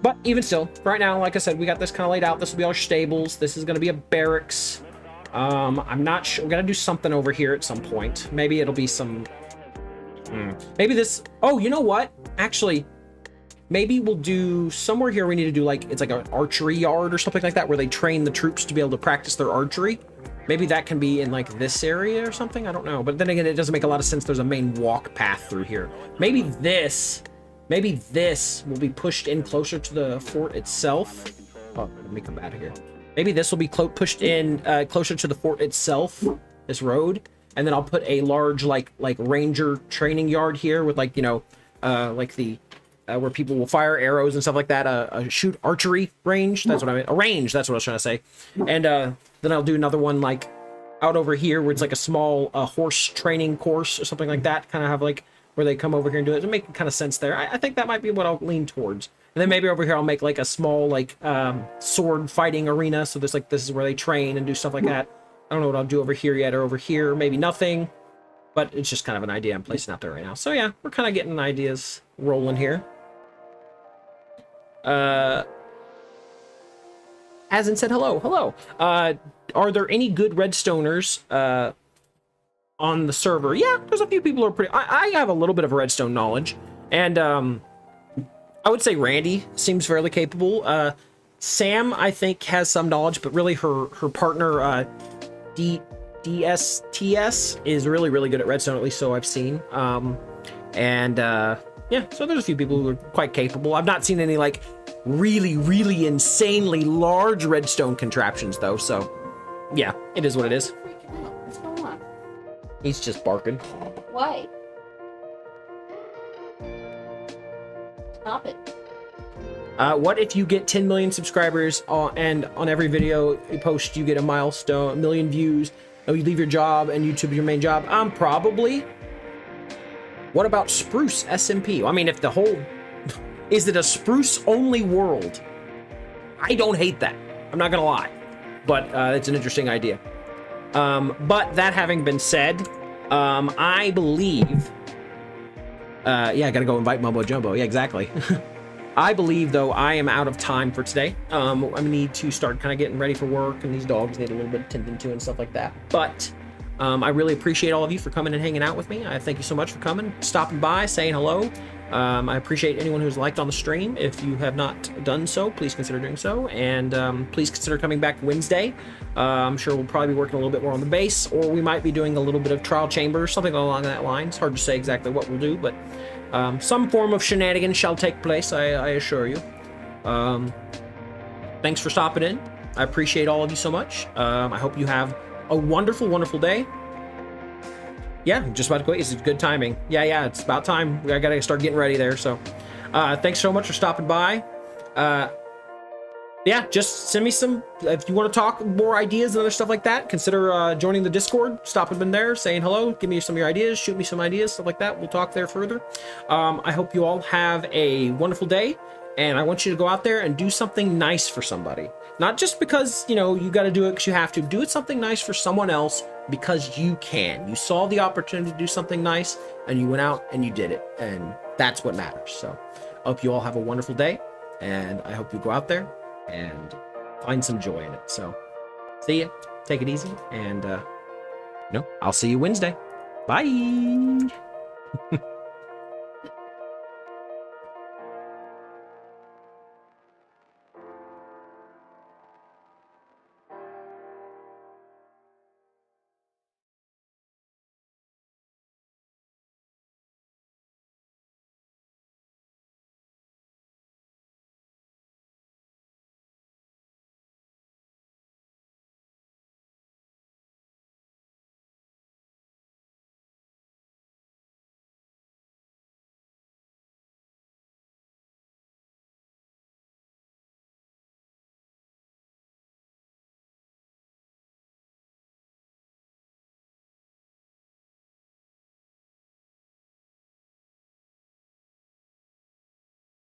But even still, right now, like I said, we got this kind of laid out. This will be our stables. This is going to be a barracks. I'm not sure. We're going to do something over here at some point. Maybe it'll be some... Maybe this... Oh, you know what? Actually, maybe we'll do somewhere here. We need to do like... It's like an archery yard or something like that where they train the troops to be able to practice their archery. Maybe that can be in like this area or something. I don't know. But then again, it doesn't make a lot of sense. There's a main walk path through here. Maybe this will be pushed in closer to the fort itself. Oh, let me come back here. Maybe this will be pushed in closer to the fort itself, this road. And then I'll put a large like ranger training yard here with like, you know, like the where people will fire arrows and stuff like that. A shoot archery range. That's what I mean. A range. That's what I was trying to say. And then I'll do another one like out over here where it's like a small horse training course or something like that. Kind of have like where they come over here and do it. It makes kind of sense there. I think that might be what I'll lean towards. And then maybe over here I'll make like a small like sword fighting arena. So there's like, this is where they train and do stuff like that. I don't know what I'll do over here yet, or over here, maybe nothing. But it's just kind of an idea I'm placing out there right now. So yeah, we're kind of getting ideas rolling here. Asin said hello. Hello. Are there any good Redstoners on the server? Yeah, there's a few people who are pretty... I have a little bit of Redstone knowledge. And I would say Randy seems fairly capable. Sam, I think, has some knowledge, but really her partner, DSTS, is really, really good at Redstone, at least so I've seen. Yeah, so there's a few people who are quite capable. I've not seen any, like, really, really insanely large Redstone contraptions, though, so... Yeah, it is what it is. Freaking out. What's going on? He's just barking. Why? Stop it. What if you get 10 million subscribers and on every video you post you get a milestone, a million views, and you leave your job and YouTube is your main job? Probably. What about Spruce SMP? Well, I mean, if the whole... Is it a Spruce-only world? I don't hate that. I'm not gonna lie. But it's an interesting idea. But that having been said, I believe... yeah, I gotta go invite Mumbo Jumbo. Yeah, exactly. I believe, though, I am out of time for today. I need to start kind of getting ready for work, and these dogs need a little bit of tending to and stuff like that. But I really appreciate all of you for coming and hanging out with me. I thank you so much for coming, stopping by, saying hello. I appreciate anyone who's liked on the stream. If you have not done so, please consider doing so. And please consider coming back Wednesday. I'm sure we'll probably be working a little bit more on the base, or we might be doing a little bit of trial chamber, something along that line. It's hard to say exactly what we'll do, but some form of shenanigans shall take place, I assure you. Thanks for stopping in. I appreciate all of you so much. I hope you have a wonderful, wonderful day. Yeah, just about to quit. It's good timing. Yeah, it's about time. I gotta start getting ready there. So, thanks so much for stopping by. Yeah, just send me some, if you want to talk more ideas and other stuff like that, consider joining the Discord, stopping in there, saying hello, give me some of your ideas, shoot me some ideas, stuff like that. We'll talk there further. I hope you all have a wonderful day, and I want you to go out there and do something nice for somebody. Not just because, you know, you got to do it because you have to. Do it something nice for someone else because you can. You saw the opportunity to do something nice, and you went out and you did it, and that's what matters. So I hope you all have a wonderful day, and I hope you go out there and find some joy in it. So see ya, take it easy, and I'll see you Wednesday. Bye.